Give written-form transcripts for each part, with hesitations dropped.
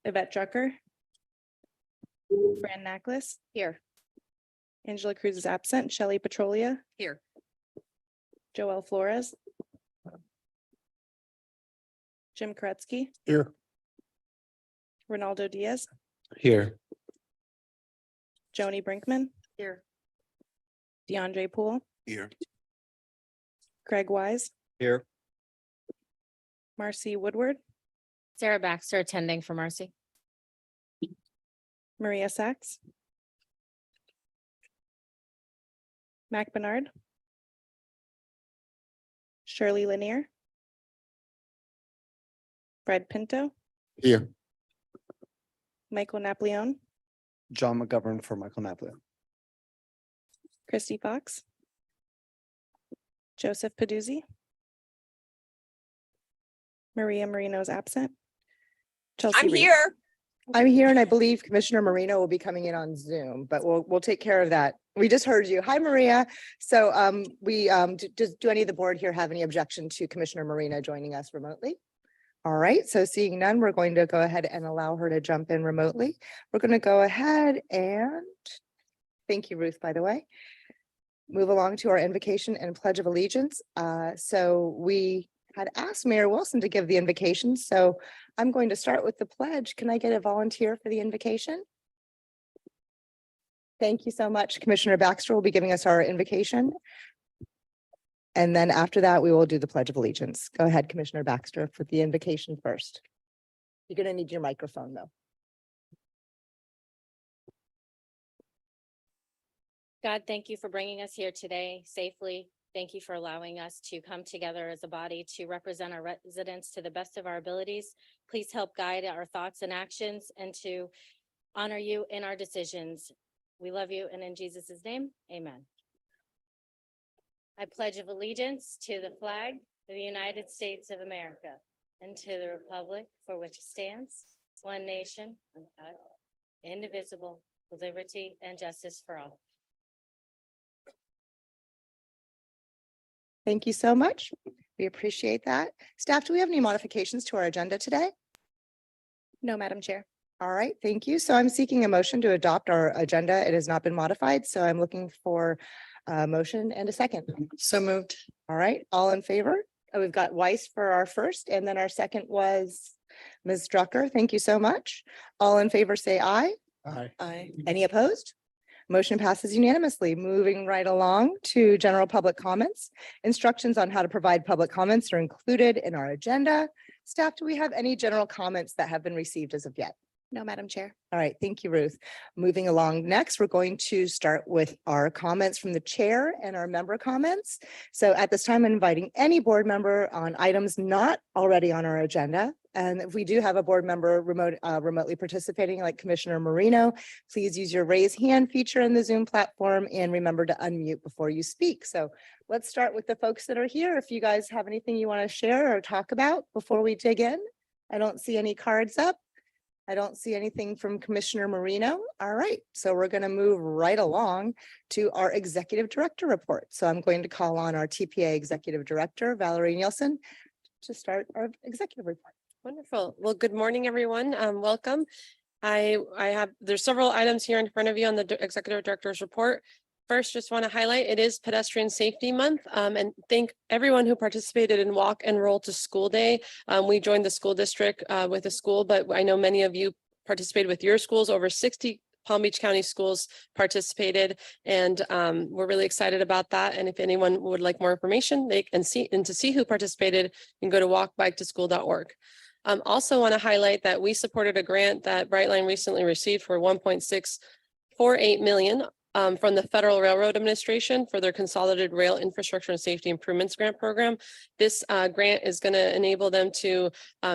Yvette Drucker. Fran Nacklis. Here. Angela Cruz is absent. Shelley Petrolia. Here. Joelle Flores. Jim Koretsky. Here. Ronaldo Diaz. Here. Joni Brinkman. Here. DeAndre Poole. Here. Craig Wise. Here. Marcy Woodward. Sarah Baxter attending for Marcy. Maria Sachs. Mac Bernard. Shirley Lanier. Fred Pinto. Here. Michael Napoleon. John McGovern for Michael Napoleon. Christy Fox. Joseph Paduzzi. Maria Marino is absent. Chelsea I'm Reed. here. I'm here, and I believe Commissioner Marino will be coming in on Zoom, but we'll take care of that. We just heard you. Hi, Maria. So do any of the board here have any objection to Commissioner Marino joining us remotely? All right, so seeing none, we're going to go ahead and allow her to jump in remotely. We're going to go ahead and thank you, Ruth, by the way. Move along to our invocation and pledge of allegiance. So we had asked Mayor Wilson to give the invocation. So I'm going to start with the pledge. Can I get a volunteer for the invocation? Thank you so much. Commissioner Baxter will be giving us our invocation. And then after that, we will do the pledge of allegiance. Go ahead, Commissioner Baxter, for the invocation first. You're going to need your microphone, though. God, thank you for bringing us here today safely. Thank you for allowing us to come together as a body to represent our residents to the best of our abilities. Please help guide our thoughts and actions and to honor you in our decisions. We love you, and in Jesus' name, amen. I pledge of allegiance to the flag of the United States of America and to the republic for which it stands, one nation, under God, indivisible, with liberty and justice for all. Thank you so much. We appreciate that. Staff, do we have any modifications to our agenda today? No, Madam Chair. All right, thank you. So I'm seeking a motion to adopt our agenda. It has not been modified, so I'm looking for a motion and a second. So moved. All right, all in favor? We've got Weiss for our first, and then our second was Ms. Drucker. Thank you so much. All in favor, say aye. Aye. Aye. Any opposed? Motion passes unanimously. Moving right along to general public comments. Instructions on how to provide public comments are included in our agenda. Staff, do we have any general comments that have been received as of yet? No, Madam Chair. All right, thank you, Ruth. Moving along next, we're going to start with our comments from the chair and our member comments. So at this time, I'm inviting any board member on items not already on our agenda. And if we do have a board member remotely participating, like Commissioner Marino, please use your raise hand feature in the Zoom platform and remember to unmute before you speak. So let's start with the folks that are here. If you guys have anything you want to share or talk about before we dig in. I don't see any cards up. I don't see anything from Commissioner Marino. All right, so we're going to move right along to our executive director report. So I'm going to call on our TPA executive director, Valerie Nielsen, to start our executive report. Wonderful. Well, good morning, everyone. Welcome. There's several items here in front of you on the executive director's report. First, just want to highlight it is Pedestrian Safety Month, and thank everyone who participated in Walk and Roll to School Day. We joined the school district with a school, but I know many of you participated with your schools. Over 60 Palm Beach County schools participated, and we're really excited about that. And if anyone would like more information, they can see and to see who participated, you can go to walkbiketoschool.org. Also want to highlight that we supported a grant that Brightline recently received for $1.648 million from the Federal Railroad Administration for their Consolidated Rail Infrastructure and Safety Improvements Grant Program. This grant is going to enable them to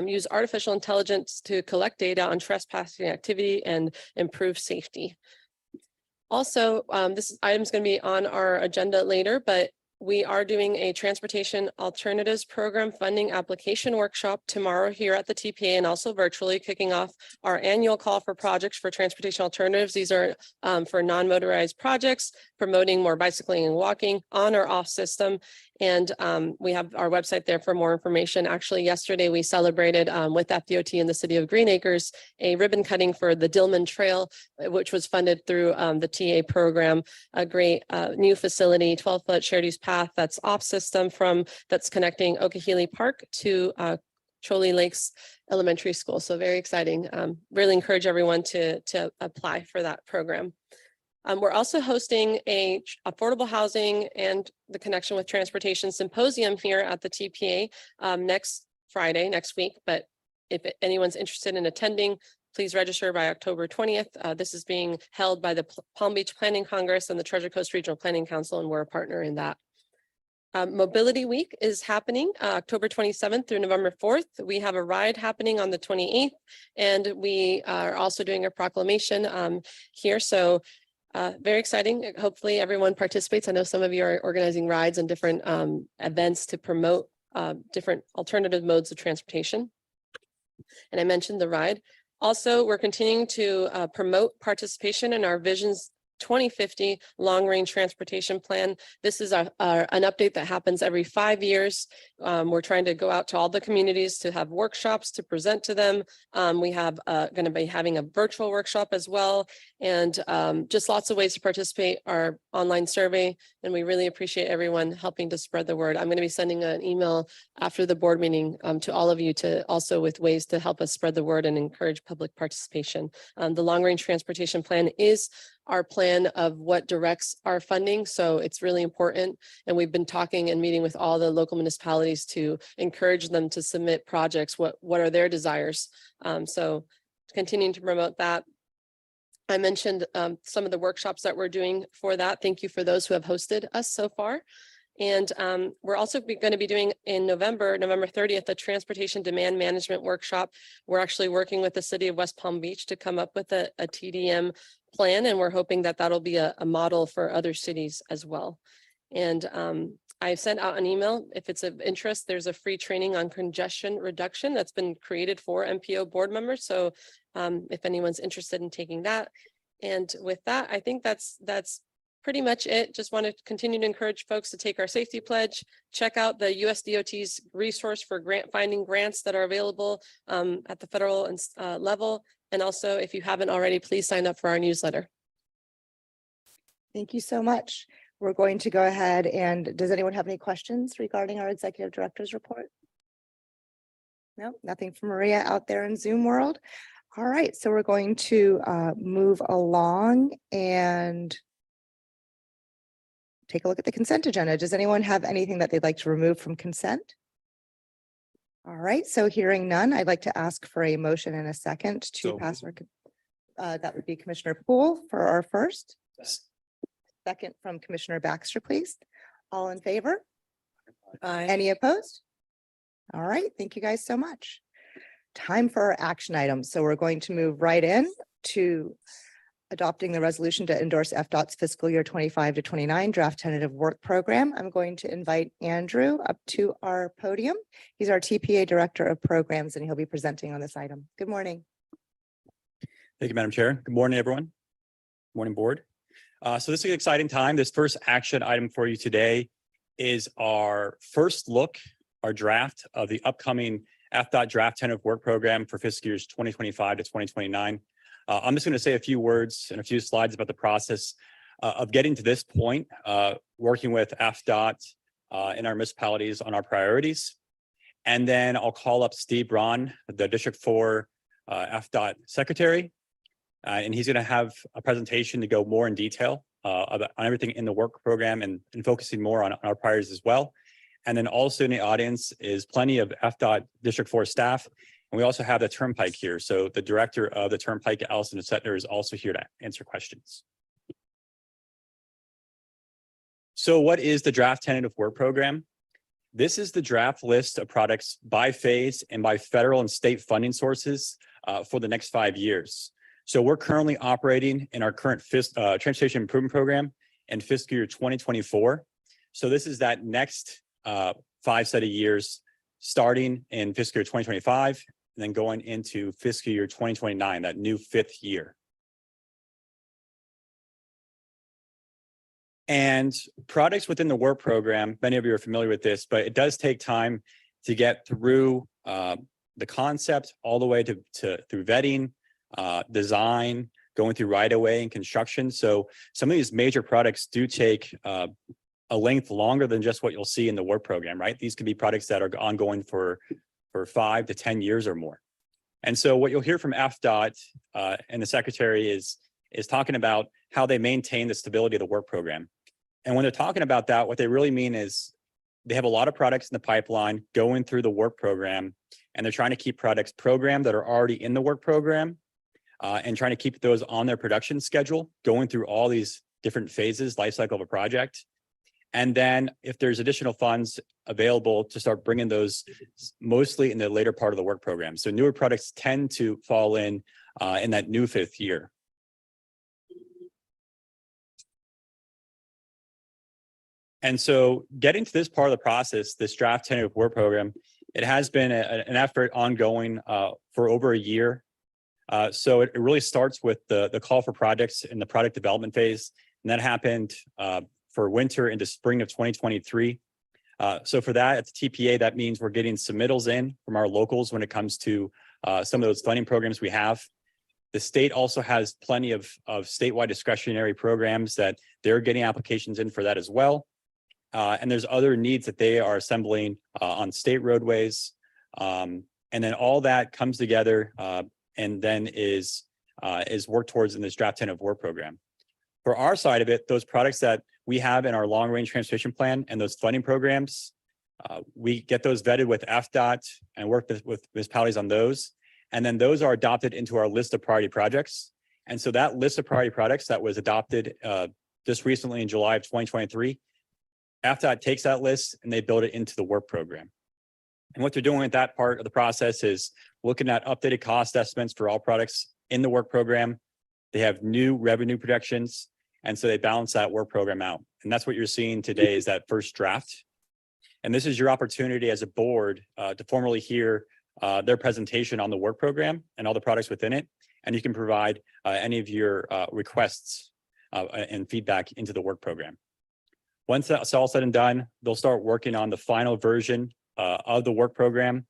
use artificial intelligence to collect data on trespassing activity and improve safety. Also, this item is going to be on our agenda later, but we are doing a Transportation Alternatives Program funding application workshop tomorrow here at the TPA and also virtually, kicking off our annual call for projects for transportation alternatives. These are for non-motorized projects, promoting more bicycling and walking on or off system. And we have our website there for more information. Actually, yesterday we celebrated with FDOT in the city of Green Acres a ribbon cutting for the Dillman Trail, which was funded through the TA program. A great new facility, 12-foot shared use path that's off system that's connecting Okehele Park to Cholly Lakes Elementary School. So very exciting. Really encourage everyone to apply for that program. We're also hosting a affordable housing and the connection with transportation symposium here at the TPA next Friday, next week. But if anyone's interested in attending, please register by October 20th. This is being held by the Palm Beach Planning Congress and the Treasure Coast Regional Planning Council, and we're a partner in that. Mobility Week is happening October 27th through November 4th. We have a ride happening on the 28th, and we are also doing a proclamation here. So very exciting. Hopefully everyone participates. I know some of you are organizing rides and different events to promote different alternative modes of transportation. And I mentioned the ride. Also, we're continuing to promote participation in our Visions 2050 long-range transportation plan. This is an update that happens every 5 years. We're trying to go out to all the communities to have workshops to present to them. We have going to be having a virtual workshop as well, and just lots of ways to participate. Our online survey, and we really appreciate everyone helping to spread the word. I'm going to be sending an email after the board meeting to all of you to also with ways to help us spread the word and encourage public participation. The long-range transportation plan is our plan of what directs our funding. So it's really important. And we've been talking and meeting with all the local municipalities to encourage them to submit projects. What are their desires? So continuing to promote that. I mentioned some of the workshops that we're doing for that. Thank you for those who have hosted us so far. And we're also going to be doing in November 30th, a transportation demand management workshop. We're actually working with the city of West Palm Beach to come up with a TDM plan, and we're hoping that that'll be a model for other cities as well. And I sent out an email. If it's of interest, there's a free training on congestion reduction that's been created for MPO board members. So if anyone's interested in taking that. And with that, I think that's pretty much it. Just want to continue to encourage folks to take our safety pledge, check out the USDOT's resource for finding grants that are available at the federal level. And also, if you haven't already, please sign up for our newsletter. Thank you so much. We're going to go ahead and does anyone have any questions regarding our executive director's report? No, nothing from Maria out there in Zoom world. All right, so we're going to move along and take a look at the consent agenda. Does anyone have anything that they'd like to remove from consent? All right, so hearing none, I'd like to ask for a motion and a second to pass our, that would be Commissioner Poole for our first. Second from Commissioner Baxter, please. All in favor? Any opposed? All right, thank you guys so much. Time for our action items. So we're going to move right in to adopting the resolution to endorse FDOT's fiscal year 25 to 29 draft tentative work program. I'm going to invite Andrew up to our podium. He's our TPA Director of Programs, and he'll be presenting on this item. Good morning. Thank you, Madam Chair. Good morning, everyone. Morning, board. So this is an exciting time. This first action item for you today is our first look, our draft of the upcoming FDOT draft tentative work program for fiscal years 2025 to 2029. I'm just going to say a few words and a few slides about the process of getting to this point, working with FDOT in our municipalities on our priorities. And then I'll call up Steve Braun, the District 4 FDOT Secretary, and he's going to have a presentation to go more in detail on everything in the work program and focusing more on our priorities as well. And then also in the audience is plenty of FDOT District 4 staff. And we also have the Turnpike here. So the director of the Turnpike, Allison Settner, is also here to answer questions. So what is the draft tentative work program? This is the draft list of products by phase and by federal and state funding sources for the next 5 years. So we're currently operating in our current transportation improvement program in fiscal year 2024. So this is that next 5 set of years, starting in fiscal year 2025, and then going into fiscal year 2029, that new 5th year. And products within the work program, many of you are familiar with this, but it does take time to get through the concept all the way to through vetting, design, going through right of way and construction. So some of these major products do take a length longer than just what you'll see in the work program, right? These could be products that are ongoing for 5 to 10 years or more. And so what you'll hear from FDOT and the secretary is talking about how they maintain the stability of the work program. And when they're talking about that, what they really mean is they have a lot of products in the pipeline going through the work program, and they're trying to keep products programmed that are already in the work program and trying to keep those on their production schedule, going through all these different phases, life cycle of a project. And then if there's additional funds available to start bringing those mostly in the later part of the work program. So newer products tend to fall in that new 5th year. And so getting to this part of the process, this draft tentative work program, it has been an effort ongoing for over a year. So it really starts with the call for projects in the product development phase. And that happened for winter into spring of 2023. So for that, at the TPA, that means we're getting submittals in from our locals when it comes to some of those funding programs we have. The state also has plenty of statewide discretionary programs that they're getting applications in for that as well. And there's other needs that they are assembling on state roadways. And then all that comes together and then is worked towards in this draft tentative work program. For our side of it, those products that we have in our long range transportation plan and those funding programs, we get those vetted with FDOT and work with municipalities on those. And then those are adopted into our list of priority projects. And so that list of priority projects that was adopted just recently in July of 2023, FDOT takes that list and they build it into the work program. And what they're doing with that part of the process is looking at updated cost estimates for all products in the work program. They have new revenue projections. And so they balance that work program out. And that's what you're seeing today is that first draft. And this is your opportunity as a board to formally hear their presentation on the work program and all the products within it. And you can provide any of your requests and feedback into the work program. Once that's all said and done, they'll start working on the final version of the work program.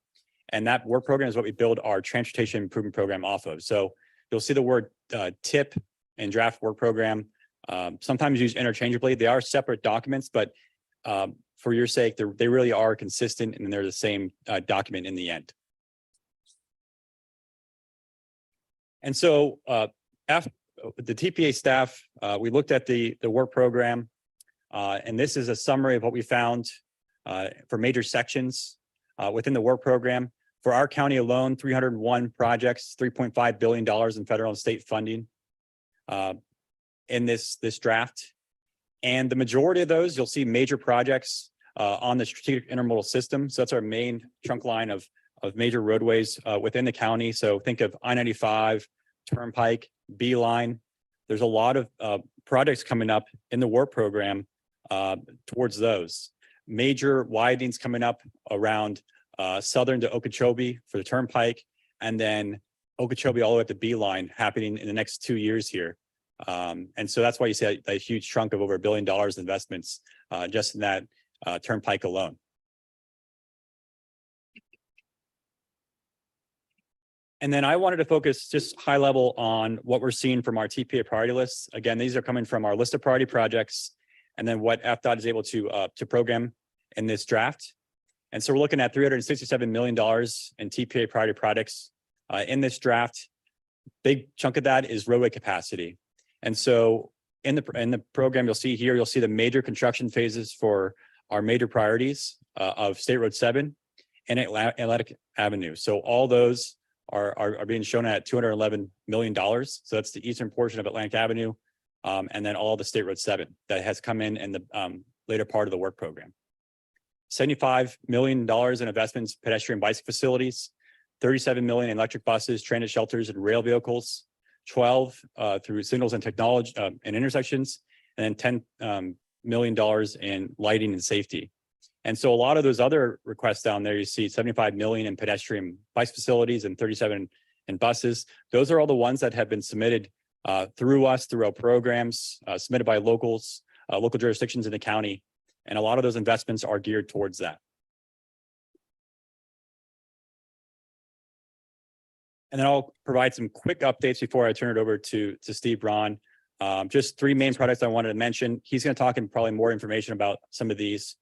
And that work program is what we build our transportation improvement program off of. So you'll see the word TIP and draft work program sometimes used interchangeably. They are separate documents, but for your sake, they really are consistent and they're the same document in the end. And so after the TPA staff, we looked at the work program, and this is a summary of what we found for major sections within the work program. For our county alone, 301 projects, $3.5 billion in federal and state funding in this draft. And the majority of those, you'll see major projects on the strategic intermodal system. So that's our main trunk line of major roadways within the county. So think of I-95, Turnpike, B-Line. There's a lot of projects coming up in the work program towards those. Major widenings coming up around southern to Okeechobee for the Turnpike, and then Okeechobee all the way up to B-Line happening in the next 2 years here. And so that's why you see a huge chunk of over $1 billion in investments just in that Turnpike alone. And then I wanted to focus just high level on what we're seeing from our TPA priority lists. Again, these are coming from our list of priority projects, and then what FDOT is able to program in this draft. And so we're looking at $367 million in TPA priority projects in this draft. Big chunk of that is roadway capacity. And so in the program, you'll see the major construction phases for our major priorities of State Road 7 and Atlantic Avenue. So all those are being shown at $211 million. So that's the eastern portion of Atlantic Avenue, and then all the State Road 7 that has come in the later part of the work program. $75 million in investments, pedestrian bicycle facilities, $37 million in electric buses, transit shelters, and rail vehicles, 12 through signals and technology and intersections, and then $10 million in lighting and safety. And so a lot of those other requests down there, you see 75 million in pedestrian bike facilities and 37 in buses. Those are all the ones that have been submitted through us, through our programs, submitted by locals local jurisdictions in the county. And a lot of those investments are geared towards that. And then I'll provide some quick updates before I turn it over to Steve Braun. Just three main projects I wanted to mention. He's going to talk in probably more information about some of these.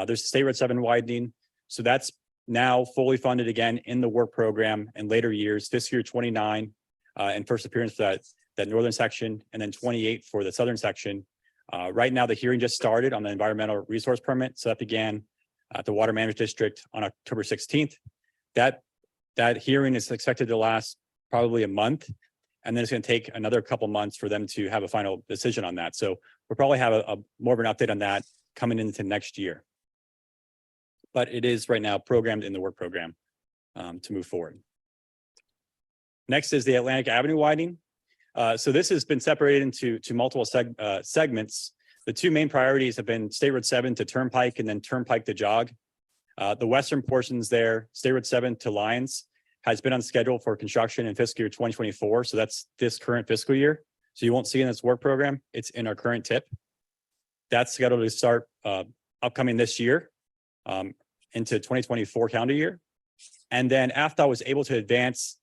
There's State Road 7 widening. So that's now fully funded again in the work program in later years, fiscal year 29, and first appearance for that northern section, and then 28 for the southern section. Right now, the hearing just started on the environmental resource permit. So that began at the Water Management District on October 16th. That hearing is expected to last probably a month. And then it's going to take another couple months for them to have a final decision on that. So we'll probably have a more of an update on that coming into next year. But it is right now programmed in the work program to move forward. Next is the Atlantic Avenue widening. So this has been separated into multiple segments. The two main priorities have been State Road 7 to Turnpike and then Turnpike to Jog. The western portions there, State Road 7 to Lyons, has been on schedule for construction in fiscal year 2024. So that's this current fiscal year. So you won't see in this work program, it's in our current tip. That's scheduled to start upcoming this year into 2024 calendar year. And then AFDOT was able to advance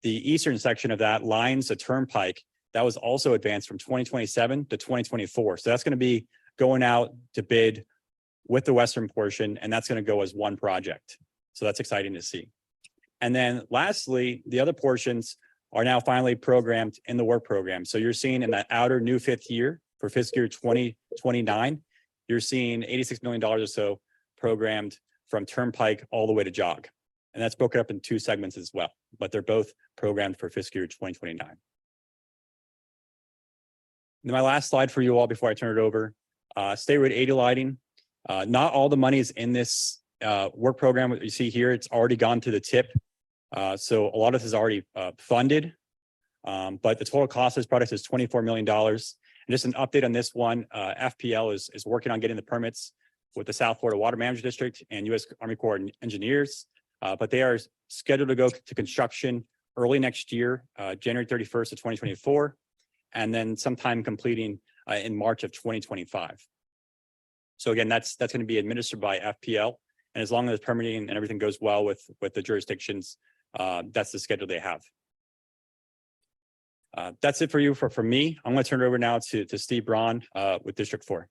the eastern section of that, Lyons to Turnpike. That was also advanced from 2027 to 2024. So that's going to be going out to bid with the western portion, and that's going to go as one project. So that's exciting to see. And then lastly, the other portions are now finally programmed in the work program. So you're seeing in that outer new fifth year for fiscal year 2029, you're seeing $86 million or so programmed from Turnpike all the way to Jog. And that's broken up in two segments as well, but they're both programmed for fiscal year 2029. And then my last slide for you all before I turn it over, State Road 80 lighting. Not all the money is in this work program. What you see here, it's already gone to the tip. So a lot of this is already funded, but the total cost of this project is $24 million. And just an update on this one, FPL is working on getting the permits with the South Florida Water Management District and U.S. Army Corps of Engineers, but they are scheduled to go to construction early next year, January 31st of 2024, and then sometime completing in March of 2025. So again, that's going to be administered by FPL. And as long as permitting and everything goes well with the jurisdictions, that's the schedule they have. That's it for you from me. I'm going to turn it over now to Steve Braun with District 4.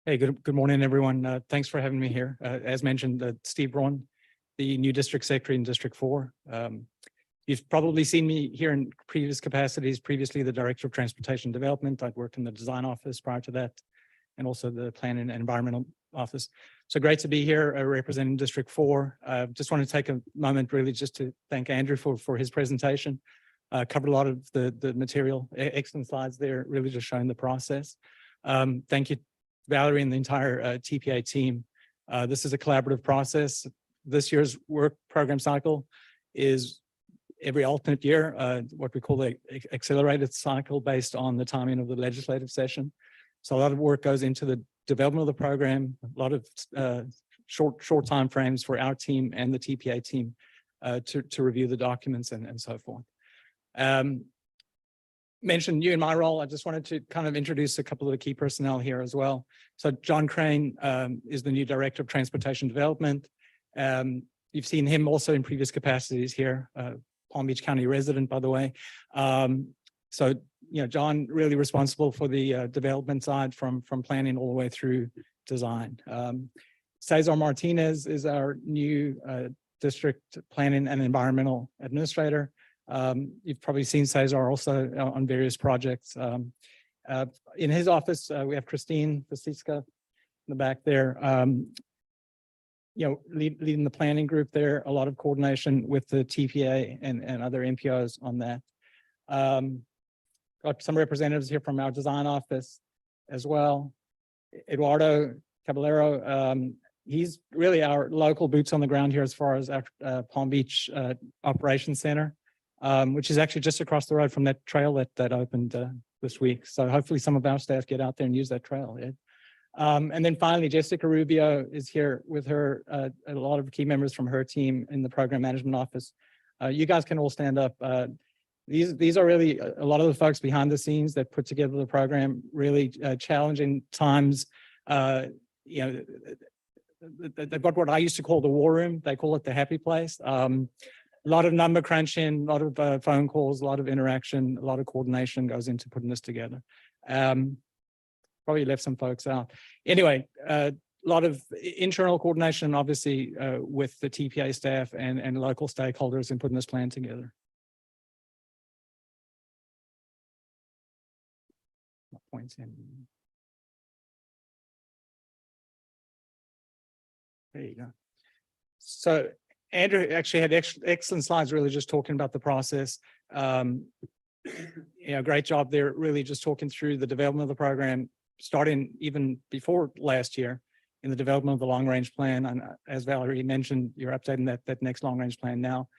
Hey, good morning, everyone. Thanks for having me here. As mentioned, Steve Braun, the new district secretary in District 4. You've probably seen me here in previous capacities, previously the Director of Transportation Development. I've worked in the design office prior to that, and also the planning and environmental office. So great to be here representing District 4. Just want to take a moment really just to thank Andrew for his presentation. Covered a lot of the material, excellent slides there, really just showing the process. Thank you, Valerie and the entire TPA team. This is a collaborative process. This year's work program cycle is every alternate year, what we call the accelerated cycle based on the timing of the legislative session. So a lot of work goes into the development of the program, a lot of short time frames for our team and the TPA team to review the documents and so forth. Mentioned you in my role, I just wanted to kind of introduce a couple of the key personnel here as well. So John Crane is the new Director of Transportation Development. You've seen him also in previous capacities here, Palm Beach County resident, by the way. So, John really responsible for the development side from planning all the way through design. Cesar Martinez is our new District Planning and Environmental Administrator. You've probably seen Cesar also on various projects. In his office, we have Christine Vasiska in the back there, leading the planning group there, a lot of coordination with the TPA and other NPOs on that. Got some representatives here from our design office as well. Eduardo Caballero, he's really our local boots on the ground here as far as our Palm Beach Operations Center. Which is actually just across the road from that trail that opened this week. So hopefully some of our staff get out there and use that trail. And then finally, Jessica Rubio is here with her, a lot of key members from her team in the program management office. You guys can all stand up. These are really a lot of the folks behind the scenes that put together the program, really challenging times. They've got what I used to call the war room. They call it the happy place. A lot of number crunching, a lot of phone calls, a lot of interaction, a lot of coordination goes into putting this together. Probably left some folks out. Anyway, a lot of internal coordination, obviously, with the TPA staff and local stakeholders in putting this plan together. Points in. There you go. So Andrew actually had excellent slides, really just talking about the process. Great job there, really just talking through the development of the program, starting even before last year in the development of the long-range plan. And as Valerie mentioned, you're updating that next long-range plan now.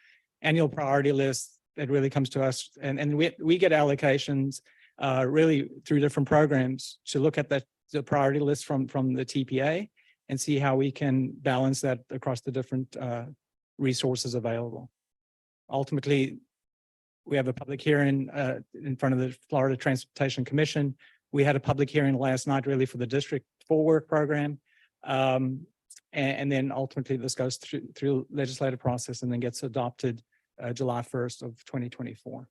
Annual priority list that really comes to us, and we get allocations really through different programs to look at the priority list from the TPA and see how we can balance that across the different resources available. Ultimately, we have a public hearing in front of the Florida Transportation Commission. We had a public hearing last night really for the District 4 work program. And then ultimately this goes through legislative process and then gets adopted July 1st of 2024.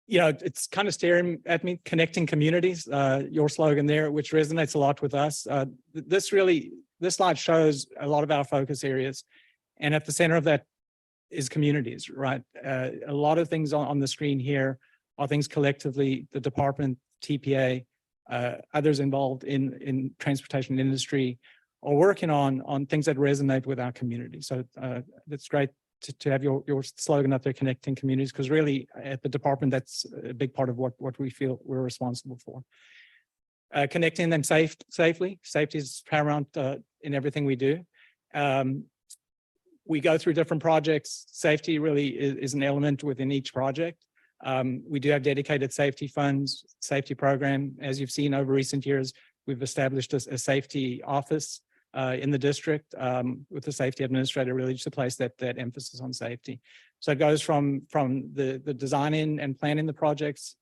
It's kind of staring at me, connecting communities, your slogan there, which resonates a lot with us. This slide shows a lot of our focus areas. And at the center of that is communities, right? A lot of things on the screen here are things collectively, the department, TPA, others involved in transportation industry are working on things that resonate with our community. So that's great to have your slogan up there, connecting communities, because really at the department, that's a big part of what we feel we're responsible for. Connecting them safely. Safety is paramount in everything we do. We go through different projects. Safety really is an element within each project. We do have dedicated safety funds, safety program. As you've seen over recent years, we've established a safety office in the district with the safety administrator, really just to place that emphasis on safety. So it goes from the designing and planning the projects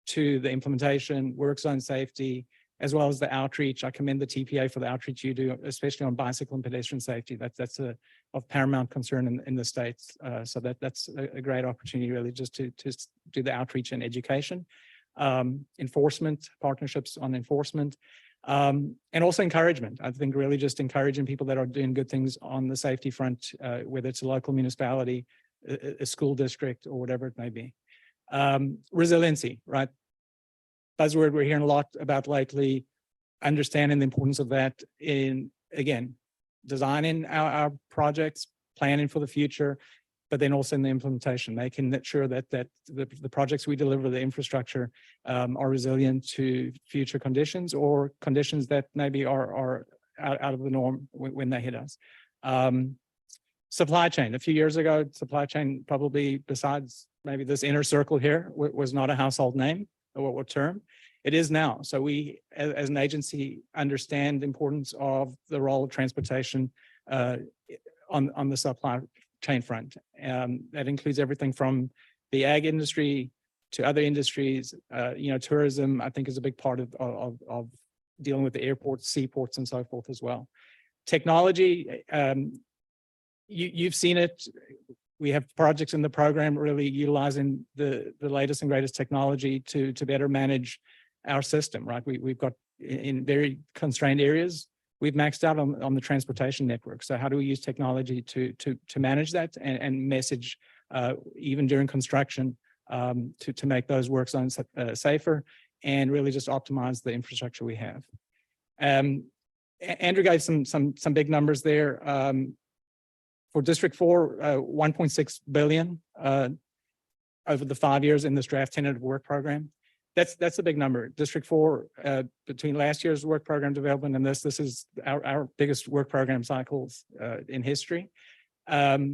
to the implementation, work zone safety, as well as the outreach. I commend the TPA for the outreach you do, especially on bicycle and pedestrian safety. That's of paramount concern in the states. So that's a great opportunity really just to do the outreach and education. Enforcement, partnerships on enforcement, and also encouragement. I think really just encouraging people that are doing good things on the safety front, whether it's a local municipality, a school district, or whatever it may be. Resiliency, right? Buzzword we're hearing a lot about lately, understanding the importance of that in, again, designing our projects, planning for the future, but then also in the implementation, making sure that the projects we deliver, the infrastructure, are resilient to future conditions or conditions that maybe are out of the norm when they hit us. Supply chain. A few years ago, supply chain probably, besides maybe this inner circle here, was not a household name or term. It is now. So we, as an agency, understand the importance of the role of transportation on the supply chain front. That includes everything from the ag industry to other industries. Tourism, I think, is a big part of dealing with the airports, seaports, and so forth as well. Technology, you've seen it. We have projects in the program really utilizing the latest and greatest technology to better manage our system, right? We've got in very constrained areas, we've maxed out on the transportation network. So how do we use technology to manage that and message even during construction to make those work zones safer and really just optimize the infrastructure we have. Andrew gave some big numbers there. For District 4, 1.6 billion over the 5 years in this draft tentative work program. That's a big number. District 4, between last year's work program development and this is our biggest work program cycles in history. I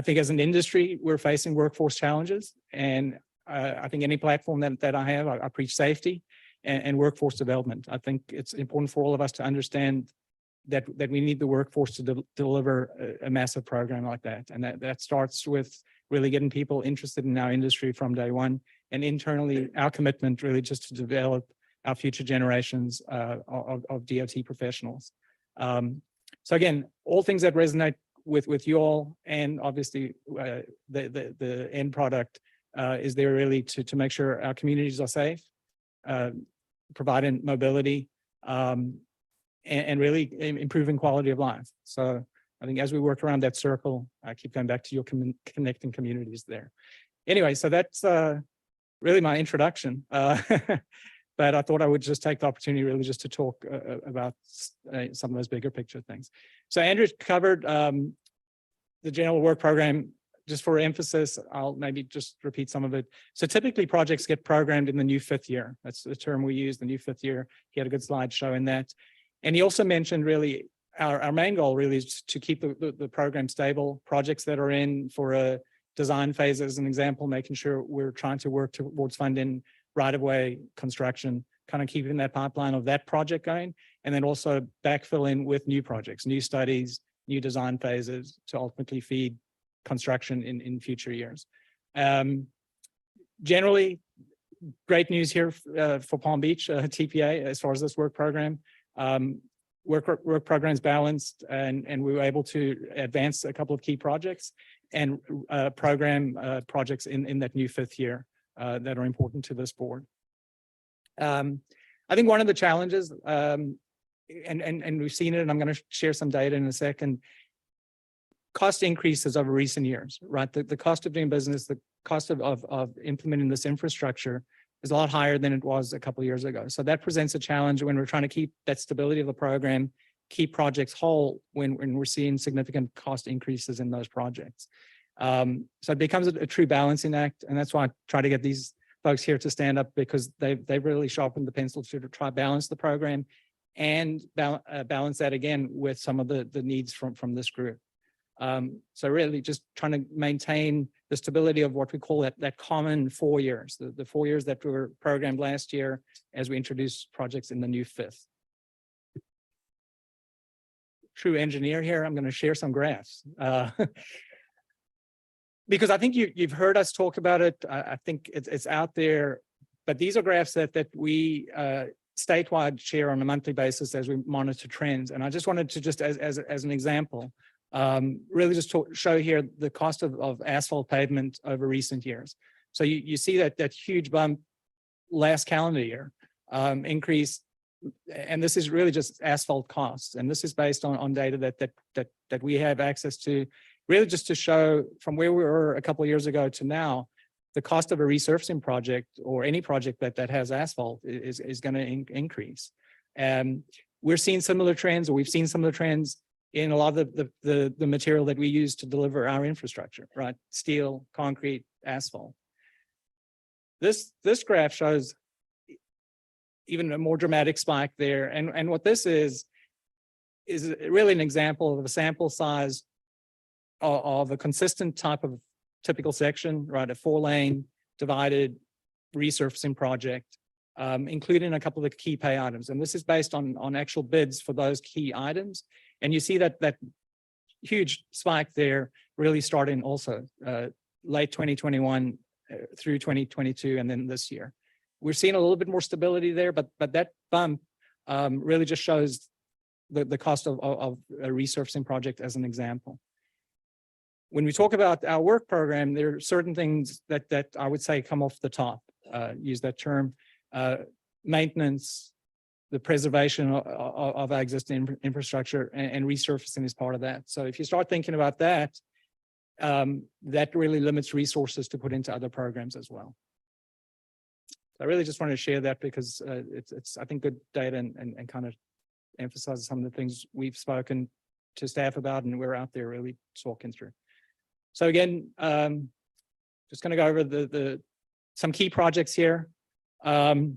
think as an industry, we're facing workforce challenges, and I think any platform that I have, I preach safety and workforce development. I think it's important for all of us to understand that we need the workforce to deliver a massive program like that. And that starts with really getting people interested in our industry from day one. And internally, our commitment really just to develop our future generations of DOT professionals. So again, all things that resonate with you all, and obviously the end product is there really to make sure our communities are safe, providing mobility, and really improving quality of life. So I think as we work around that circle, I keep going back to your connecting communities there. Anyway, so that's really my introduction. But I thought I would just take the opportunity really just to talk about some of those bigger picture things. So Andrew covered the general work program. Just for emphasis, I'll maybe just repeat some of it. So typically projects get programmed in the new fifth year. That's the term we use, the new fifth year. He had a good slide showing that. And he also mentioned really our main goal really is to keep the program stable. Projects that are in for a design phase, as an example, making sure we're trying to work towards funding right-of-way construction, kind of keeping that pipeline of that project going, and then also backfilling with new projects, new studies, new design phases to ultimately feed construction in future years. Generally, great news here for Palm Beach TPA as far as this work program. Work program's balanced, and we were able to advance a couple of key projects and program projects in that new fifth year that are important to this board. I think one of the challenges, and we've seen it, and I'm going to share some data in a second, cost increases over recent years, right? The cost of doing business, the cost of implementing this infrastructure is a lot higher than it was a couple of years ago. So that presents a challenge when we're trying to keep that stability of the program, keep projects whole when we're seeing significant cost increases in those projects. So it becomes a true balancing act. And that's why I try to get these folks here to stand up, because they've really sharpened the pencil to try to balance the program and balance that again with some of the needs from this group. So really just trying to maintain the stability of what we call that common 4 years, the 4 years that were programmed last year as we introduced projects in the new fifth. True engineer here, I'm going to share some graphs. Because I think you've heard us talk about it. I think it's out there, but these are graphs that we statewide share on a monthly basis as we monitor trends. And I just wanted to just as an example, really just show here the cost of asphalt pavement over recent years. So you see that huge bump last calendar year increase, and this is really just asphalt costs. And this is based on data that we have access to, really just to show from where we were a couple of years ago to now, the cost of a resurfacing project or any project that has asphalt is going to increase. And we're seeing similar trends, or we've seen similar trends in a lot of the material that we use to deliver our infrastructure, right? Steel, concrete, asphalt. This graph shows even a more dramatic spike there. And what this is really an example of a sample size of a consistent type of typical section, right? A 4-lane divided resurfacing project, including a couple of key pay items. And this is based on actual bids for those key items. And you see that huge spike there really starting also late 2021 through 2022 and then this year. We're seeing a little bit more stability there, but that bump really just shows the cost of a resurfacing project as an example. When we talk about our work program, there are certain things that I would say come off the top, use that term, maintenance, the preservation of our existing infrastructure, and resurfacing is part of that. So if you start thinking about that, that really limits resources to put into other programs as well. I really just wanted to share that because it's I think good data and kind of emphasizes some of the things we've spoken to staff about and we're out there really talking through. So again, just going to go over some key projects here. Andrew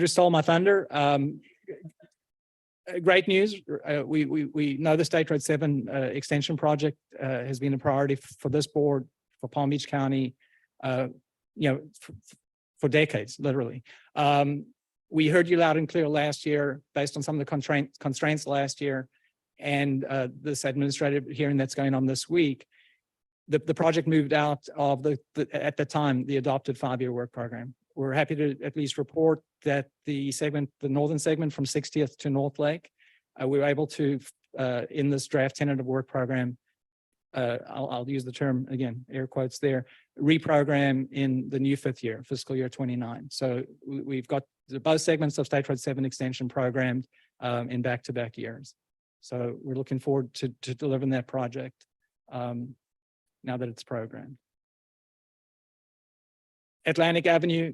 stole my thunder. Great news. We know the State Road 7 extension project has been a priority for this board, for Palm Beach County, for decades, literally. We heard you loud and clear last year, based on some of the constraints last year, and this administrative hearing that's going on this week. The project moved out of at the time, the adopted 5-year work program. We're happy to at least report that the northern segment from 60th to North Lake, we were able to, in this draft tentative work program, I'll use the term again, air quotes there, reprogram in the new 5th year, fiscal year 29. So we've got both segments of State Road 7 extension programmed in back-to-back years. So we're looking forward to delivering that project now that it's programmed. Atlantic Avenue,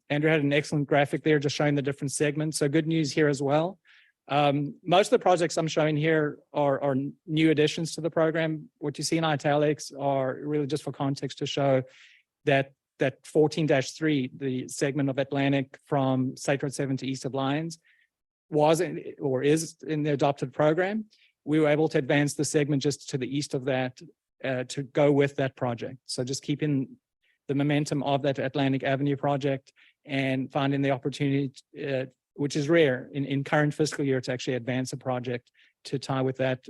Andrew had an excellent graphic there just showing the different segments. So good news here as well. Most of the projects I'm showing here are new additions to the program. What you see in italics are really just for context to show that 14-3, the segment of Atlantic from State Road 7 to east of Lyons, was or is in the adopted program. We were able to advance the segment just to the east of that to go with that project. So just keeping the momentum of that Atlantic Avenue project and finding the opportunity, which is rare in current fiscal year, to actually advance a project to tie with that.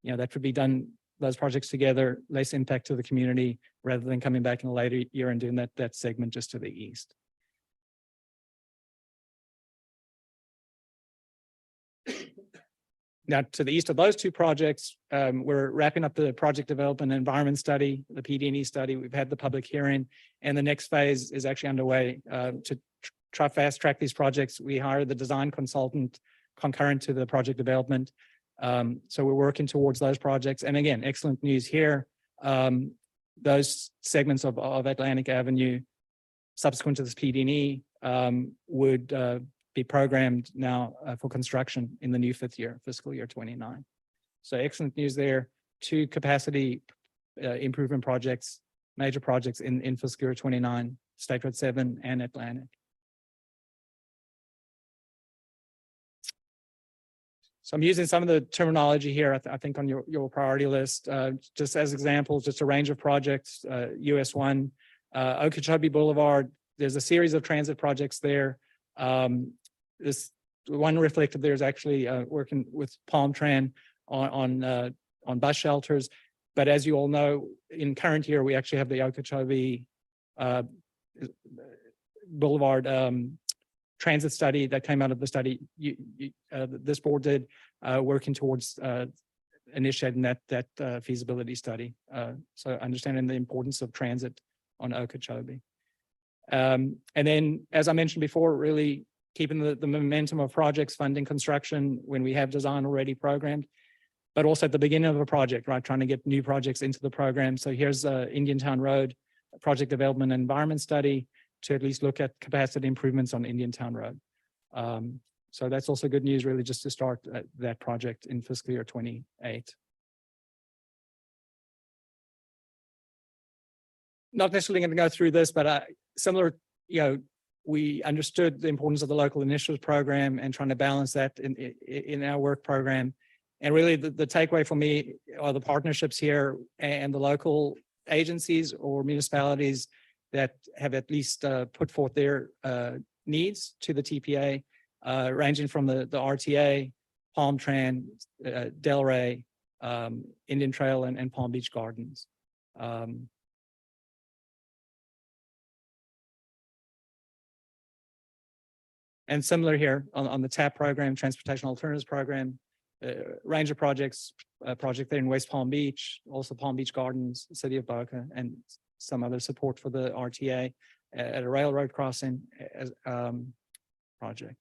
That could be done, those projects together, less impact to the community rather than coming back in a later year and doing that segment just to the east. Now, to the east of those two projects, we're wrapping up the project development and environment study, the PD&E study. We've had the public hearing, and the next phase is actually underway to try fast track these projects. We hired the design consultant concurrent to the project development. So we're working towards those projects. And again, excellent news here. Those segments of Atlantic Avenue, subsequent to this PD&E, would be programmed now for construction in the new 5th year, fiscal year 29. So excellent news there. 2 capacity improvement projects, major projects in fiscal year 29, State Road 7 and Atlantic. So I'm using some of the terminology here, I think on your priority list, just as examples, just a range of projects, US 1, Okeechobee Boulevard, there's a series of transit projects there. This one reflected there is actually working with Palm Tran on bus shelters. But as you all know, in current year, we actually have the Okeechobee Boulevard transit study that came out of the study this board did, working towards initiating that feasibility study. So understanding the importance of transit on Okeechobee. And then, as I mentioned before, really keeping the momentum of projects, funding construction when we have design already programmed, but also at the beginning of a project, right? Trying to get new projects into the program. So here's Indiantown Road, project development and environment study to at least look at capacity improvements on Indiantown Road. So that's also good news, really, just to start that project in fiscal year 28. Not necessarily going to go through this, but similar, we understood the importance of the local initiatives program and trying to balance that in our work program. And really the takeaway for me are the partnerships here and the local agencies or municipalities that have at least put forth their needs to the TPA, ranging from the RTA, Palm Tran, Delray, Indian Trail, and Palm Beach Gardens. And similar here on the TAP program, Transportation Alternatives Program, range of projects, project there in West Palm Beach, also Palm Beach Gardens, City of Boca, and some other support for the RTA at a railroad crossing as project.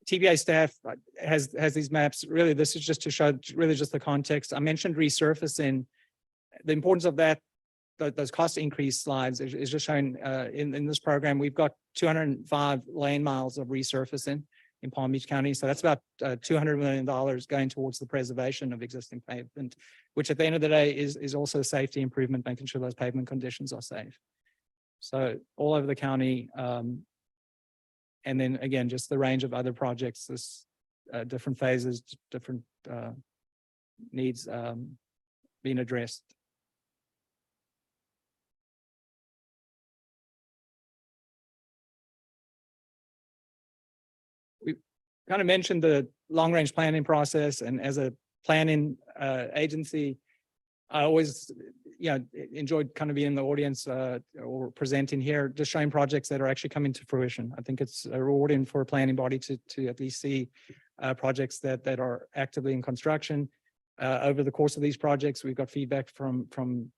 TPA staff has these maps. Really, this is just to show really just the context. I mentioned resurfacing. The importance of that, those cost increase slides is just showing in this program. We've got 205 lane miles of resurfacing in Palm Beach County. So that's about $200 million going towards the preservation of existing pavement, which at the end of the day is also safety improvement, making sure those pavement conditions are safe. So all over the county. And then again, just the range of other projects, this different phases, different needs. being addressed. We kind of mentioned the long-range planning process, and as a planning agency, I always, enjoyed kind of being in the audience or presenting here, just showing projects that are actually coming to fruition. I think it's rewarding for a planning body to at least see projects that are actively in construction. Over the course of these projects, we've got feedback from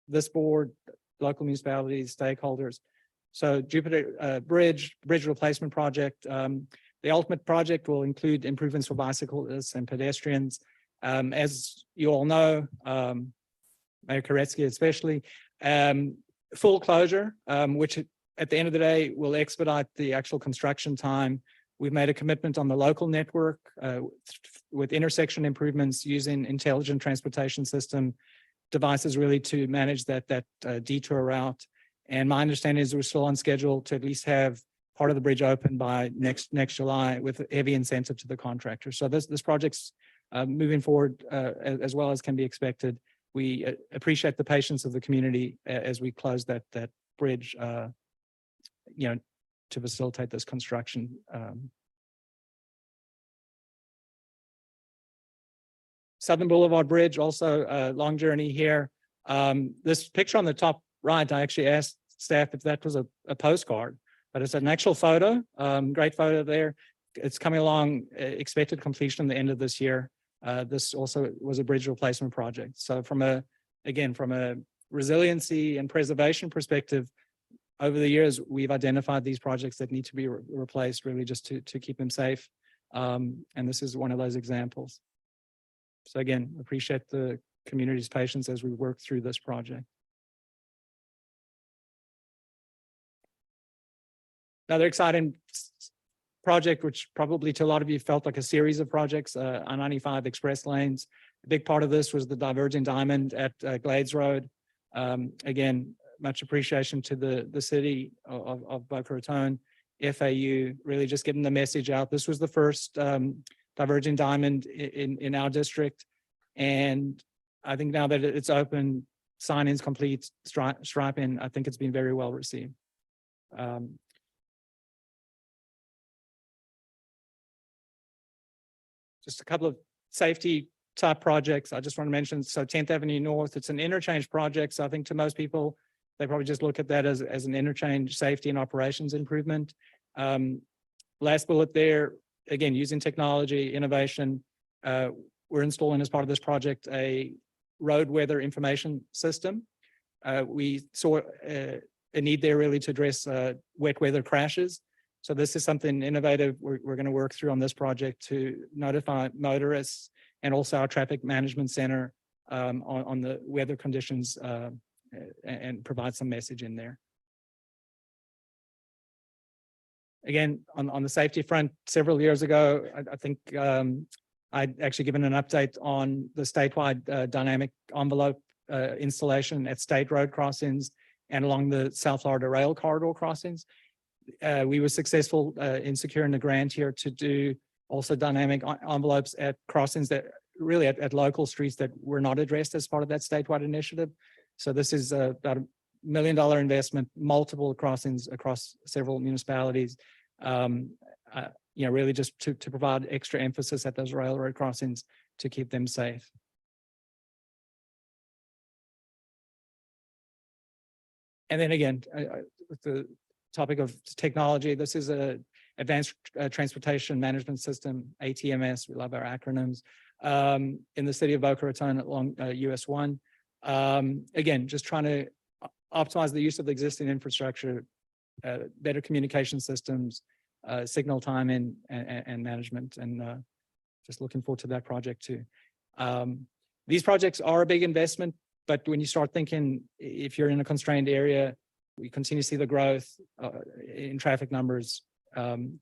this board, local municipalities, stakeholders. So Jupiter Bridge Replacement Project, the ultimate project will include improvements for bicyclists and pedestrians. As you all know, Mayor Koretsky especially, full closure, which at the end of the day will expedite the actual construction time. We've made a commitment on the local network with intersection improvements using intelligent transportation system devices really to manage that detour route. And my understanding is we're still on schedule to at least have part of the bridge open by next July with heavy incentive to the contractor. So this project's moving forward as well as can be expected. We appreciate the patience of the community as we close that bridge, to facilitate this construction. Southern Boulevard Bridge, also a long journey here. This picture on the top right, I actually asked staff if that was a postcard, but it's an actual photo. Great photo there. It's coming along, expected completion at the end of this year. This also was a bridge replacement project. So from a resiliency and preservation perspective, over the years, we've identified these projects that need to be replaced really just to keep them safe. And this is one of those examples. So again, appreciate the community's patience as we work through this project. Another exciting project, which probably to a lot of you felt like a series of projects, I-95 express lanes. A big part of this was the diverging diamond at Glades Road. Again, much appreciation to the city of Boca Raton, FAU, really just getting the message out. This was the first diverging diamond in our district. And I think now that it's open, sign-ins complete, striping, I think it's been very well received. Just a couple of safety type projects I just want to mention. So 10th Avenue North, it's an interchange project. So I think to most people, they probably just look at that as an interchange safety and operations improvement. Last bullet there, again, using technology, innovation, we're installing as part of this project a road weather information system. We saw a need there really to address wet weather crashes. So this is something innovative we're going to work through on this project to notify motorists and also our traffic management center on the weather conditions and provide some message in there. Again, on the safety front, several years ago, I think I'd actually given an update on the statewide dynamic envelope installation at state road crossings and along the South Florida Rail Corridor crossings. We were successful in securing the grant here to do also dynamic envelopes at crossings that really at local streets that were not addressed as part of that statewide initiative. So this is about $1 million investment, multiple crossings across several municipalities. Really just to provide extra emphasis at those railroad crossings to keep them safe. And then again, with the topic of technology, this is a advanced transportation management system, ATMS. We love our acronyms. In the city of Boca Raton along US 1. Again, just trying to optimize the use of the existing infrastructure, better communication systems, signal timing and management, and just looking forward to that project too. These projects are a big investment, but when you start thinking, if you're in a constrained area, we continue to see the growth in traffic numbers, trying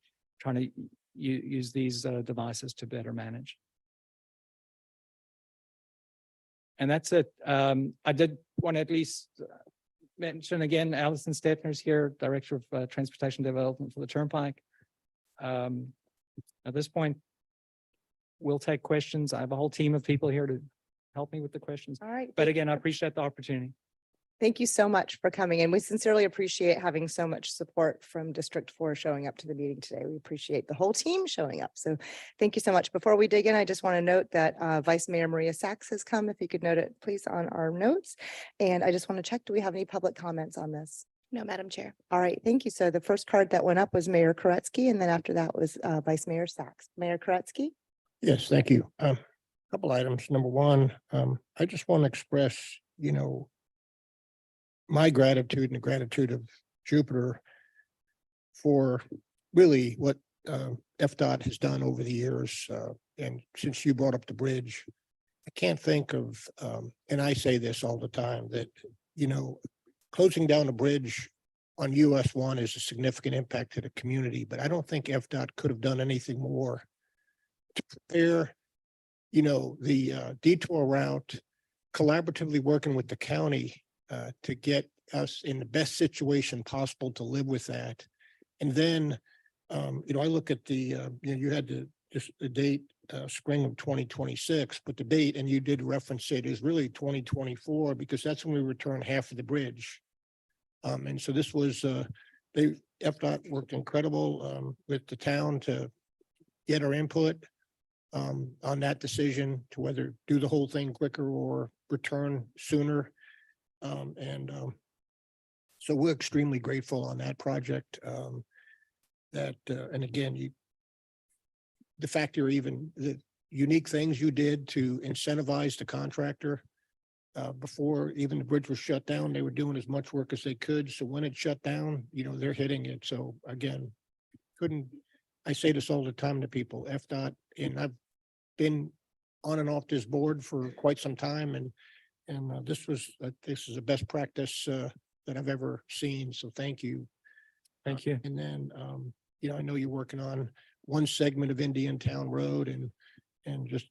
to use these devices to better manage. And that's it. I did want to at least mention again, Allison Stetner's here, Director of Transportation Development for the Turnpike. At this point, we'll take questions. I have a whole team of people here to help me with the questions. All right. But again, I appreciate the opportunity. Thank you so much for coming in. We sincerely appreciate having so much support from District 4 showing up to the meeting today. We appreciate the whole team showing up. So thank you so much. Before we dig in, I just want to note that Vice Mayor Maria Sachs has come. If you could note it, please, on our notes. And I just want to check, do we have any public comments on this? No, Madam Chair. All right, thank you. So the first card that went up was Mayor Koretsky, and then after that was Vice Mayor Sachs. Mayor Koretsky? Yes, thank you. Couple items. Number one, I just want to express, my gratitude and the gratitude of Jupiter for really what FDOT has done over the years. And since you brought up the bridge, I can't think of, and I say this all the time, that, closing down a bridge on US 1 is a significant impact to the community, but I don't think FDOT could have done anything more to prepare, the detour route, collaboratively working with the county to get us in the best situation possible to live with that. And then, I look at the, you had the date, spring of 2026, but the date, and you did reference it, is really 2024, because that's when we return half of the bridge. And so this was, FDOT worked incredible with the town to get our input on that decision to whether do the whole thing quicker or return sooner. So we're extremely grateful on that project. And again, the fact you're even the unique things you did to incentivize the contractor before even the bridge was shut down, they were doing as much work as they could. So when it shut down, they're hitting it. So again, I say this all the time to people, FDOT, and I've been on and off this board for quite some time, and this is the best practice that I've ever seen. So thank you. Thank you. And then, I know you're working on one segment of Indian Town Road, and just,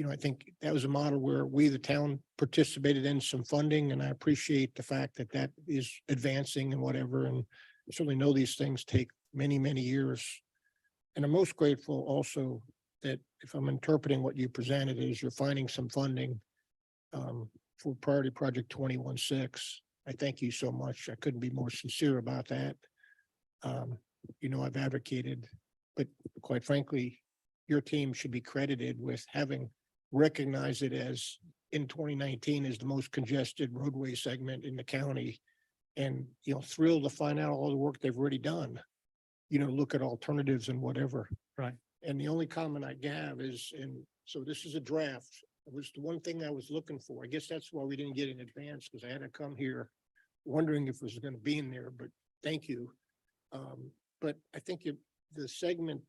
I think that was a model where we, the town, participated in some funding, and I appreciate the fact that that is advancing and whatever, and I certainly know these things take many, many years. And I'm most grateful also that, if I'm interpreting what you presented, is you're finding some funding for Priority Project 21-6. I thank you so much. I couldn't be more sincere about that. I've advocated, but quite frankly, your team should be credited with having recognized it as in 2019 as the most congested roadway segment in the county. And, thrilled to find out all the work they've already done, look at alternatives and whatever. Right. And the only comment I have is, and so this is a draft. It was the one thing I was looking for. I guess that's why we didn't get in advance, because I had to come here wondering if it was going to be in there, but thank you. But I think the segment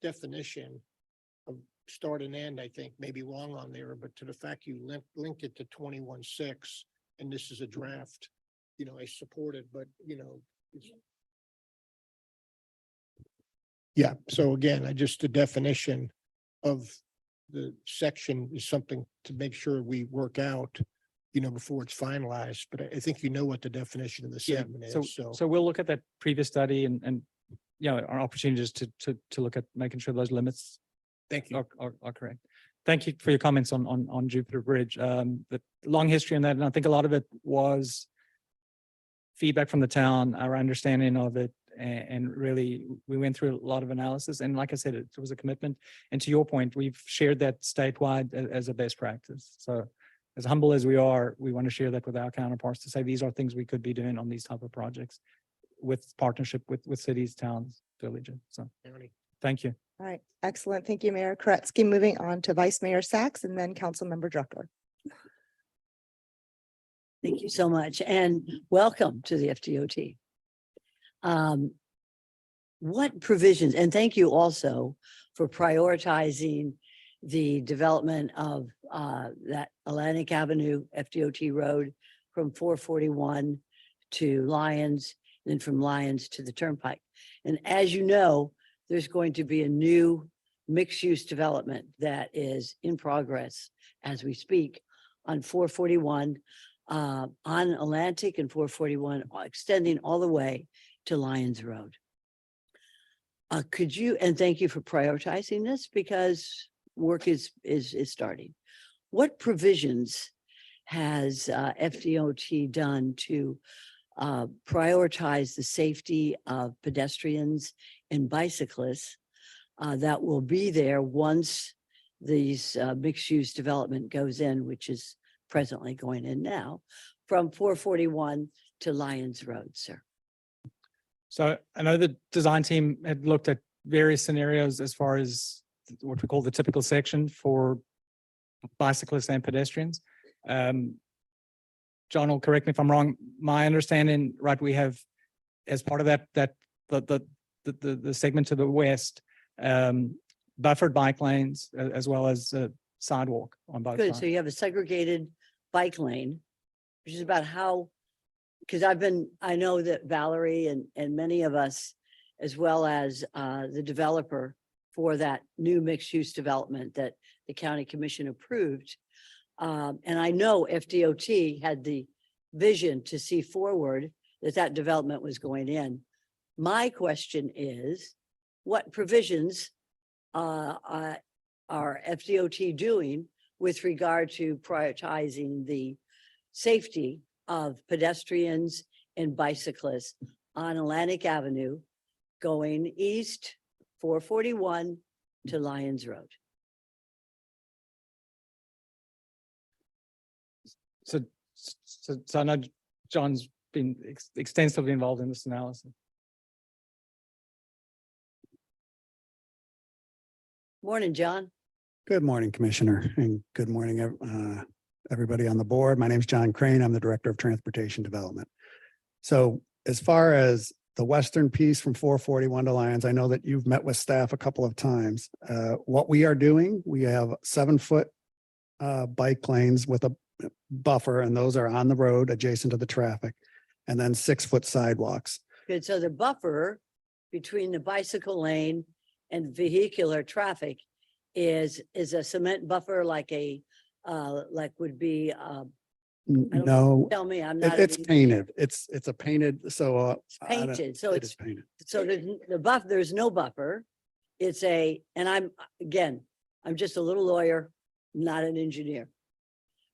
definition of start and end, I think may be wrong on there, but to the fact you link it to 21-6, and this is a draft, I support it, but yeah. So again, the definition of the section is something to make sure we work out, before it's finalized, but I think what the definition of the Yeah, segment is, so we'll look at that previous study and our opportunities to look at making sure those limits thank you. are correct. Thank you for your comments on Jupiter Bridge. The long history on that, and I think a lot of it was feedback from the town, our understanding of it, and really we went through a lot of analysis. And like I said, it was a commitment. And to your point, we've shared that statewide as a best practice. So as humble as we are, we want to share that with our counterparts to say these are things we could be doing on these type of projects with partnership with cities, towns, villages. So thank you. All right, excellent. Thank you, Mayor Koretsky. Moving on to Vice Mayor Sachs and then Councilmember Drucker. Thank you so much, and welcome to the FDOT. What provisions, and thank you also for prioritizing the development of that Atlantic Avenue FDOT road from 441 to Lyons, and then from Lyons to the Turnpike. And as you know, there's going to be a new mixed-use development that is in progress as we speak on 441, on Atlantic and 441, extending all the way to Lyons Road. Could you, and thank you for prioritizing this because work is starting. what provisions has FDOT done to prioritize the safety of pedestrians and bicyclists that will be there once these mixed-use development goes in, which is presently going in now, from 441 to Lyons Road, sir? So I know the design team had looked at various scenarios as far as what we call the typical section for bicyclists and pedestrians. John will correct me if I'm wrong. My understanding, right, we have as part of the segment to the west, buffered bike lanes as well as sidewalk on both Good, so sides. you have a segregated bike lane, which is about how, because I know that Valerie and many of us, as well as the developer for that new mixed-use development that the county commission approved. And I know FDOT had the vision to see forward that development was going in. My question is, what provisions are FDOT doing with regard to prioritizing the safety of pedestrians and bicyclists on Atlantic Avenue going east 441 to Lyons Road? So I know John's been extensively involved in this analysis. Morning, John. Good morning, Commissioner, and good morning, everybody on the board. My name is John Crane. I'm the Director of Transportation Development. So as far as the western piece from 441 to Lyons, I know that you've met with staff a couple of times. What we are doing, we have 7-foot bike lanes with a buffer, and those are on the road adjacent to the traffic, and then 6-foot sidewalks. Good, so the buffer between the bicycle lane and vehicular traffic is a cement buffer like would be, No, tell me, I'm not. it's painted. It's a painted, so. Painted, so It it's, is painted. so there's no buffer. It's and I'm just a little lawyer, not an engineer.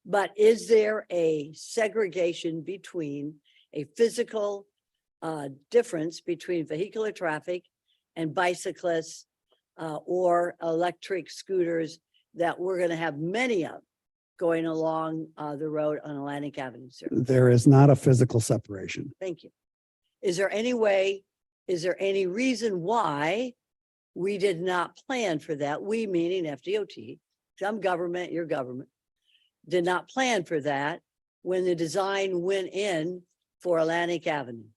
But is there a segregation between a physical difference between vehicular traffic and bicyclists or electric scooters that we're going to have many of going along the road on Atlantic Avenue, sir? There is not a physical separation. Thank you. Is there any reason why we did not plan for that? We meaning FDOT, some government, your government, did not plan for that when the design went in for Atlantic Avenue.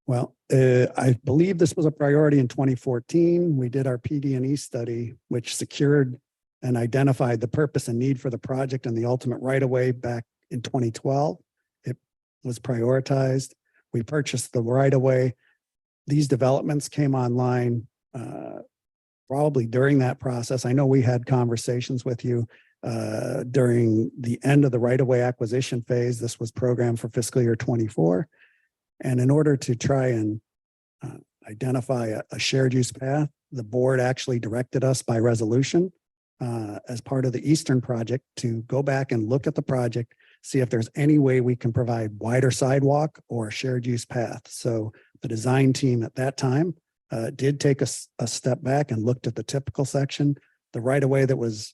Well, I believe this was a priority in 2014. We did our PD&E study, which secured and identified the purpose and need for the project and the ultimate right-of-way back in 2012. It was prioritized. We purchased the right-of-way. These developments came online probably during that process. I know we had conversations with you during the end of the right-of-way acquisition phase. This was programmed for fiscal year 24. And in order to try and identify a shared use path, the board actually directed us by resolution as part of the Eastern project to go back and look at the project, see if there's any way we can provide wider sidewalk or a shared use path. So the design team at that time did take a step back and looked at the typical section, the right-of-way that was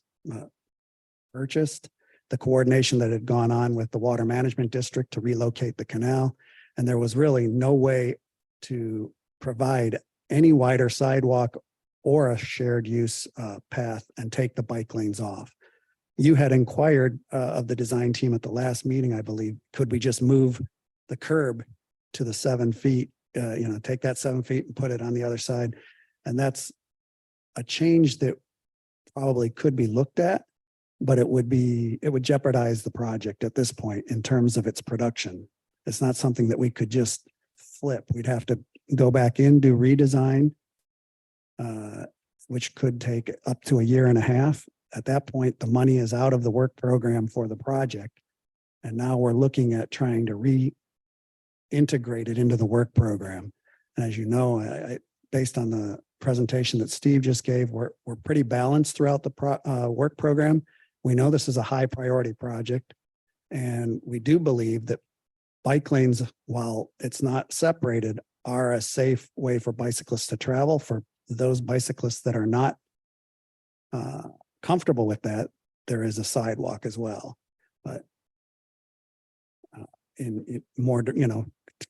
purchased, the coordination that had gone on with the Water Management District to relocate the canal. And there was really no way to provide any wider sidewalk or a shared use path and take the bike lanes off. You had inquired of the design team at the last meeting, I believe, could we just move the curb to the 7 feet, take that 7 feet and put it on the other side? And that's a change that probably could be looked at, but it would jeopardize the project at this point in terms of its production. It's not something that we could just flip. We'd have to go back in, do redesign, which could take up to 1.5 years. At that point, the money is out of the work program for the project. And now we're looking at trying to reintegrate it into the work program. And as you know, based on the presentation that Steve just gave, we're pretty balanced throughout the work program. We know this is a high priority project. And we do believe that bike lanes, while it's not separated, are a safe way for bicyclists to travel. For those bicyclists that are not comfortable with that, there is a sidewalk as well. But in more,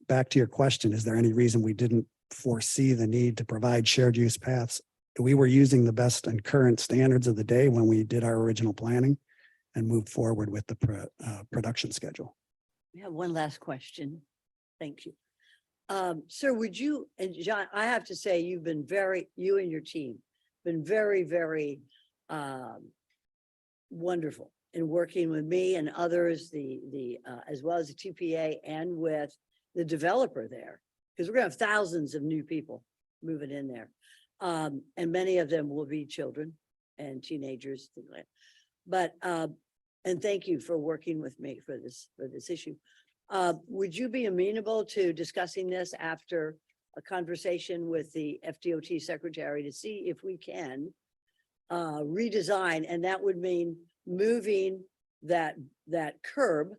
back to your question, is there any reason we didn't foresee the need to provide shared use paths? We were using the best and current standards of the day when we did our original planning and moved forward with the production schedule. We have one last question. Thank you. Sir, would you, and John, I have to say, you and your team, been very, very wonderful in working with me and others, as well as the TPA and with the developer there, because we're gonna have thousands of new people moving in there. And many of them will be children and teenagers, things like that. But, and thank you for working with me for this issue. Would you be amenable to discussing this after a conversation with the FDOT secretary to see if we can redesign, and that would mean moving that curb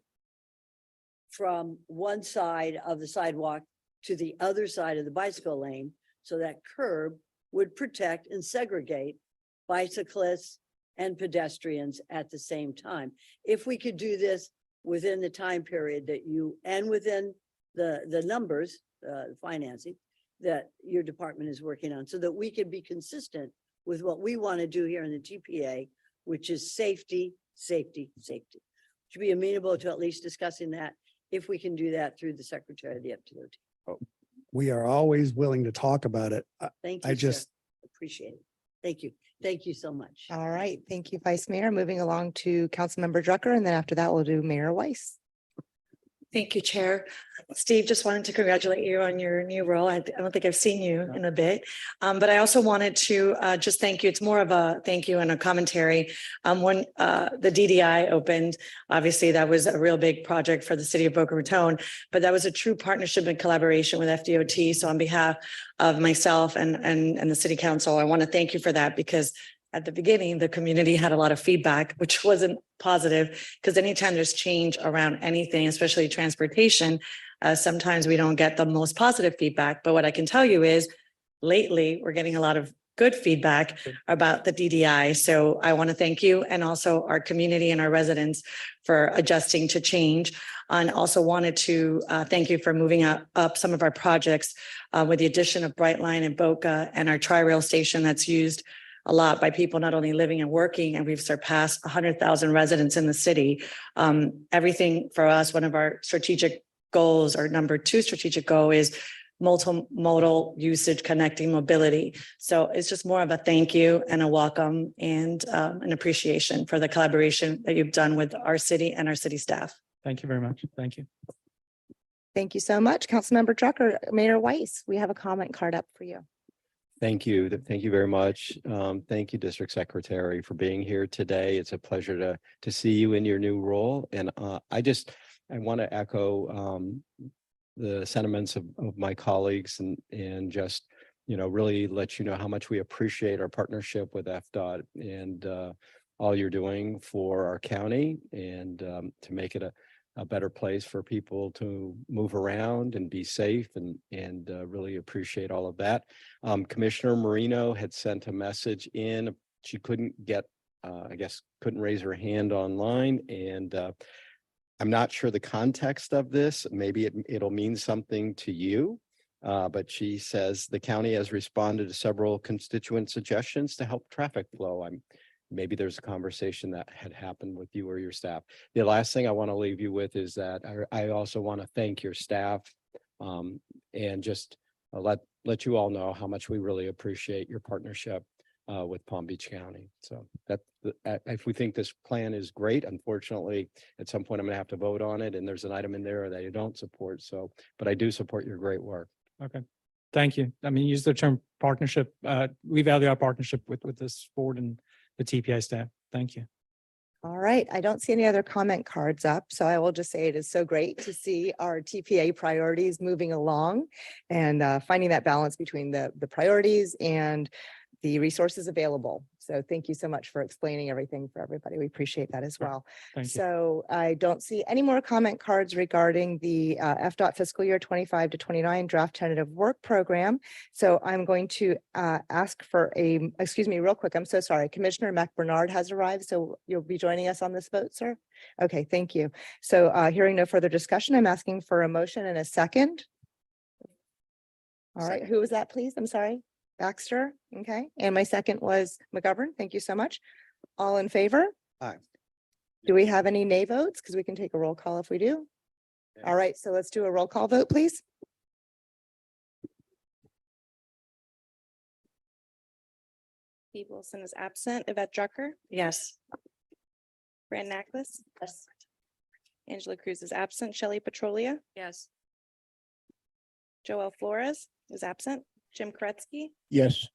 from one side of the sidewalk to the other side of the bicycle lane, so that curb would protect and segregate bicyclists and pedestrians at the same time. If we could do this within the time period that you, and within the numbers, financing that your department is working on, so that we can be consistent with what we want to do here in the TPA, which is safety, safety, safety. Would you be amenable to at least discussing that, if we can do that through the secretary of the FDOT? We are always willing to talk about it. Thank I you, sir. just, Appreciate it. Thank you. Thank you so much. All right, thank you, Vice Mayor. Moving along to Councilmember Drucker, and then after that, we'll do Mayor Weiss. Thank you, Chair. Steve, just wanted to congratulate you on your new role. I don't think I've seen you in a bit, but I also wanted to just thank you. It's more of a thank you and a commentary. When the DDI opened, obviously that was a real big project for the city of Boca Raton, but that was a true partnership and collaboration with FDOT. So on behalf of myself and the city council, I want to thank you for that, because at the beginning, the community had a lot of feedback, which wasn't positive, because anytime there's change around anything, especially transportation, sometimes we don't get the most positive feedback. But what I can tell you is lately we're getting a lot of good feedback about the DDI. So I want to thank you, and also our community and our residents for adjusting to change. And also wanted to thank you for moving up some of our projects with the addition of Brightline and Boca, and our Tri-Rail station that's used a lot by people not only living and working, and we've surpassed 100,000 residents in the city. Everything for us, one of our strategic goals, or number 2 strategic goal, is multimodal usage, connecting mobility. So it's just more of a thank you and a welcome, and an appreciation for the collaboration that you've done with our city and our city staff. Thank you very much. Thank you. Thank you so much, Councilmember Drucker. Mayor Weiss, we have a comment card up for you. Thank you. Thank you very much. Thank you, District Secretary, for being here today. It's a pleasure to see you in your new role. And I want to echo the sentiments of my colleagues, and just, really let you know how much we appreciate our partnership with FDOT and all you're doing for our county, and to make it a better place for people to move around and be safe, and really appreciate all of that. Commissioner Marino had sent a message in. She couldn't get, couldn't raise her hand online, and I'm not sure the context of this. Maybe it'll mean something to you, but she says the county has responded to several constituent suggestions to help traffic flow. Maybe there's a conversation that had happened with you or your staff. The last thing I want to leave you with is that I also want to thank your staff, and just let you all know how much we really appreciate your partnership with Palm Beach County. So if we think this plan is great, unfortunately, at some point I'm going to have to vote on it, and there's an item in there that I don't support. So, but I do support your great work. Okay. Thank you. I mean, use the term partnership. We value our partnership with this board and the TPA staff. Thank you. All right, I don't see any other comment cards up, so I will just say it is so great to see our TPA priorities moving along, and finding that balance between the priorities and the resources available. So thank you so much for explaining everything for everybody. We appreciate that as Sure. well. Thank you. So I don't see any more comment cards regarding the FDOT fiscal year 25 to 29 draft tentative work program. So I'm going to ask for excuse me, real quick. I'm so sorry. Commissioner McBernard has arrived, so you'll be joining us on this vote, sir? Okay, thank you. So hearing no further discussion, I'm asking for a motion and a second. All right, who was that, please? I'm sorry. Baxter, okay. And my second was McGovern. Thank you so much. All in favor? Aye. Do we have any nay votes? Because we can take a roll call if we do. All right, so let's do a roll call vote, please. Steve Wilson is absent. Yvette Drucker, Yes. Fran Nachlas. Yes. Angela Cruz is absent. Shelley Petrolia, Yes. Joel Flores is absent. Jim Koretsky, Yes.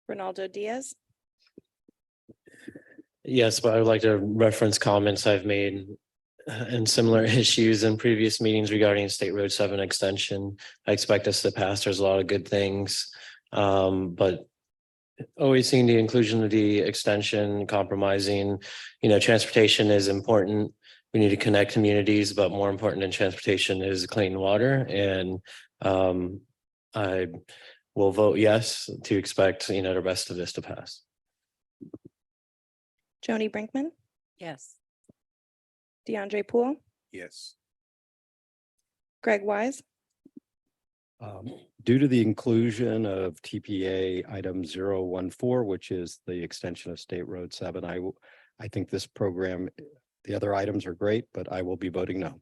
Ronaldo Diaz, Yes, but I would like to reference comments I've made and similar issues in previous meetings regarding State Road 7 extension. I expect us to pass. There's a lot of good things. But always seeing the inclusion of the extension, compromising, transportation is important. We need to connect communities, but more important than transportation is clean water. And I will vote yes to expect, the rest of this to pass. Joni Brinkman, Yes. DeAndre Poole, Yes. Greg Wise, Due to the inclusion of TPA item 014, which is the extension of State Road 7, I think this program, the other items are great, but I will be voting no.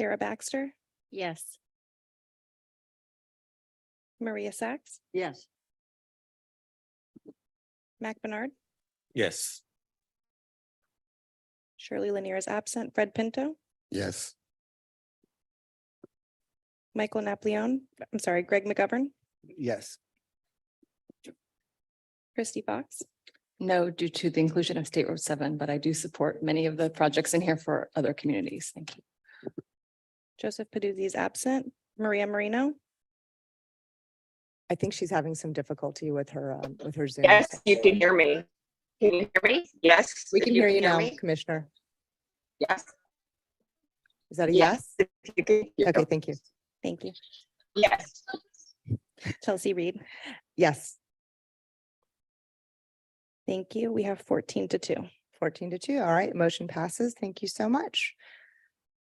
Sarah Baxter, Yes. Maria Sachs, Yes. Mac Bernard, Yes. Shirley Lanier is absent. Fred Pinto, Yes. Michael Napoleon, I'm sorry, Greg McGovern, Yes. Christy Fox, No, due to the inclusion of State Road 7, but I do support many of the projects in here for other communities. Thank you. Joseph Paduzzi is absent. Maria Marino, I think she's having some difficulty with her Zoom. Yes, you can hear me. Can you hear me? Yes. We if can hear you now, me? Commissioner. Yes. Is that a yes? if you can hear Okay, me. thank you. thank you. Yes. Chelsea Reed, Yes, thank you. We have 14-2. 14-2. All right, motion passes. Thank you so much.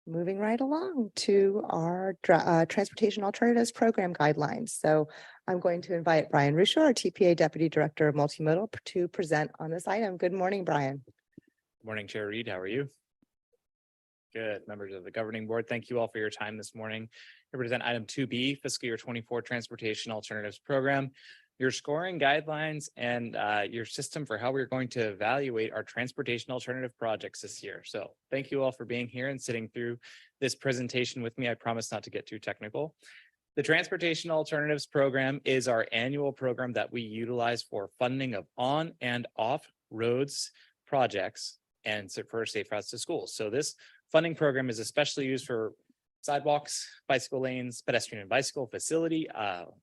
Moving right along to our Transportation Alternatives Program guidelines. So I'm going to invite Brian Ruscio, our TPA Deputy Director of Multimodal, to present on this item. Good morning, Brian. Morning, Chair Reed. How are you? Good. Members of the governing board, thank you all for your time this morning. I present item 2B, fiscal year 24 Transportation Alternatives Program, your scoring guidelines and your system for how we're going to evaluate our transportation alternative projects this year. So thank you all for being here and sitting through this presentation with me. I promise not to get too technical. The Transportation Alternatives Program is our annual program that we utilize for funding of on and off roads projects and for safe routes to schools. So this funding program is especially used for sidewalks, bicycle lanes, pedestrian and bicycle facility,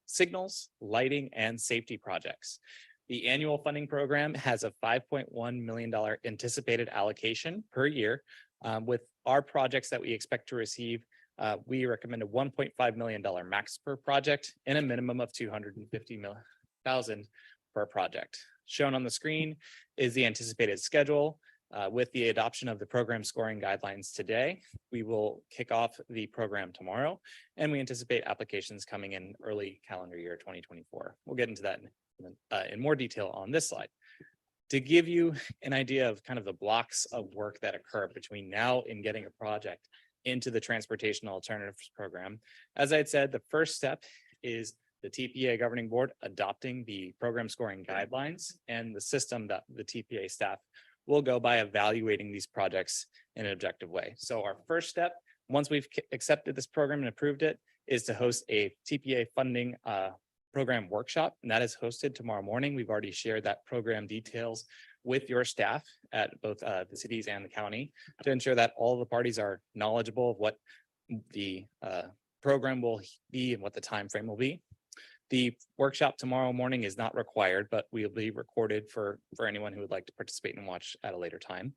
signals, lighting, and safety projects. The annual funding program has a $5.1 million anticipated allocation per year. With our projects that we expect to receive, we recommend a $1.5 million max per project and a minimum of $250,000 per project. Shown on the screen is the anticipated schedule. With the adoption of the program scoring guidelines today, we will kick off the program tomorrow, and we anticipate applications coming in early calendar year 2024. We'll get into that in more detail on this slide. To give you an idea of kind of the blocks of work that occur between now and getting a project into the Transportation Alternatives Program, as I had said, the first step is the TPA Governing Board adopting the program scoring guidelines and the system that the TPA staff will go by evaluating these projects in an objective way. So our first step, once we've accepted this program and approved it, is to host a TPA funding program workshop, and that is hosted tomorrow morning. We've already shared that program details with your staff at both the cities and the county to ensure that all the parties are knowledgeable of what the program will be and what the time frame will be. The workshop tomorrow morning is not required, but will be recorded for anyone who would like to participate and watch at a later time.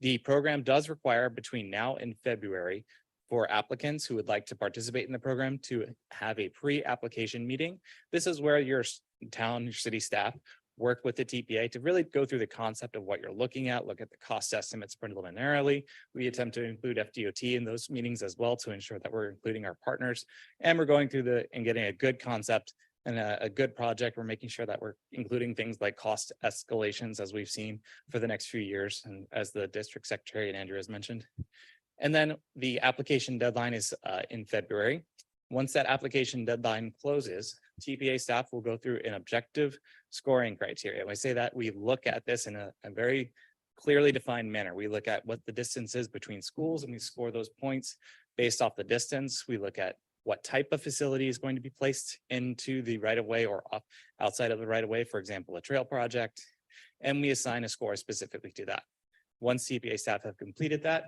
The program does require between now and February for applicants who would like to participate in the program to have a pre-application meeting. This is where your town, your city staff work with the TPA to really go through the concept of what you're looking at, look at the cost estimates preliminarily. We attempt to include FDOT in those meetings as well to ensure that we're including our partners. And we're going through and getting a good concept and a good project. We're making sure that we're including things like cost escalations as we've seen for the next few years. And as the district secretary and Andrew has mentioned. And then the application deadline is in February. Once that application deadline closes, TPA staff will go through an objective scoring criteria. When I say that, we look at this in a very clearly defined manner. We look at what the distance is between schools and we score those points based off the distance. We look at what type of facility is going to be placed into the right of way or outside of the right of way, for example, a trail project, and we assign a score specifically to that. Once TPA staff have completed that,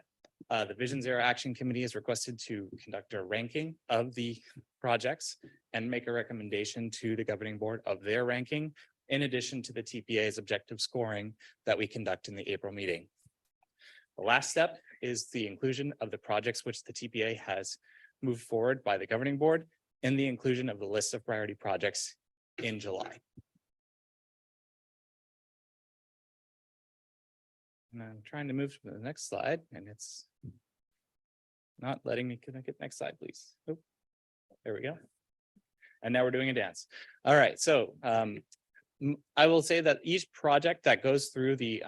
the Vision Zero Action Committee is requested to conduct a ranking of the projects and make a recommendation to the governing board of their ranking, in addition to the TPA's objective scoring that we conduct in the April meeting. The last step is the inclusion of the projects which the TPA has moved forward by the governing board and the inclusion of the list of priority projects in July. And I'm trying to move to the next slide and it's not letting me. Can I get next slide, please? Oh, there we go. And now we're doing a dance. All right, so I will say that each project that goes through the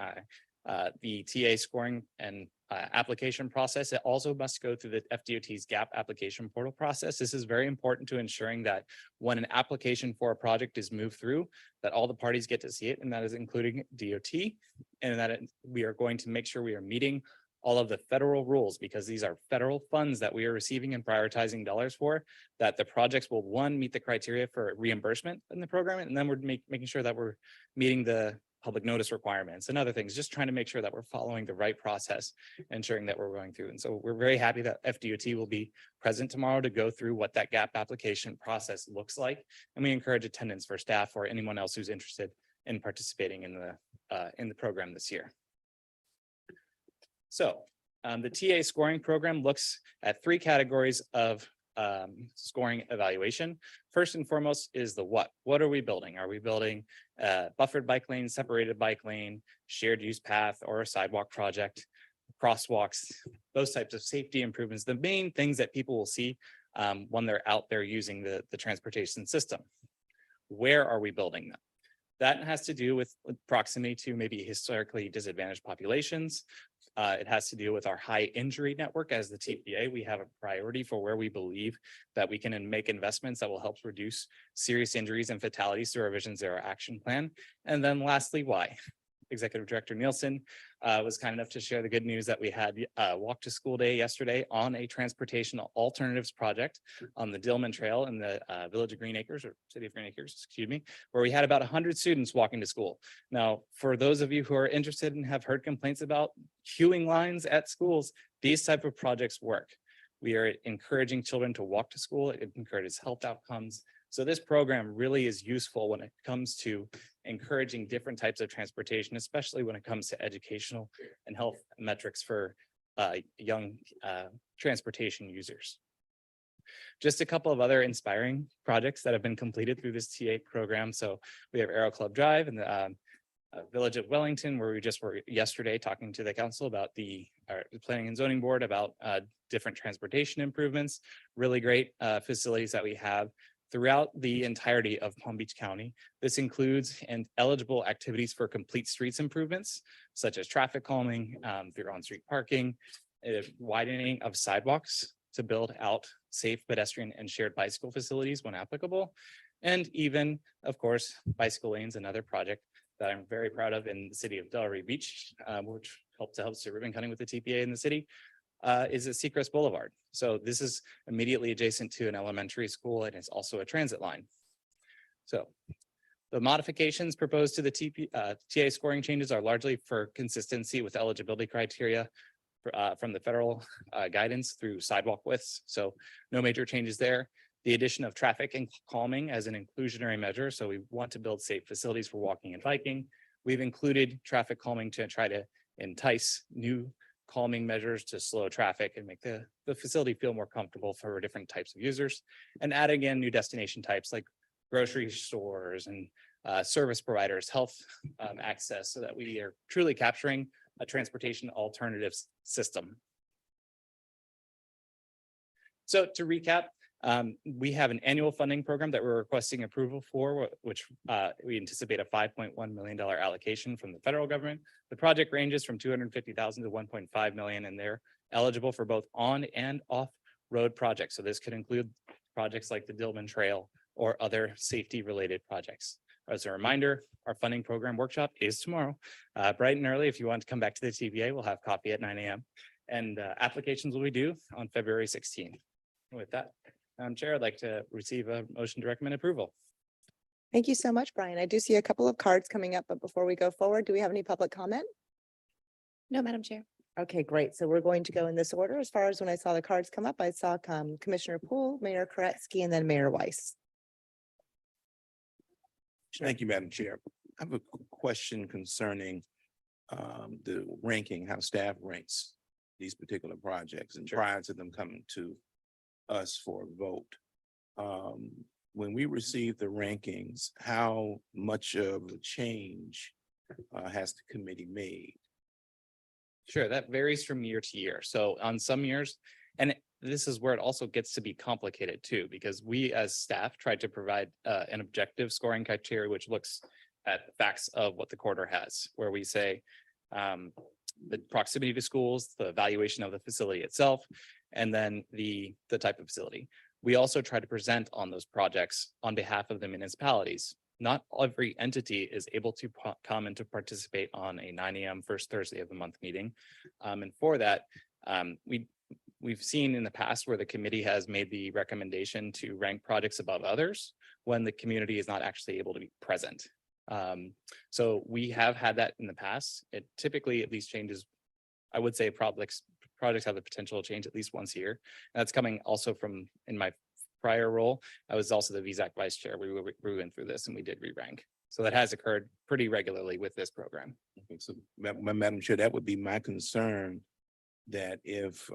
TA scoring and application process, it also must go through the FDOT's GAP application portal process. This is very important to ensuring that when an application for a project is moved through, that all the parties get to see it, and that is including DOT, and that we are going to make sure we are meeting all of the federal rules, because these are federal funds that we are receiving and prioritizing dollars for, that the projects will, one, meet the criteria for reimbursement in the program, and then we're making sure that we're meeting the public notice requirements and other things, just trying to make sure that we're following the right process, ensuring that we're going through. And so we're very happy that FDOT will be present tomorrow to go through what that GAP application process looks like. And we encourage attendance for staff or anyone else who's interested in participating in the program this year. So the TA scoring program looks at 3 categories of scoring evaluation. First and foremost is the what. What are we building? Are we building a buffered bike lane, separated bike lane, shared use path, or a sidewalk project, crosswalks, those types of safety improvements, the main things that people will see when they're out there using the transportation system. Where are we building them? That has to do with proximity to maybe historically disadvantaged populations. It has to do with our high injury network. As the TPA, we have a priority for where we believe that we can make investments that will help reduce serious injuries and fatalities through our Vision Zero action plan. And then lastly, why? Executive Director Nielsen was kind enough to share the good news that we had walk to school day yesterday on a transportation alternatives project on the Dillman Trail in the Village of Green Acres, or City of Green Acres, excuse me, where we had about 100 students walking to school. Now, for those of you who are interested and have heard complaints about queuing lines at schools, these type of projects work. We are encouraging children to walk to school. It encourages health outcomes. So this program really is useful when it comes to encouraging different types of transportation, especially when it comes to educational and health metrics for young transportation users. Just a couple of other inspiring projects that have been completed through this TA program. So we have Aero Club Drive in the Village of Wellington, where we just were yesterday talking to the council about the planning and zoning board about different transportation improvements, really great facilities that we have throughout the entirety of Palm Beach County. This includes eligible activities for complete streets improvements, such as traffic calming through on-street parking, widening of sidewalks to build out safe pedestrian and shared bicycle facilities when applicable, and even, of course, bicycle lanes, another project that I'm very proud of in the city of Delray Beach, which helped do ribbon cutting with the TPA in the city. Is at Seacrest Boulevard. So this is immediately adjacent to an elementary school, and it's also a transit line. So the modifications proposed to the TA scoring changes are largely for consistency with eligibility criteria from the federal guidance through sidewalk widths. So no major changes there. the addition of traffic and calming as an inclusionary measure. So we want to build safe facilities for walking and biking. We've included traffic calming to try to entice new calming measures to slow traffic and make the facility feel more comfortable for different types of users, and adding in new destination types like grocery stores and service providers, health access, so that we are truly capturing a transportation alternatives system. So to recap, we have an annual funding program that we're requesting approval for, which we anticipate a $5.1 million allocation from the federal government. The project ranges from $250,000 to $1.5 million, and they're eligible for both on and off road projects. So this could include projects like the Dillman Trail or other safety related projects. As a reminder, our funding program workshop is tomorrow, bright and early. If you want to come back to the TBA, we'll have coffee at 9 a.m. and applications will be due on February 16th. With that, Madam Chair, I'd like to receive a motion to recommend approval. Thank you so much, Brian. I do see a couple of cards coming up, but before we go forward, do we have any public comment? No, Madam Chair. Okay, great. So we're going to go in this order. As far as when I saw the cards come up, I saw Commissioner Poole, Mayor Koretsky, and then Mayor Weiss. Thank you, Madam Chair. I have a question concerning the ranking, how staff ranks these particular projects and prior to them coming to us for a vote. When we receive the rankings, how much of a change has the committee made? Sure, that varies from year to year. So on some years, and this is where it also gets to be complicated too, because we as staff tried to provide an objective scoring criteria, which looks at the facts of what the quarter has, where we say the proximity to schools, the evaluation of the facility itself, and then the type of facility. We also try to present on those projects on behalf of the municipalities. Not every entity is able to come and to participate on a 9 a.m. first Thursday of the month meeting. And for that, we've seen in the past where the committee has made the recommendation to rank projects above others when the community is not actually able to be present. So we have had that in the past. It typically at least changes. I would say projects have the potential to change at least once a year. And that's coming also from in my prior role. I was also the VSAC vice chair. We went through this and we did re-rank. So that has occurred pretty regularly with this program. Okay, so Madam Chair, that would be my concern, that if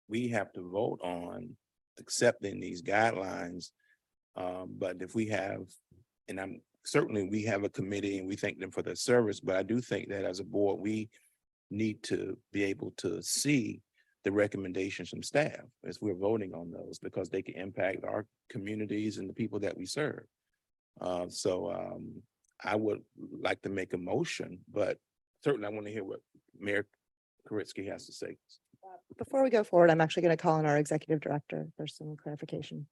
we have to vote on accepting these guidelines, but if we have, and I'm certainly we have a committee and we thank them for their service, but I do think that as a board, we need to be able to see the recommendations from staff as we're voting on those, because they can impact our communities and the people that we serve. So I would like to make a motion, but certainly I want to hear what Mayor Koretsky has to say. Before we go forward, I'm actually going to call on our executive director for some clarification.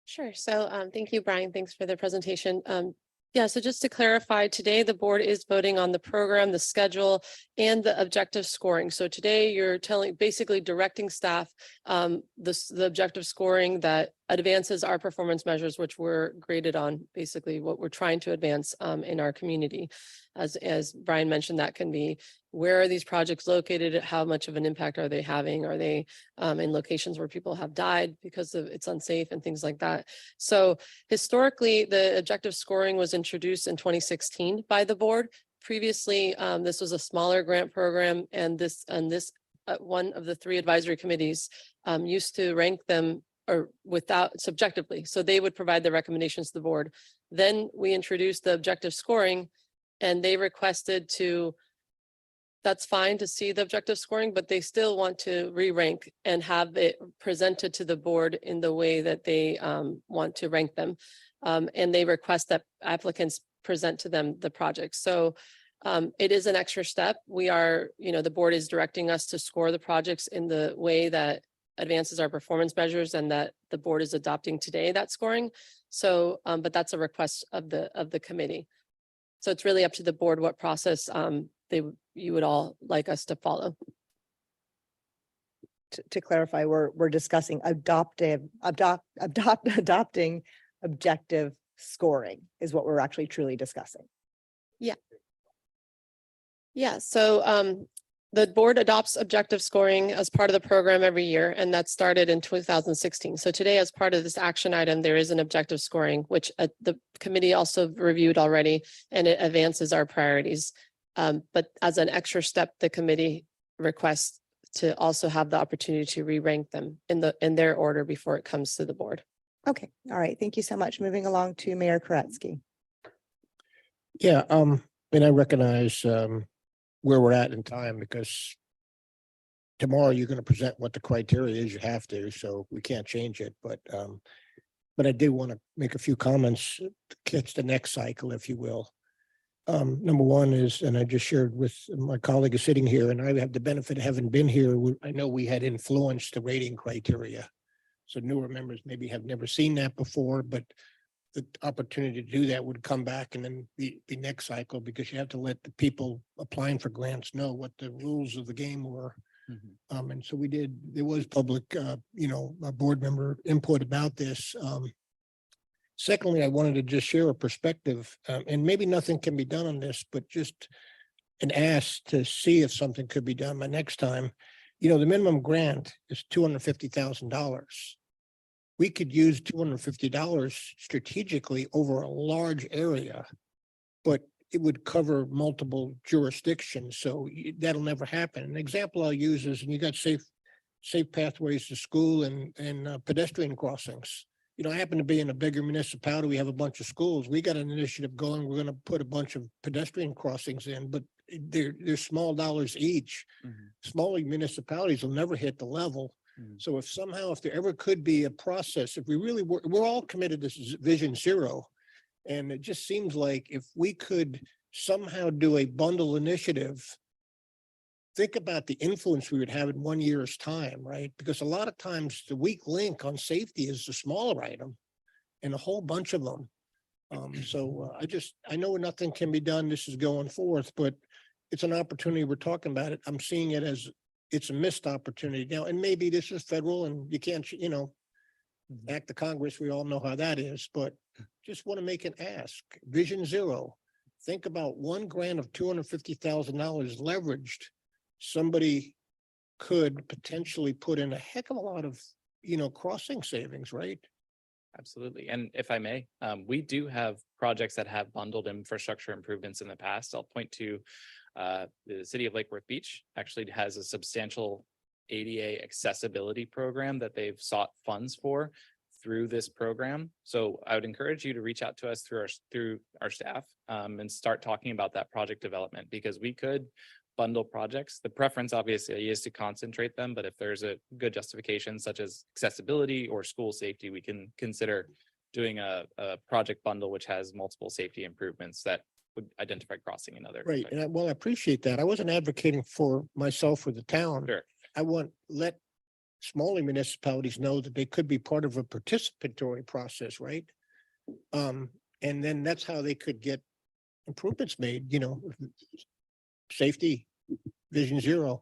Sure. So thank you, Brian. Thanks for the presentation. Yeah, so just to clarify, today the board is voting on the program, the schedule, and the objective scoring. So today you're basically directing staff the objective scoring that advances our performance measures, which we're graded on, basically what we're trying to advance in our community. As Brian mentioned, that can be, where are these projects located? How much of an impact are they having? Are they in locations where people have died because of it's unsafe and things like that? So historically, the objective scoring was introduced in 2016 by the board. Previously, this was a smaller grant program, and this one of the three advisory committees used to rank them or without subjectively. So they would provide the recommendations to the board. Then we introduced the objective scoring, and they requested to, that's fine to see the objective scoring, but they still want to re-rank and have it presented to the board in the way that they want to rank them. And they request that applicants present to them the project. So it is an extra step. We are, the board is directing us to score the projects in the way that advances our performance measures, and that the board is adopting today, that scoring. So, but that's a request of the committee. So it's really up to the board what process you would all like us to follow. To clarify, we're discussing adopting objective scoring is what we're actually truly discussing. Yeah. Yeah. So the board adopts objective scoring as part of the program every year, and that started in 2016. So today, as part of this action item, there is an objective scoring, which the committee also reviewed already, and it advances our priorities. But as an extra step, the committee requests to also have the opportunity to re-rank them in their order before it comes to the board. Okay, all right. Thank you so much. Moving along to Mayor Koretsky. Yeah, and I recognize where we're at in time, because tomorrow you're going to present what the criteria is. You have to, so we can't change it. But I did want to make a few comments to catch the next cycle, if you will. Number one is, and I just shared with my colleague is sitting here, and I have the benefit of having been here. I know we had influenced the rating criteria. So newer members maybe have never seen that before, but the opportunity to do that would come back and then be next cycle, because you have to let the people applying for grants know what the rules of the game were. And so there was public, board member input about this. Secondly, I wanted to just share a perspective, and maybe nothing can be done on this, but just an ask to see if something could be done by next time. The minimum grant is $250,000. We could use $250 strategically over a large area, but it would cover multiple jurisdictions. So that'll never happen. An example I'll use is, and you got safe pathways to school and pedestrian crossings. I happen to be in a bigger municipality. We have a bunch of schools. We got an initiative going. We're going to put a bunch of pedestrian crossings in, but they're small dollars each. Smaller municipalities will never hit the level. So if there ever could be a process, if we really we're all committed to Vision Zero. And it just seems like if we could somehow do a bundle initiative, think about the influence we would have in 1 year's time, right? Because a lot of times the weak link on safety is the smaller item and a whole bunch of them. I know nothing can be done. This is going forth, but it's an opportunity. We're talking about it. I'm seeing it as it's a missed opportunity now. And maybe this is federal and you can't, act the Congress. We all know how that is, but just want to make an ask. Vision Zero. Think about one grant of $250,000 leveraged. Somebody could potentially put in a heck of a lot of, crossing savings, right? Absolutely. And if I may, we do have projects that have bundled infrastructure improvements in the past. I'll point to the city of Lake Worth Beach actually has a substantial ADA accessibility program that they've sought funds for through this program. So I would encourage you to reach out to us through our staff and start talking about that project development, because we could bundle projects. The preference obviously is to concentrate them, but if there's a good justification such as accessibility or school safety, we can consider doing a project bundle which has multiple safety improvements that would identify crossing and other. Right. And I appreciate that. I wasn't advocating for myself or the town. Sure. I let smaller municipalities know that they could be part of a participatory process, right? And then that's how they could get improvements made, safety, Vision Zero.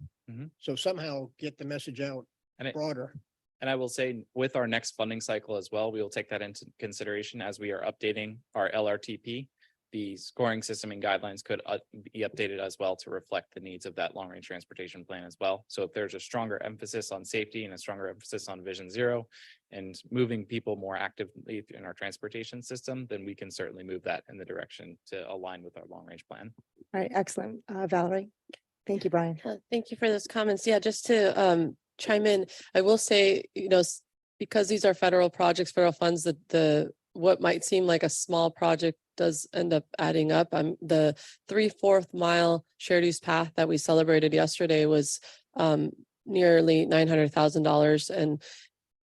So somehow get the message out broader. And I will say with our next funding cycle as well, we will take that into consideration as we are updating our LRTP. The scoring system and guidelines could be updated as well to reflect the needs of that long range transportation plan as well. So if there's a stronger emphasis on safety and a stronger emphasis on Vision Zero and moving people more actively in our transportation system, then we can certainly move that in the direction to align with our long range plan. All right, excellent. Valerie. Thank you, Brian. Thank you for those comments. Yeah, just to chime in, I will say, because these are federal projects, federal funds, the what might seem like a small project does end up adding up. The 3/4 mile shared use path that we celebrated yesterday was nearly $900,000. And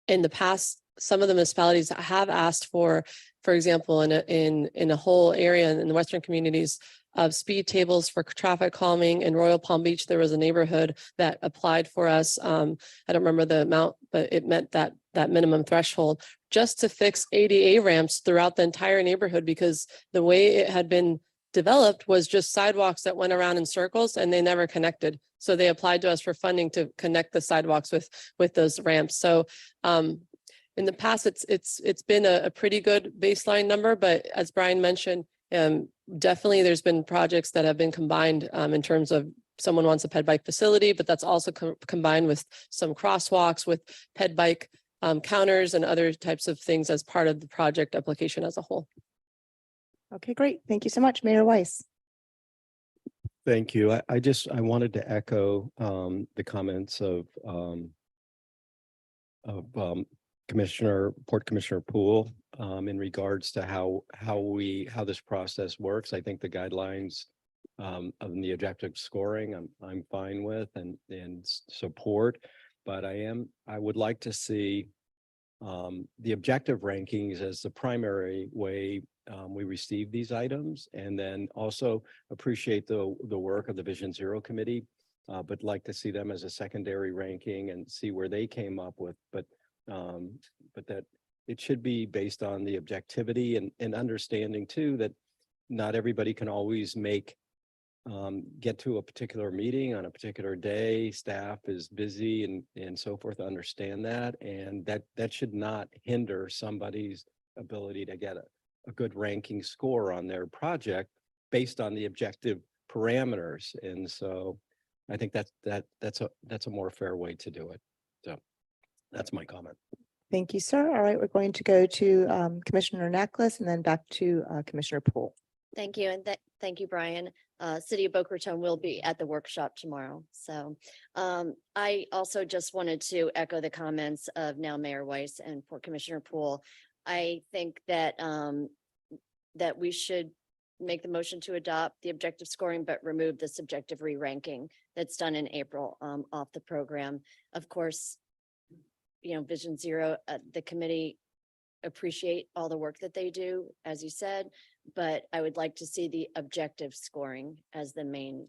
in the past, some of the municipalities have asked for example, in a whole area in the Western communities, of speed tables for traffic calming. In Royal Palm Beach, there was a neighborhood that applied for us. I don't remember the amount, but it meant that minimum threshold just to fix ADA ramps throughout the entire neighborhood, because the way it had been developed was just sidewalks that went around in circles and they never connected. So they applied to us for funding to connect the sidewalks with those ramps. So in the past, it's been a pretty good baseline number, but as Brian mentioned, definitely there's been projects that have been combined in terms of someone wants a ped bike facility, but that's also combined with some crosswalks with ped bike counters and other types of things as part of the project application as a whole. Okay, great. Thank you so much, Mayor Weiss. Thank you. I wanted to echo the comments of Port Commissioner Poole in regards to how this process works. I think the guidelines of the objective scoring, I'm fine with and support, but I would like to see the objective rankings as the primary way we receive these items, and then also appreciate the work of the Vision Zero Committee, but like to see them as a secondary ranking and see where they came up with, but that it should be based on the objectivity and understanding too that not everybody can always get to a particular meeting on a particular day. Staff is busy and so forth, understand that, and that should not hinder somebody's ability to get a good ranking score on their project based on the objective parameters. And so I think that's a more fair way to do it. So that's my comment. Thank you, sir. All right, we're going to go to Commissioner Necklace and then back to Commissioner Poole. Thank you. And thank you, Brian. City of Boca Raton will be at the workshop tomorrow. So I also just wanted to echo the comments of now Mayor Weiss and Port Commissioner Poole. I think that that we should make the motion to adopt the objective scoring, but remove the subjective re-ranking that's done in April off the program. Of course, Vision Zero, the committee appreciate all the work that they do, as you said, but I would like to see the objective scoring as the main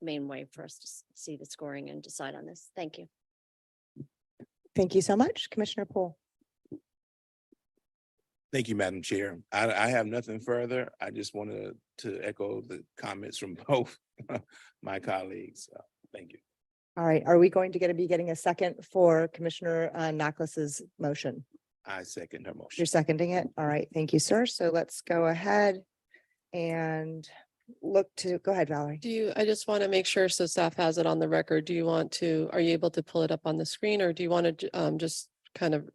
way for us to see the scoring and decide on this. Thank you. Thank you so much, Commissioner Poole. Thank you, Madam Chair. I have nothing further. I just wanted to echo the comments from both my colleagues. Thank you. All right, are we going to be getting a second for Commissioner Necklace's motion? I second her motion. You're seconding it? All right, thank you, sir. So let's go ahead and go ahead, Valerie. I just want to make sure so staff has it on the record. Are you able to pull it up on the screen, or do you want to just kind of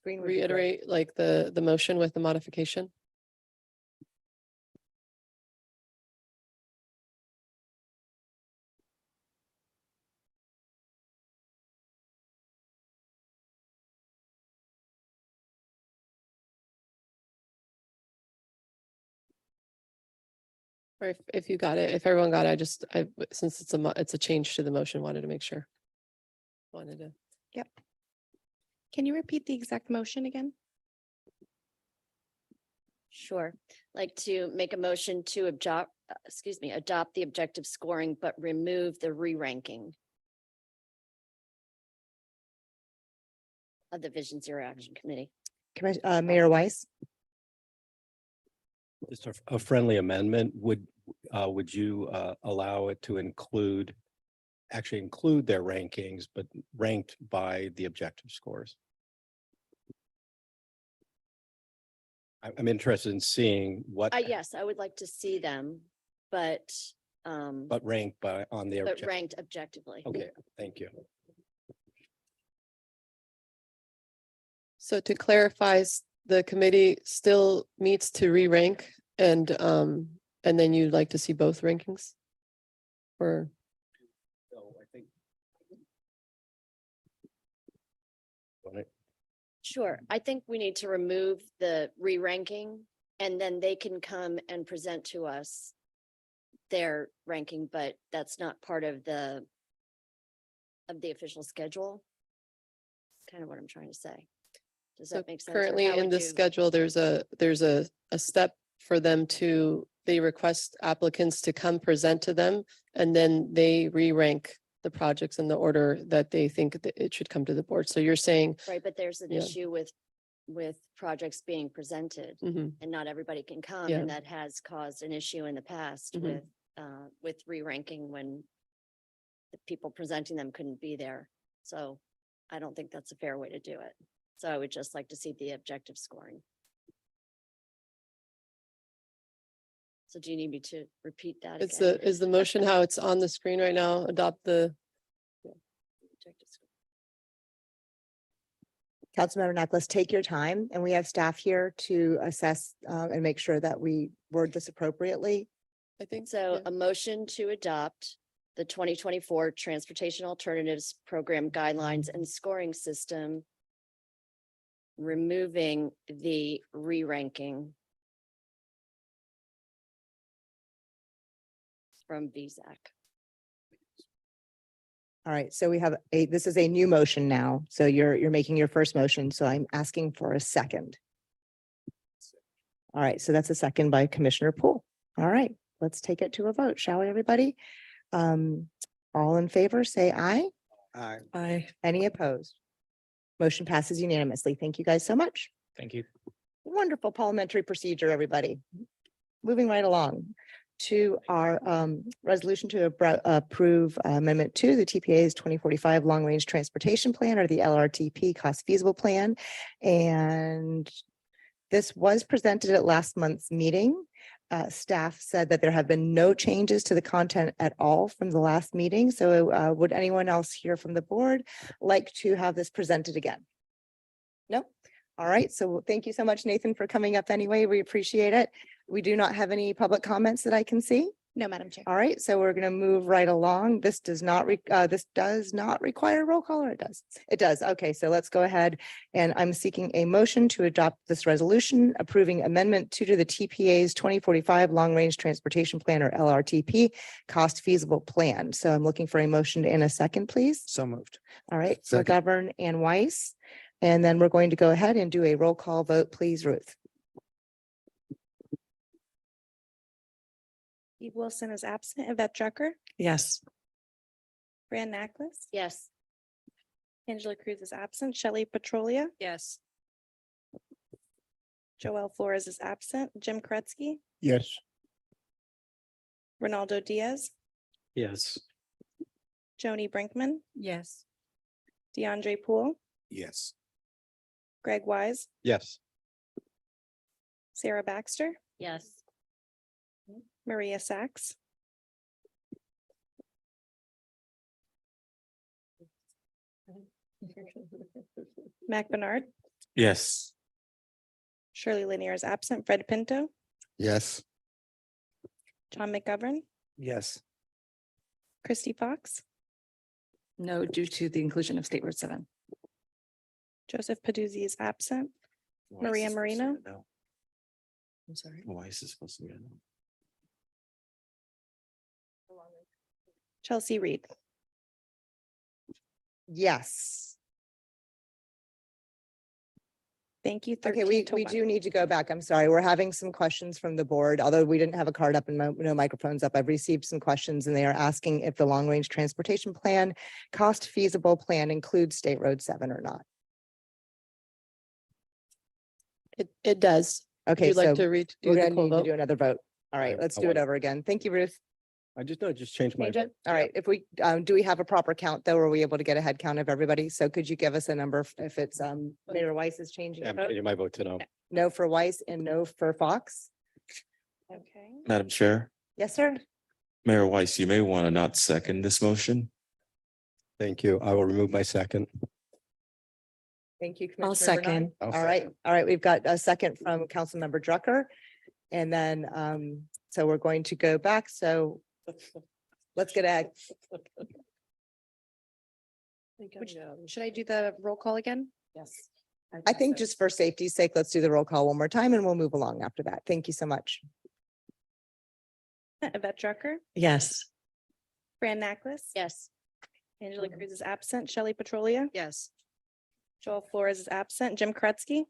reiterate like the motion with the modification? Or if you got it, if everyone got it, since it's a change to the motion, wanted to make sure. Yep. Can you repeat the exact motion again? Sure. Like to make a motion to adopt the objective scoring, but remove the re-ranking of the Vision Zero Action Committee. Mayor Weiss. Just a friendly amendment. Would you allow it to actually include their rankings, but ranked by the objective scores? I'm interested in seeing what. Yes, I would like to see them, but ranked on their. But ranked objectively. Okay, thank you. So to clarify, the committee still meets to re-rank and then you'd like to see both rankings? Or? Sure. I think we need to remove the re-ranking and then they can come and present to us their ranking, but that's not part of the official schedule. Kind of what I'm trying to say. Does that make sense? Or Currently how in would the you- schedule, there's a step for them they request applicants to come present to them and then they re-rank the projects in the order that they think that it should come to the board. So you're saying. Right, but there's an Yeah. issue with projects being presented Mhm. and not everybody can come. Yeah. And that has caused an issue in the past Mhm. with re-ranking when the people presenting them couldn't be there. So I don't think that's a fair way to do it. So I would just like to see the objective scoring. So do you need me to repeat that? It's again? is the motion how it's on the screen right now, adopt the, Councilmember Naklas, take your time and we have staff here to assess and make sure that we word this appropriately. I think. So yeah. a motion to adopt the 2024 Transportation Alternatives Program Guidelines and Scoring System, removing the re-ranking from VSAC. All right, so we have this is a new motion now. So you're making your first motion, so I'm asking for a second. All right, so that's a second by Commissioner Poole. All right, let's take it to a vote, shall we, everybody? All in favor, say aye. Aye. Aye. Any opposed? Motion passes unanimously. Thank you guys so much. Thank you. Wonderful parliamentary procedure, everybody. Moving right along to our resolution to approve Amendment 2, the TPA's 2045 Long Range Transportation Plan, or the LRTP Cost Feasible Plan. And this was presented at last month's meeting. Staff said that there have been no changes to the content at all from the last meeting. So would anyone else here from the board like to have this presented again? No? All right, so thank you so much, Nathan, for coming up anyway. We appreciate it. We do not have any public comments that I can see. No, Madam Chair. All right, so we're going to move right along. This does not require roll call, or it does? It does. Okay, so let's go ahead. And I'm seeking a motion to adopt this resolution approving Amendment 2 to the TPA's 2045 Long Range Transportation Plan, or LRTP Cost Feasible Plan. So I'm looking for a motion in a second, please. So moved. All right, Second. McGovern and Weiss. And then we're going to go ahead and do a roll call vote, please, Ruth. Steve Wilson is absent. Yvette Drucker, Yes. Fran Naklis, Yes. Angela Cruz is absent. Shelley Petrolia, Yes. Joel Flores is absent. Jim Kretzky, Yes. Ronaldo Diaz, Yes. Joni Brinkman, Yes. DeAndre Poole, Yes. Greg Wise, Yes. Sarah Baxter, Yes. Maria Sachs, Mac Bernard, Yes. Shirley Lanier is absent. Fred Pinto, Yes. John McGovern, Yes. Christy Fox, No, due to the inclusion of State Road 7. Joseph Paduzzi is absent. Maria Marino, I'm sorry. Weiss is supposed to be. Chelsea Reed. Yes. Thank you. Okay, 13 we to 1. do need to go back. I'm sorry. We're having some questions from the board, although we didn't have a card up and no microphones up. I've received some questions and they are asking if the long range transportation plan, cost feasible plan includes State Road 7 or not. It does. Would Okay, you like so to read? do we're the gonna call need to vote? do another vote. All right, I- let's I do it want- over again. Thank you, Ruth. I just changed my. Change it? All right, if we, do we have a proper count though? Are we able to get a head count of everybody? So could you give us a number if it's, Mayor Weiss is changing? Yeah, her I'm vote? changing my vote to no. No for Weiss and no for Fox? Okay. Madam Chair, Yes, sir. Mayor Weiss, you may want to not second this motion. Thank you. I will remove my second. Thank you. I'll Commissioner Bernard. second. All right, we've got a second from Councilmember Drucker. And then, so we're going to go back, so let's get a, Should I do the roll call again? Yes. I think just for safety's sake, let's do the roll call one more time and we'll move along after that. Thank you so much. Yvette Drucker, Yes. Fran Naklis, Yes. Angela Cruz is absent. Shelley Petrolia, Yes. Joel Flores is absent. Jim Kretzky,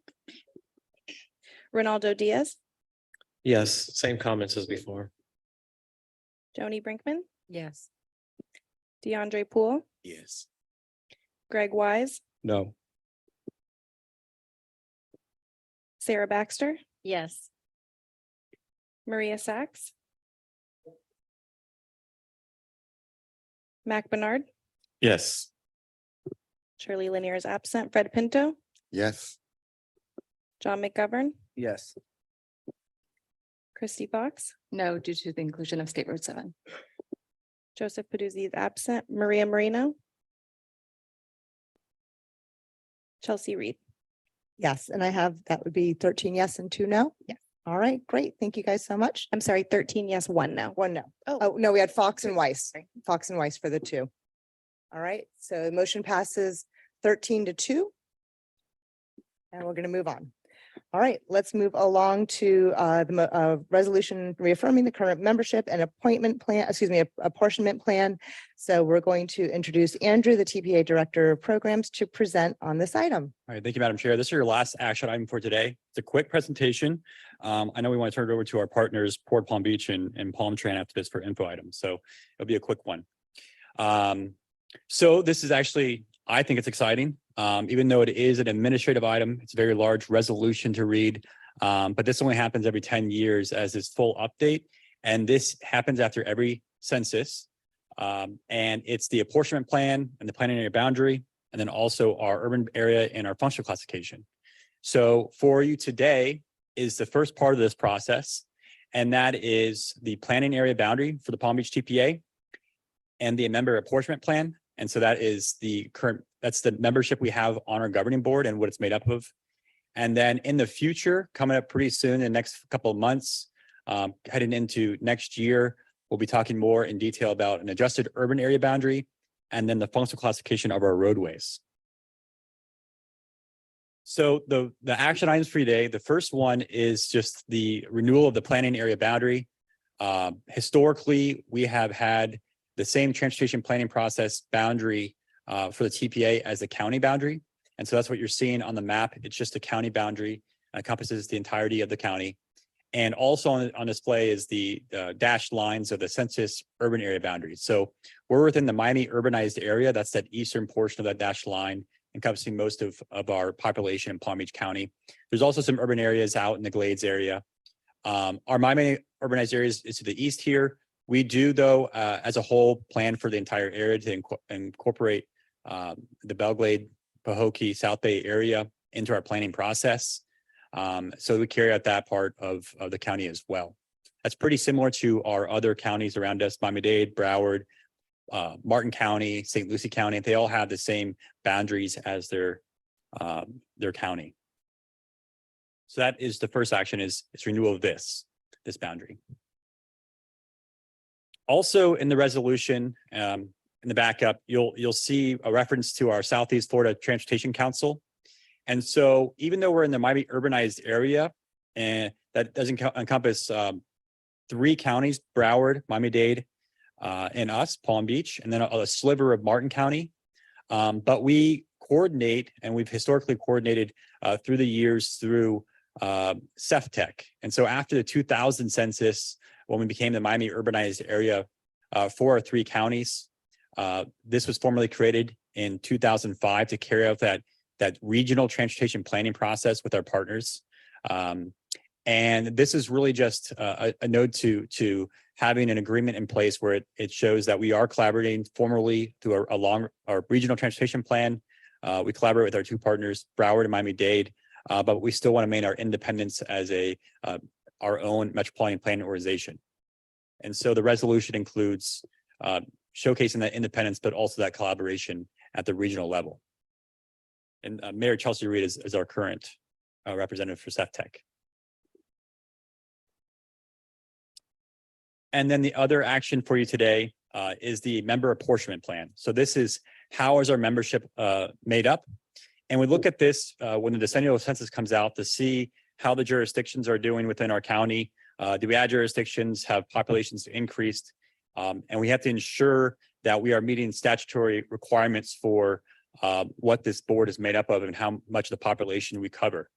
Ronaldo Diaz, Yes, same comments as before. Joni Brinkman, Yes. DeAndre Poole, Yes. Greg Wise, No. Sarah Baxter, Yes. Maria Sachs, Mac Bernard, Yes. Shirley Lanier is absent. Fred Pinto, Yes. John McGovern, Yes. Christy Fox, No, due to the inclusion of State Road 7. Joseph Peduzzi is absent. Maria Marino. Chelsea Reed. Yes, and I have, that would be 13 yes and 2 no? Yeah. All right, great. Thank you guys so much. I'm sorry, 13 yes, 1 no. 1 no. Oh. Oh, no, we had Fox and Weiss. Fox and Weiss for the 2. All right, so the motion passes 13-2. And we're going to move on. All right, let's move along to resolution reaffirming the current membership and appointment plan, apportionment plan. So we're going to introduce Andrew, the TPA Director of Programs, to present on this item. All right, thank you, Madam Chair. This is your last action item for today. It's a quick presentation. I know we want to turn it over to our partners, Port Palm Beach and Palm Tran after this for info items. So it'll be a quick one. So this is actually, I think it's exciting. Even though it is an administrative item, it's a very large resolution to read. But this only happens every 10 years as this full update. And this happens after every census. And it's the apportionment plan and the planning area boundary, and then also our urban area and our functional classification. So for you today is the first part of this process, and that is the planning area boundary for the Palm Beach TPA and the member apportionment plan. And so that is the current, that's the membership we have on our governing board and what it's made up of. And then in the future, coming up pretty soon, in the next couple of months, heading into next year, we'll be talking more in detail about an adjusted urban area boundary and then the functional classification of our roadways. So the action items for today, the first one is just the renewal of the planning area boundary. Historically, we have had the same transportation planning process boundary for the TPA as the county boundary. And so that's what you're seeing on the map. It's just a county boundary, encompasses the entirety of the county. And also on display is the dashed lines of the census urban area boundaries. So we're within the Miami urbanized area. That's that eastern portion of that dashed line, encompassing most of our population in Palm Beach County. There's also some urban areas out in the Glades area. Our Miami urbanized areas is to the east here. We do, though, as a whole, plan for the entire area to incorporate the Belglade, Pahokee, South Bay area into our planning process. So we carry out that part of the county as well. That's pretty similar to our other counties around us, Miami-Dade, Broward, Martin County, St. Lucie County. They all have the same boundaries as their county. So that is the first action is renewal of this boundary. Also in the resolution, in the backup, you'll see a reference to our Southeast Florida Transportation Council. And so even though we're in the Miami urbanized area, and that doesn't encompass 3 counties, Broward, Miami-Dade, and us, Palm Beach, and then a sliver of Martin County. But we coordinate, and we've historically coordinated through the years through CEFTEC. And so after the 2000 census, when we became the Miami urbanized area for our 3 counties, this was formally created in 2005 to carry out that regional transportation planning process with our partners. And this is really just a node to having an agreement in place where it shows that we are collaborating formally through our regional transportation plan. We collaborate with our 2 partners, Broward and Miami-Dade, but we still want to maintain our independence as our own metropolitan planning organization. And so the resolution includes showcasing that independence, but also that collaboration at the regional level. And Mayor Chelsea Reed is our current representative for CEFTEC. And then the other action for you today is the member apportionment plan. So this is how is our membership made up? And we look at this when the decennial census comes out to see how the jurisdictions are doing within our county. Do we add jurisdictions, have populations increased? And we have to ensure that we are meeting statutory requirements for what this board is made up of and how much of the population we cover.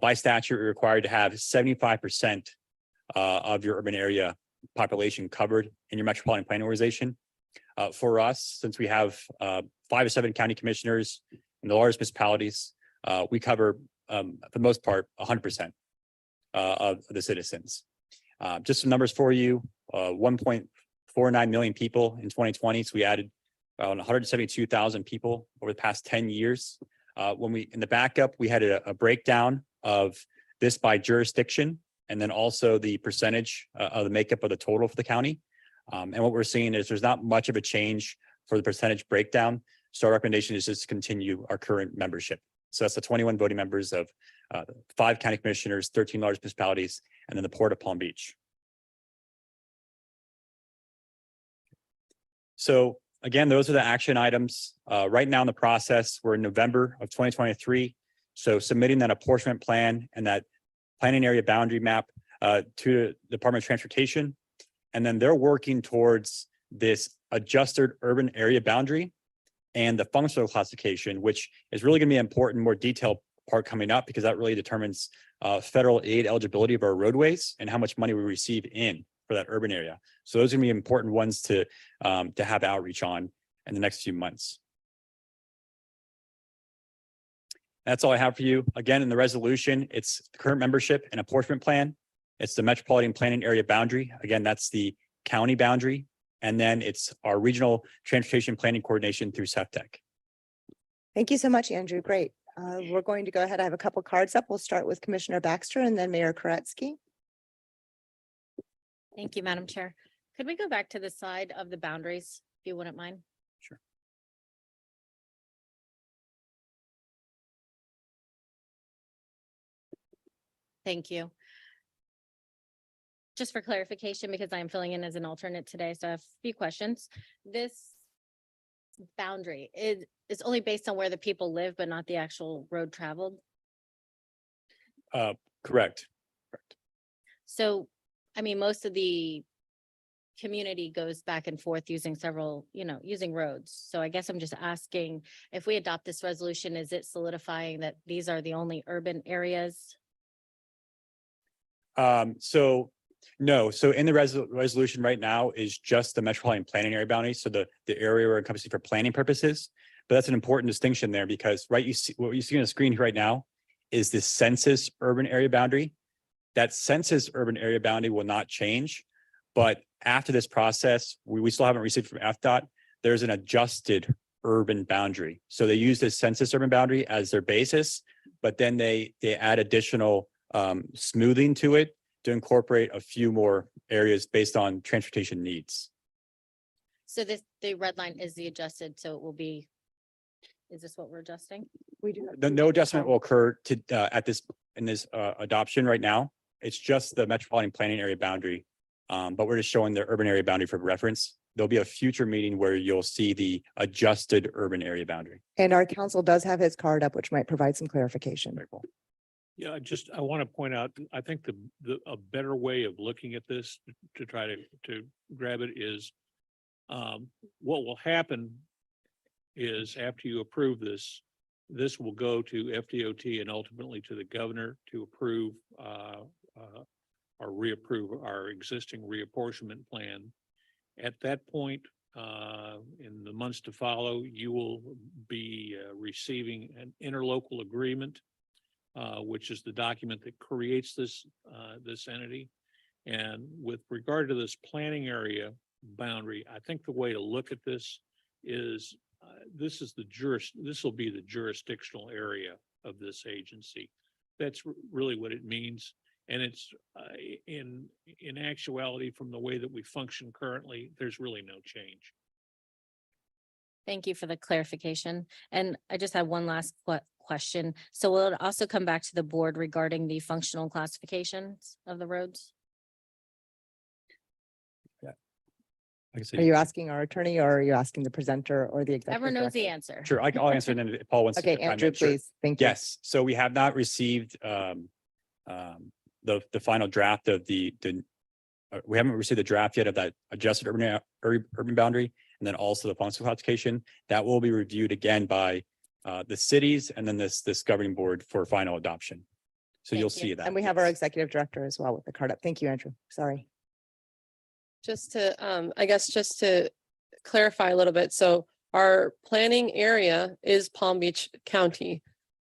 By statute, we're required to have 75% of your urban area population covered in your metropolitan planning organization. For us, since we have 5 or 7 county commissioners in the largest municipalities, we cover, for the most part, 100% of the citizens. Just some numbers for you, 1.49 million people in 2020. So we added around 172,000 people over the past 10 years. When we, in the backup, we had a breakdown of this by jurisdiction. and then also the percentage of the makeup of the total for the county. And what we're seeing is there's not much of a change for the percentage breakdown. So our recommendation is just to continue our current membership. So that's the 21 voting members of 5 county commissioners, 13 large municipalities, and then the Port of Palm Beach. So again, those are the action items. Right now in the process, we're in November of 2023. So submitting that apportionment plan and that planning area boundary map to the Department of Transportation. And then they're working towards this adjusted urban area boundary and the functional classification, which is really going to be an important, more detailed part coming up, because that really determines federal aid eligibility of our roadways and how much money we receive in for that urban area. So those are going to be important ones to have outreach on in the next few months. That's all I have for you. Again, in the resolution, it's the current membership and apportionment plan. It's the metropolitan planning area boundary. Again, that's the county boundary. And then it's our regional transportation planning coordination through SEPTEC. Thank you so much, Andrew. Great. We're going to go ahead. I have a couple cards up. We'll start with Commissioner Baxter and then Mayor Koretsky. Thank you, Madam Chair. Could we go back to the side of the boundaries, if you wouldn't mind? Sure. Thank you. Just for clarification, because I am filling in as an alternate today, so I have a few questions. This boundary is only based on where the people live, but not the actual road traveled. Correct. So, I mean, most of the community goes back and forth using several, using roads. So I guess I'm just asking, if we adopt this resolution, is it solidifying that these are the only urban areas? No, so in the resolution right now is just the metropolitan planning area boundary. So the area we're encompassing for planning purposes. But that's an important distinction there, because what you see on the screen right now is the census urban area boundary. That census urban area boundary will not change. But after this process, we still haven't received from FDOT, there's an adjusted urban boundary. So they use this census urban boundary as their basis, but then they add additional smoothing to it to incorporate a few more areas based on transportation needs. So the red line is the adjusted, so it will be, is this what we're adjusting? We do. No adjustment will occur in this adoption right now. It's just the metropolitan planning area boundary. But we're just showing the urban area boundary for reference. There'll be a future meeting where you'll see the adjusted urban area boundary. And our council does have his card up, which might provide some clarification. Very cool. Yeah, I want to point out, I think a better way of looking at this to try to grab it is what will happen is after you approve this, this will go to FDOT and ultimately to the governor to approve or reapprove our existing reapportionment plan. At that point, in the months to follow, you will be receiving an interlocal agreement, which is the document that creates this entity. And with regard to this planning area boundary, I think the way to look at this is this will be the jurisdictional area of this agency. That's really what it means. And it's in actuality, from the way that we function currently, there's really no change. Thank you for the clarification. And I just have one last question. So will it also come back to the board regarding the functional classifications of the roads? Are you asking our attorney or are you asking the presenter or the executive? Everyone knows the director? answer. Sure, I'll answer, and then if Paul wants to. Okay, chime in, Andrew, sure. please. Thank you. Yes, so we have not received the final draft of we haven't received the draft yet of that adjusted urban boundary, and then also the functional classification. That will be reviewed again by the cities and then this governing board for final adoption. So you'll see that. And we have our executive director as well with the card up. Thank you, Andrew. Sorry. Just to, I guess, just to clarify a little bit. So our planning area is Palm Beach County,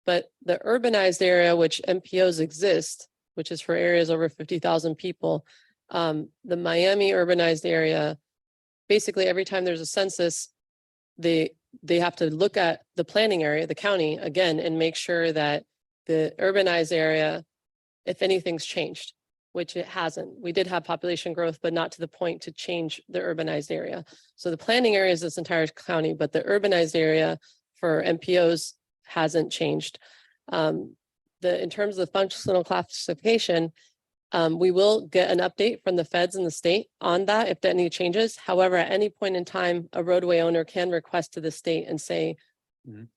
but the urbanized area, which MPOs exist, which is for areas over 50,000 people, the Miami urbanized area, basically every time there's a census, they have to look at the planning area, the county again, and make sure that the urbanized area, if anything's changed. which it hasn't. We did have population growth, but not to the point to change the urbanized area. So the planning area is this entire county, but the urbanized area for MPOs hasn't changed. In terms of the functional classification, we will get an update from the feds and the state on that if there any changes. However, at any point in time, a roadway owner can request to the state and say,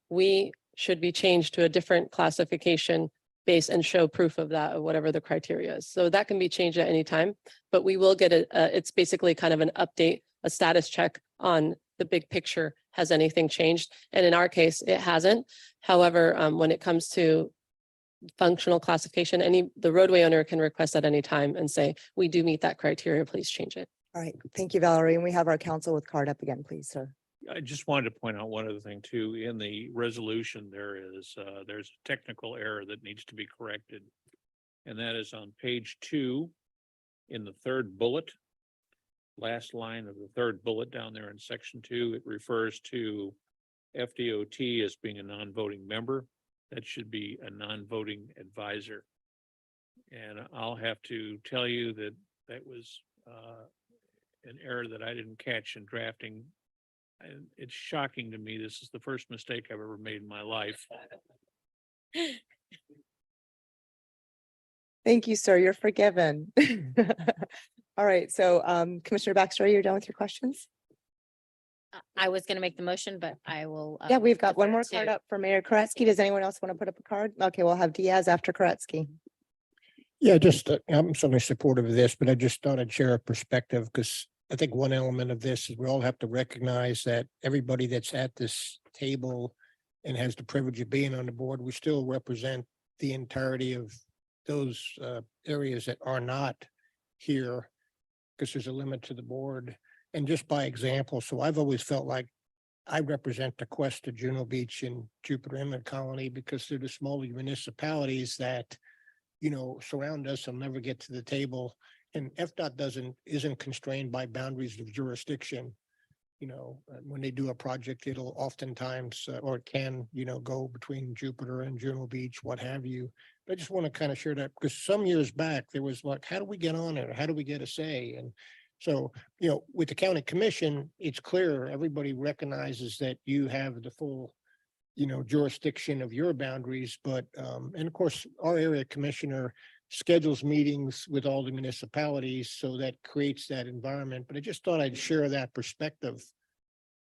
we should be changed to a different classification base and show proof of that, or whatever the criteria is. So that can be changed at any time, but we will get it's basically kind of an update, a status check on the big picture. Has anything changed? And in our case, it hasn't. However, when it comes to functional classification, the roadway owner can request at any time and say, we do meet that criteria, please change it. All right, thank you, Valerie. And we have our counsel with card up again, please, sir. I just wanted to point out one other thing too. In the resolution, there's a technical error that needs to be corrected. And that is on page 2 in the third bullet. Last line of the third bullet down there in section 2, it refers to FDOT as being a non-voting member. That should be a non-voting advisor. And I'll have to tell you that that was an error that I didn't catch in drafting. And it's shocking to me. This is the first mistake I've ever made in my life. Thank you, sir. You're forgiven. All right, so Commissioner Baxter, you're done with your questions? I was going to make the motion, but I will. Yeah, we've got one defer more to- card up for Mayor Koretsky. Does anyone else want to put up a card? Okay, we'll have Diaz after Koretsky. Yeah, just, I'm certainly supportive of this, but I just thought I'd share a perspective because I think one element of this is we all have to recognize that everybody that's at this table and has the privilege of being on the board, we still represent the entirety of those areas that are not here because there's a limit to the board. And just by example, so I've always felt like I represent the Cuesta, Juno Beach and Jupiter Inlet Colony because they're the smaller municipalities that, you know, surround us and never get to the table. And FDOT isn't constrained by boundaries of jurisdiction. You know, when they do a project, it'll oftentimes, or it can, you know, go between Jupiter and Juno Beach, what have you. But I just want to kind of share that because some years back, there was like, how do we get on it? How do we get a say? And so, you know, with the county commission, it's clear, everybody recognizes that you have the full, you know, jurisdiction of your boundaries, but, and of course, our area commissioner schedules meetings with all the municipalities, so that creates that environment. But I just thought I'd share that perspective.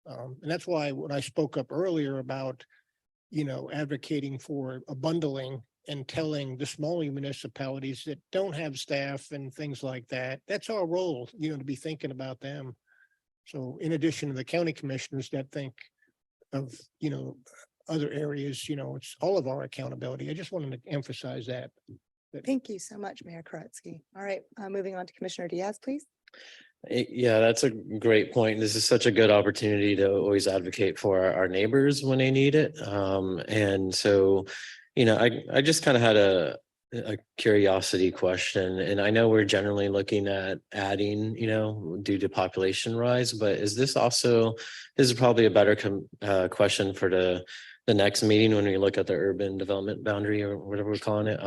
And that's why when I spoke up earlier about, you know, advocating for a bundling and telling the smaller municipalities that don't have staff and things like that, that's our role, you know, to be thinking about them. So in addition to the county commissioners that think of, you know, other areas, you know, it's all of our accountability. I just wanted to emphasize that. Thank you so much, Mayor Koretsky. All right, moving on to Commissioner Diaz, please. Yeah, that's a great point. This is such a good opportunity to always advocate for our neighbors when they need it. And so, you know, I just kind of had a curiosity question, and I know we're generally looking at adding, you know, due to population rise, but is this also, this is probably a better question for the next meeting when we look at the urban development boundary or whatever we're calling it.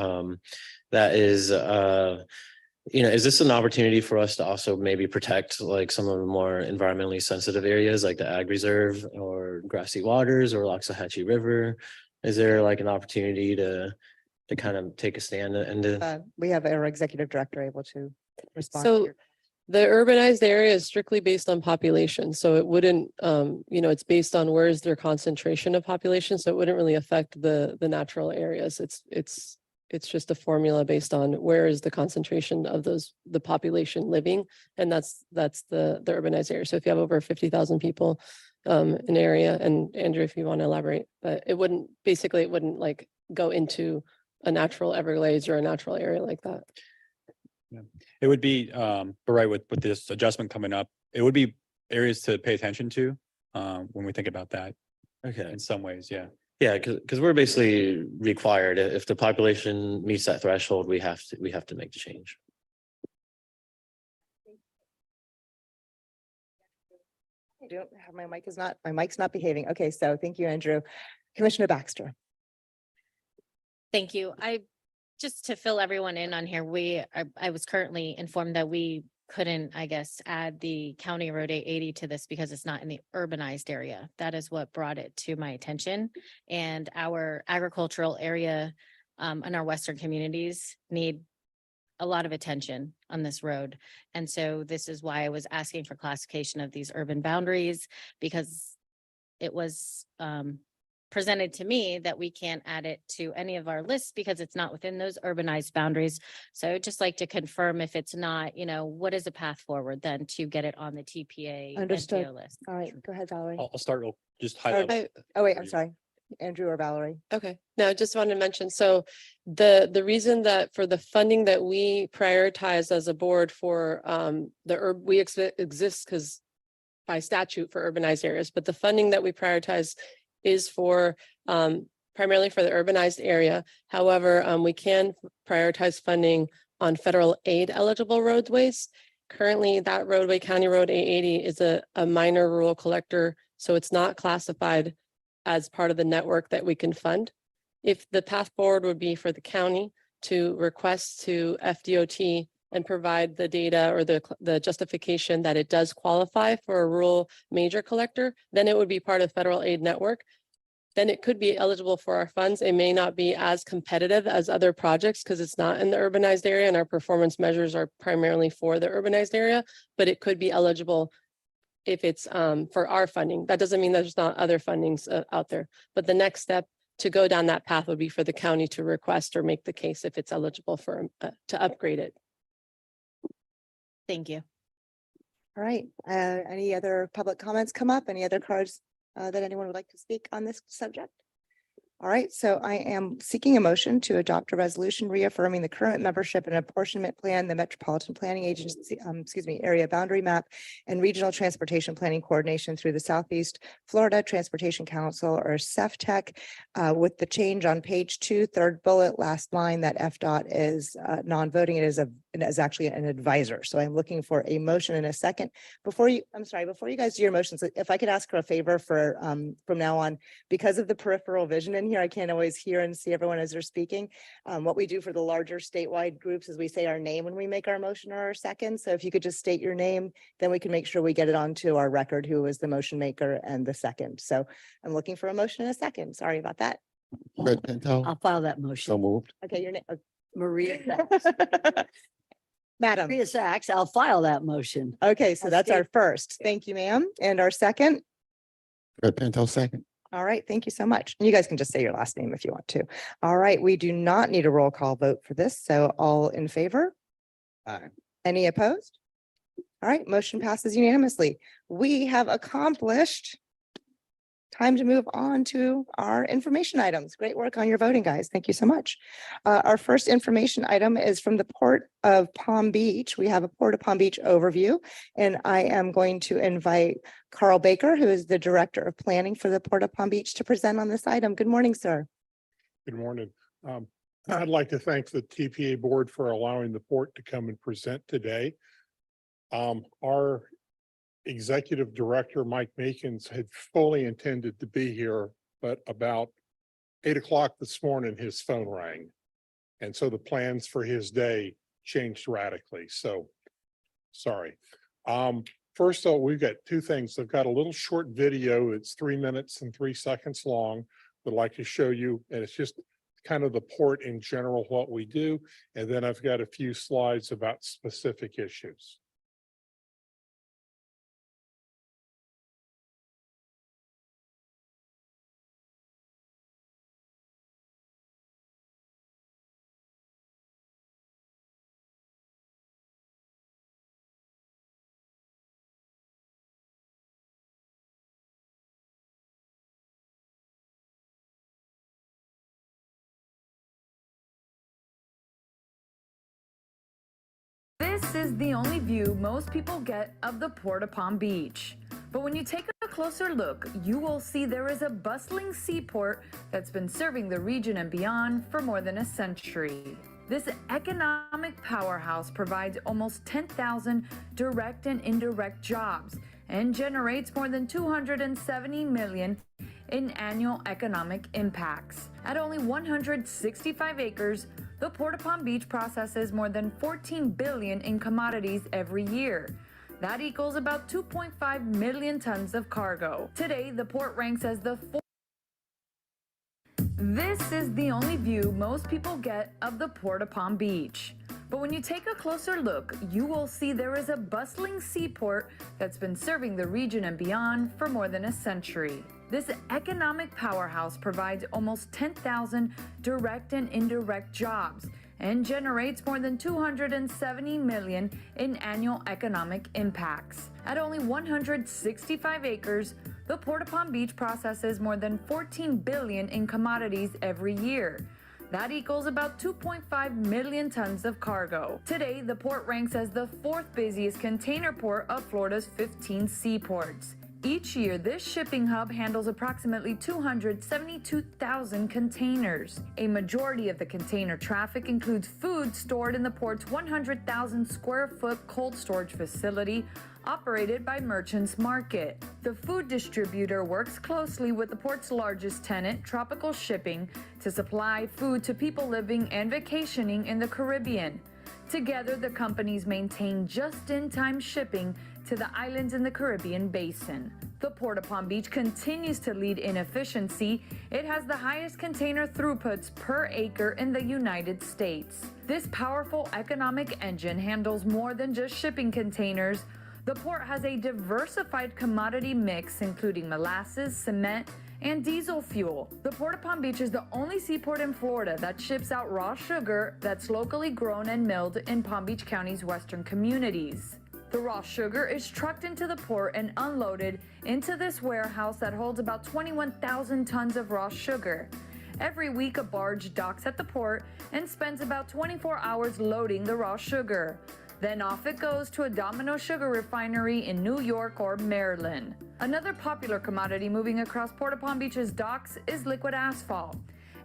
That is, you know, is this an opportunity for us to also maybe protect like some of the more environmentally sensitive areas like the Ag Reserve or Grassy Waters or Loxahatchee River? Is there like an opportunity to kind of take a stand and We have our executive director able to respond. So the urbanized area is strictly based on population. So it wouldn't, you know, it's based on where is their concentration of population. So it wouldn't really affect the natural areas. It's just a formula based on where is the concentration of the population living. And that's the urbanized area. So if you have over 50,000 people in area, and Andrew, if you want to elaborate, but it wouldn't like go into a natural Everglades or a natural area like that. Yeah, it would be, but right, with this adjustment coming up, it would be areas to pay attention to when we think about that. Okay. In some ways, yeah. Yeah, because we're basically required, if the population meets that threshold, we have to make the change. I don't have my mic's not behaving. Okay, so thank you, Andrew. Commissioner Baxter. Thank you. I just to fill everyone in on here, I was currently informed that we couldn't, I guess, add the County Road 880 to this because it's not in the urbanized area. That is what brought it to my attention. And our agricultural area and our western communities need a lot of attention on this road. And so this is why I was asking for classification of these urban boundaries, because it was presented to me that we can't add it to any of our lists because it's not within those urbanized boundaries. So I'd just like to confirm, if it's not, what is a path forward then to get it on the TPA Understood. NPO list? All right, go ahead, Valerie. I'll start, just highlight. Oh, wait, I'm sorry. Andrew or Valerie? Okay, no, I just wanted to mention, so the reason that for the funding that we prioritize as a board for we exist because by statute for urbanized areas, but the funding that we prioritize is for primarily for the urbanized area. However, we can prioritize funding on federal aid eligible roadways. Currently, that roadway, County Road 880, is a minor rural collector, so it's not classified as part of the network that we can fund. If the path forward would be for the county to request to FDOT and provide the data or the justification that it does qualify for a rural major collector, then it would be part of federal aid network. Then it could be eligible for our funds. It may not be as competitive as other projects because it's not in the urbanized area and our performance measures are primarily for the urbanized area, but it could be eligible if it's for our funding. That doesn't mean there's not other fundings out there, but the next step to go down that path would be for the county to request or make the case if it's eligible for to upgrade it. Thank you. All right, any other public comments come up? Any other cards that anyone would like to speak on this subject? All right, so I am seeking a motion to adopt a resolution reaffirming the current membership and apportionment plan, the Metropolitan Planning Agency, area boundary map, and regional transportation planning coordination through the Southeast Florida Transportation Council, or CEFTEC, with the change on page 2, third bullet, last line, that FDOT is non-voting. It is actually an advisor. So I'm looking for a motion in a second. Before you guys do your motions, if I could ask for a favor for from now on, because of the peripheral vision in here, I can't always hear and see everyone as they're speaking. What we do for the larger statewide groups is we say our name when we make our motion or our second. So if you could just state your name, then we can make sure we get it onto our record who was the motion maker and the second. So I'm looking for a motion in a second. Sorry about that. Fred Pinto. I'll file that motion. So moved. Okay, your name. Maria. Madam. Maria Sachs, I'll file that motion. Okay, so that's our first. Thank you, ma'am. And our second? Fred Pinto, second. All right, thank you so much. And you guys can just say your last name if you want to. All right, we do not need a roll call vote for this. So all in favor? Aye. Any opposed? All right, motion passes unanimously. We have accomplished. Time to move on to our information items. Great work on your voting, guys. Thank you so much. Our first information item is from the Port of Palm Beach. We have a Port of Palm Beach overview, and I am going to invite Carl Baker, who is the Director of Planning for the Port of Palm Beach, to present on this item. Good morning, sir. Good morning. I'd like to thank the TPA board for allowing the port to come and present today. Our Executive Director, Mike Makins, had fully intended to be here, but about 8 o'clock this morning, his phone rang. And so the plans for his day changed radically. So sorry. First of all, we've got two things. I've got a little short video. It's 3 minutes and 3 seconds long. I'd like to show you, and it's just kind of the port in general, what we do. And then I've got a few slides about specific issues. This is the only view most people get of the Port of Palm Beach. But when you take a closer look, you will see there is a bustling seaport that's been serving the region and beyond for more than a century. This economic powerhouse provides almost 10,000 direct and indirect jobs and generates more than $270 million in annual economic impacts. At only 165 acres, The Port of Palm Beach processes more than 14 billion in commodities every year. That equals about 2.5 million tons of cargo. Today, the port ranks as the fourth. This is the only view most people get of the Port of Palm Beach. But when you take a closer look, you will see there is a bustling seaport that's been serving the region and beyond for more than a century. This economic powerhouse provides almost 10,000 direct and indirect jobs and generates more than 270 million in annual economic impacts. At only 165 acres, the Port of Palm Beach processes more than 14 billion in commodities every year. That equals about 2.5 million tons of cargo. Today, the port ranks as the fourth busiest container port of Florida's 15 seaports. Each year, this shipping hub handles approximately 272,000 containers. A majority of the container traffic includes food stored in the port's 100,000 square foot cold storage facility operated by Merchants Market. The food distributor works closely with the port's largest tenant, Tropical Shipping, to supply food to people living and vacationing in the Caribbean. Together, the companies maintain just-in-time shipping to the islands in the Caribbean basin. The Port of Palm Beach continues to lead in efficiency. It has the highest container throughputs per acre in the United States. This powerful economic engine handles more than just shipping containers. The port has a diversified commodity mix, including molasses, cement, and diesel fuel. The Port of Palm Beach is the only seaport in Florida that ships out raw sugar that's locally grown and milled in Palm Beach County's western communities. The raw sugar is trucked into the port and unloaded into this warehouse that holds about 21,000 tons of raw sugar. Every week, a barge docks at the port and spends about 24 hours loading the raw sugar. Then off it goes to a Domino sugar refinery in New York or Maryland. Another popular commodity moving across Port of Palm Beach's docks is liquid asphalt.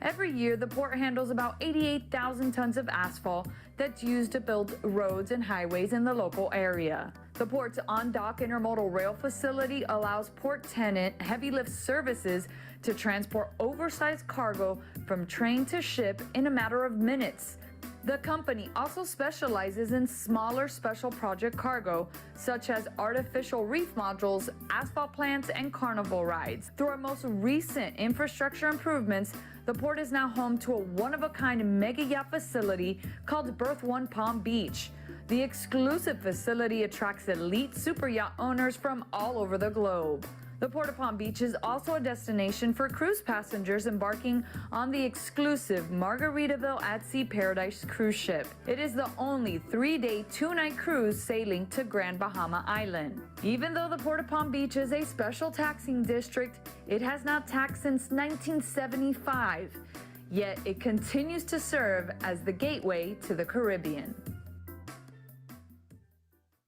Every year, the port handles about 88,000 tons of asphalt that's used to build roads and highways in the local area. The port's on-dock intermodal rail facility allows port tenant heavy lift services to transport oversized cargo from train to ship in a matter of minutes. The company also specializes in smaller special project cargo, such as artificial reef modules, asphalt plants, and carnival rides. Through our most recent infrastructure improvements, the port is now home to a one-of-a-kind mega yacht facility called Berth One Palm Beach. The exclusive facility attracts elite super yacht owners from all over the globe. The Port of Palm Beach is also a destination for cruise passengers embarking on the exclusive Margaritaville at Sea Paradise cruise ship. It is the only 3-day, 2-night cruise sailing to Grand Bahama Island. Even though the Port of Palm Beach is a special taxing district, it has not taxed since 1975. Yet it continues to serve as the gateway to the Caribbean.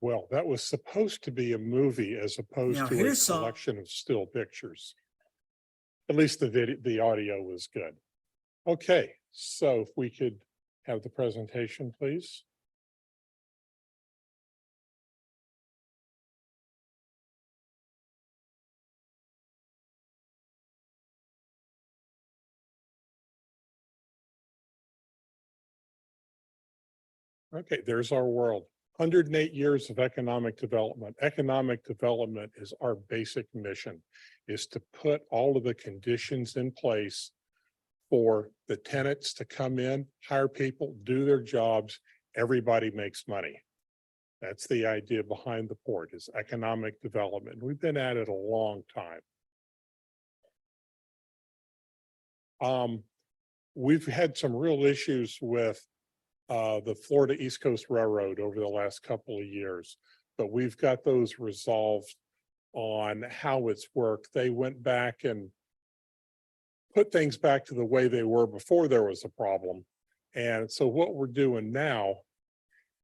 Well, that was supposed to be a movie as opposed Now, to a here's some- collection of still pictures. At least the audio was good. Okay, so if we could have the presentation, please. Okay, there's our world. 108 years of economic development. Economic development is our basic mission, is to put all of the conditions in place for the tenants to come in, hire people, do their jobs, everybody makes money. That's the idea behind the port, is economic development. We've been at it a long time. We've had some real issues with the Florida East Coast Railroad over the last couple of years, but we've got those resolved on how it's worked. They went back and put things back to the way they were before there was a problem. And so what we're doing now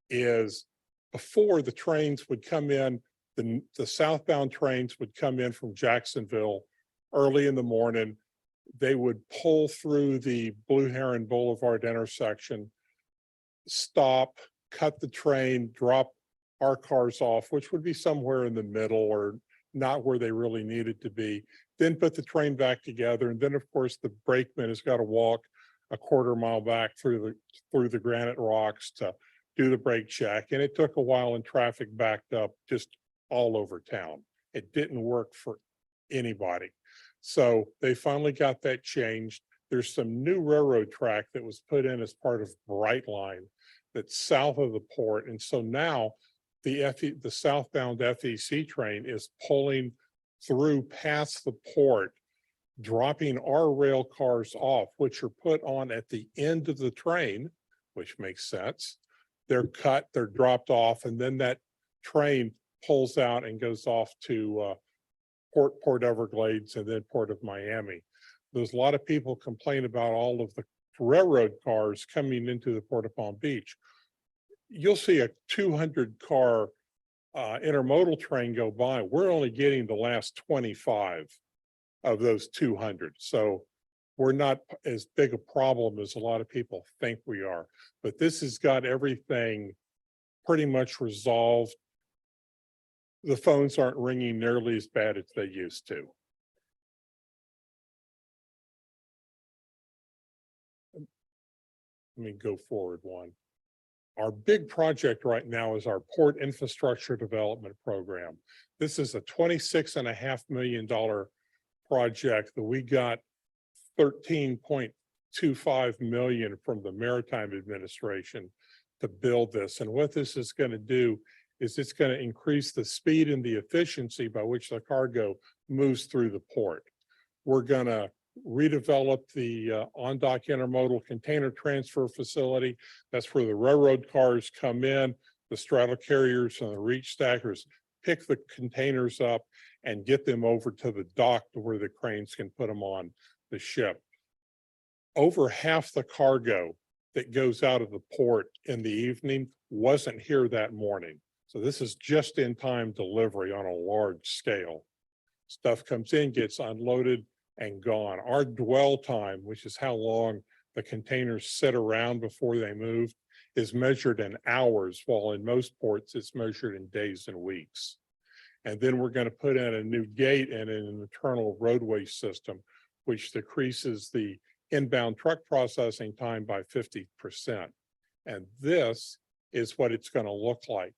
is, before the trains would come in, the southbound trains would come in from Jacksonville early in the morning. They would pull through the Blue Heron Boulevard intersection, stop, cut the train, drop our cars off, which would be somewhere in the middle or not where they really needed to be, then put the train back together. And then, of course, the brakeman has got to walk a quarter mile back through the granite rocks to do the brake check. And it took a while and traffic backed up just all over town. It didn't work for anybody. So they finally got that changed. There's some new railroad track that was put in as part of Brightline that's south of the port. And so now the southbound FEC train is pulling through past the port, dropping our rail cars off, which are put on at the end of the train, which makes sense. They're cut, they're dropped off, and then that train pulls out and goes off to Port Everglades and then Port of Miami. There's a lot of people complain about all of the railroad cars coming into the Port of Palm Beach. You'll see a 200-car intermodal train go by. We're only getting the last 25 of those 200. So we're not as big a problem as a lot of people think we are. But this has got everything pretty much resolved. The phones aren't ringing nearly as bad as they used to. Let me go forward one. Our big project right now is our Port Infrastructure Development Program. This is a $26.5 million project that we got $13.25 million from the Maritime Administration to build this. And what this is going to do is it's going to increase the speed and the efficiency by which the cargo moves through the port. We're going to redevelop the on-dock intermodal container transfer facility. That's where the railroad cars come in, the straddle carriers and the reach stackers pick the containers up and get them over to the dock to where the cranes can put them on the ship. Over half the cargo that goes out of the port in the evening wasn't here that morning. So this is just in time delivery on a large scale. Stuff comes in, gets unloaded and gone. Our dwell time, which is how long the containers sit around before they move, is measured in hours, while in most ports it's measured in days and weeks. And then we're going to put in a new gate and an internal roadway system, which decreases the inbound truck processing time by 50%. And this is what it's going to look like.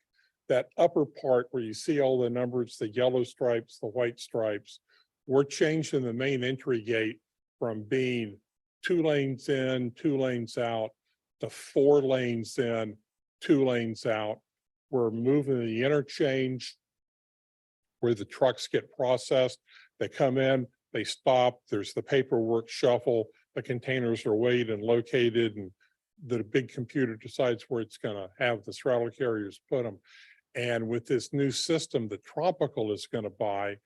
That upper part where you see all the numbers, the yellow stripes, the white stripes, we're changing the main entry gate from being 2 lanes in, 2 lanes out to 4 lanes in, 2 lanes out. We're moving the interchange where the trucks get processed. They come in, they stop, there's the paperwork shuffle, the containers are weighed and located, and the big computer decides where it's going to have the straddle carriers put them. And with this new system that Tropical is going to buy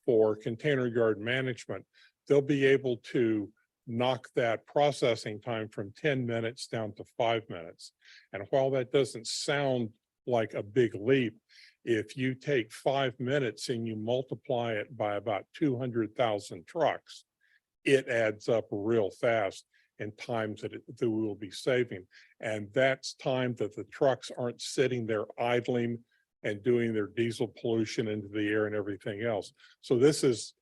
for container yard management, they'll be able to knock that processing time from 10 minutes down to 5 minutes. And while that doesn't sound like a big leap, if you take 5 minutes and you multiply it by about 200,000 trucks, it adds up real fast in times that we will be saving. And that's time that the trucks aren't sitting there idling and doing their diesel pollution into the air and everything else. So there's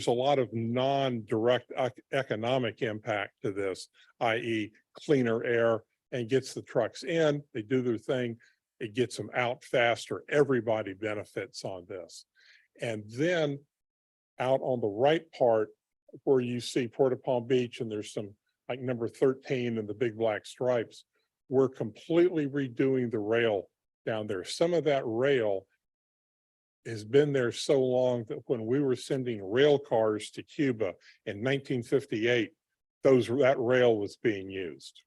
a lot of non-direct economic impact to this, i.e. cleaner air, and gets the trucks in, they do their thing, it gets them out faster. Everybody benefits on this. And then out on the right part where you see Port of Palm Beach and there's some like number 13 and the big black stripes, we're completely redoing the rail down there. Some of that rail has been there so long that when we were sending rail cars to Cuba in 1958, that rail was being used.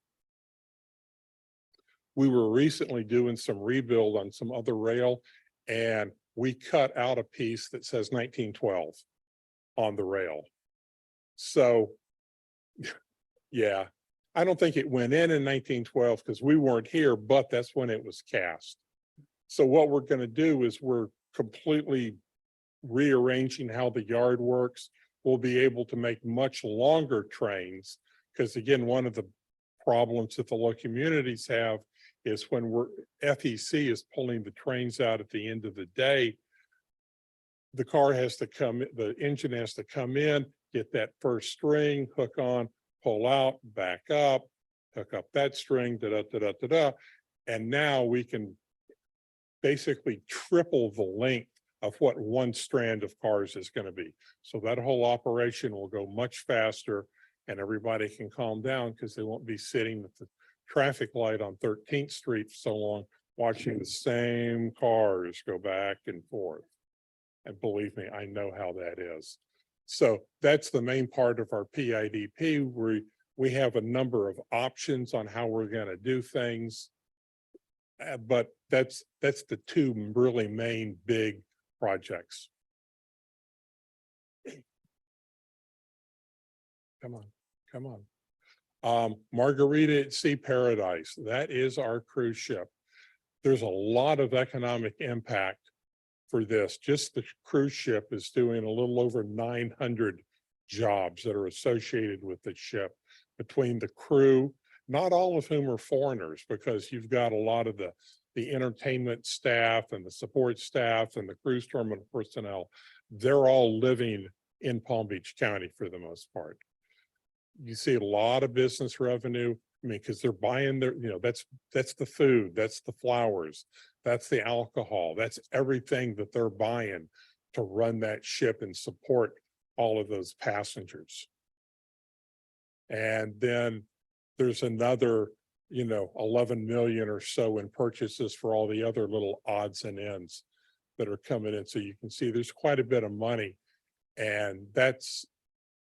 We were recently doing some rebuild on some other rail, and we cut out a piece that says 1912 on the rail. So, yeah, I don't think it went in 1912 because we weren't here, but that's when it was cast. So what we're going to do is we're completely rearranging how the yard works. We'll be able to make much longer trains because, again, one of the problems that the local communities have is when FEC is pulling the trains out at the end of the day, the engine has to come in, get that first string, hook on, pull out, back up, hook up that string, da. And now we can basically triple the length of what one strand of cars is going to be. So that whole operation will go much faster and everybody can calm down because they won't be sitting at the traffic light on 13th Street for so long, watching the same cars go back and forth. And believe me, I know how that is. So that's the main part of our PIDP, where we have a number of options on how we're going to do things. But that's the two really main big projects. Come on. Margarita at Sea Paradise, that is our cruise ship. There's a lot of economic impact for this. Just the cruise ship is doing a little over 900 jobs that are associated with the ship between the crew, not all of whom are foreigners, because you've got a lot of the entertainment staff and the support staff and the cruise terminal personnel. They're all living in Palm Beach County for the most part. You see a lot of business revenue. I mean, because they're buying their, that's the food, that's the flowers, that's the alcohol, that's everything that they're buying to run that ship and support all of those passengers. And then there's another, 11 million or so in purchases for all the other little odds and ends that are coming in. So you can see there's quite a bit of money. And that's,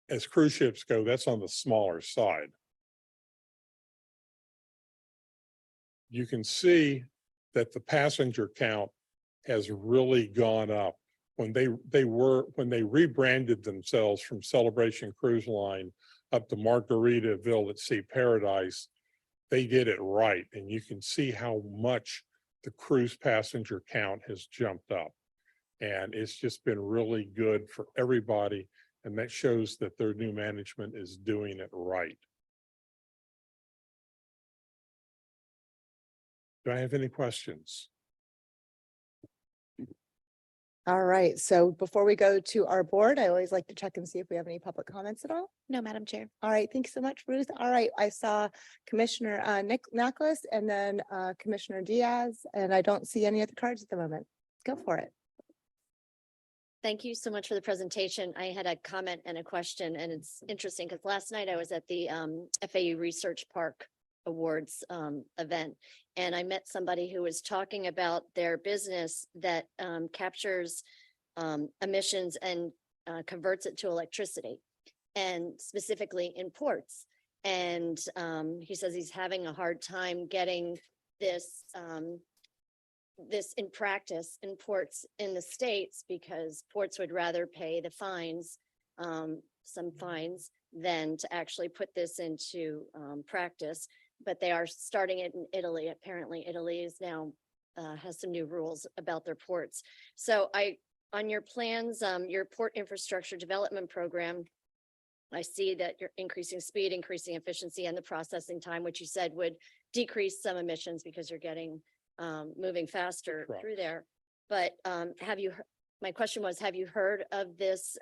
as cruise ships go, that's on the smaller side. You can see that the passenger count has really gone up. When they rebranded themselves from Celebration Cruise Line up to Margaritaville at Sea Paradise, they did it right. And you can see how much the cruise passenger count has jumped up. And it's just been really good for everybody. And that shows that their new management is doing it right. Do I have any questions? All right, so before we go to our board, I always like to check and see if we have any public comments at all. No, Madam Chair. All right, thank you so much, Ruth. All right, I saw Commissioner Nicholas and then Commissioner Diaz, and I don't see any other cards at the moment. Go for it. Thank you so much for the presentation. I had a comment and a question, and it's interesting because last night I was at the FAU Research Park Awards event, and I met somebody who was talking about their business that captures emissions and converts it to electricity, and specifically in ports. And he says he's having a hard time getting this this in practice in ports in the States, because ports would rather pay the fines, some fines, than to actually put this into practice. But they are starting it in Italy. Apparently Italy is now has some new rules about their ports. So on your plans, your port infrastructure development program, I see that you're increasing speed, increasing efficiency, and the processing time, which you said would decrease some emissions because you're getting moving faster through there. But my question was, have you heard of this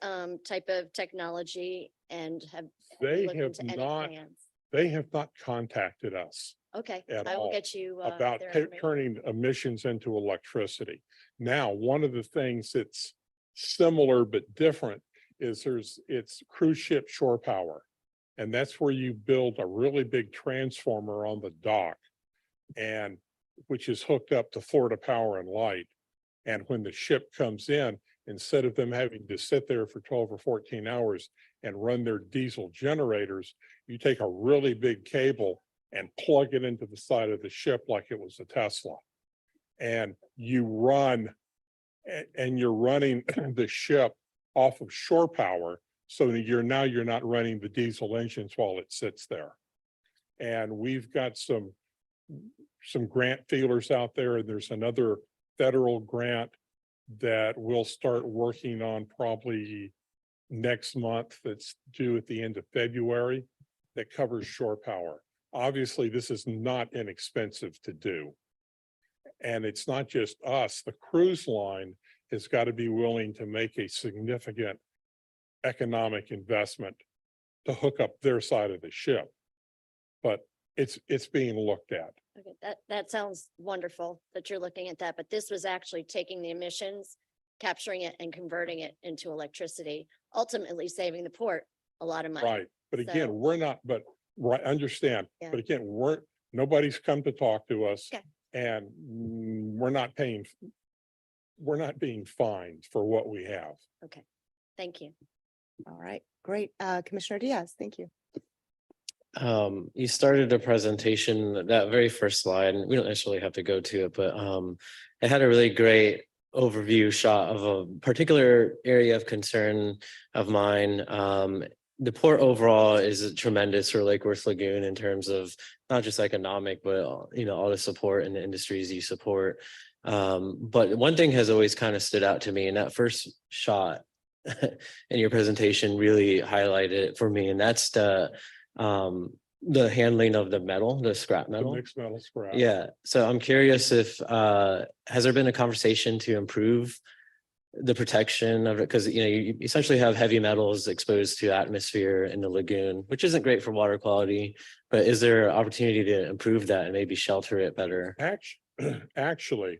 type of technology, and have you looked into any plans? They have not contacted us. Okay, at I will all get you about their information. turning emissions into electricity. Now, one of the things that's similar but different is it's cruise ship shore power. And that's where you build a really big transformer on the dock, and which is hooked up to Florida Power and Light. And when the ship comes in, instead of them having to sit there for 12 or 14 hours and run their diesel generators, you take a really big cable and plug it into the side of the ship like it was a Tesla. And you run, and you're running the ship off of shore power, so that you're not running the diesel engines while it sits there. And we've got some grant feelers out there, and there's another federal grant that we'll start working on probably next month, that's due at the end of February, that covers shore power. Obviously, this is not inexpensive to do. And it's not just us. The cruise line has got to be willing to make a significant economic investment to hook up their side of the ship. But it's being looked at. Okay, that sounds wonderful that you're looking at that, but this was actually taking the emissions, capturing it and converting it into electricity, ultimately saving the port a lot of money. Right, but again, So- we're not, but, right, understand, Yeah. but again, nobody's come to talk to us. Okay. And we're not being fined for what we have. Okay, thank you. All right, great. Commissioner Diaz, thank you. You started the presentation, that very first slide, and we don't necessarily have to go to it, but it had a really great overview shot of a particular area of concern of mine. The port overall is tremendous for Lake Worth Lagoon in terms of not just economic, but all the support and the industries you support. But one thing has always kind of stood out to me, and that first shot in your presentation really highlighted it for me, and that's the handling of the metal, the scrap The metal. mixed metal scrap. Yeah, so I'm curious if has there been a conversation to improve the protection of it? Because you essentially have heavy metals exposed to atmosphere in the lagoon, which isn't great for water quality. But is there opportunity to improve that and maybe shelter it better? Actually,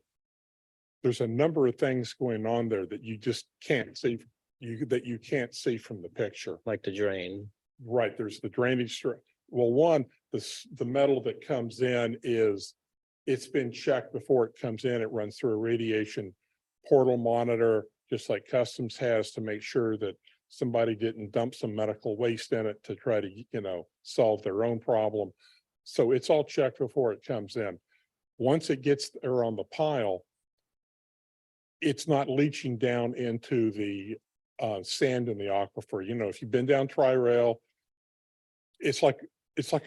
there's a number of things going on there that you just can't see, that you can't see from the picture. Like the drain. Right, there's the drainage. Well, one, the metal that comes in it's been checked before it comes in. It runs through a radiation portal monitor, just like Customs has, to make sure that somebody didn't dump some medical waste in it to try to, solve their own problem. So it's all checked before it comes in. Once it gets there on the pile, it's not leaching down into the sand in the aquifer. If you've been down Tri-Rail, it's like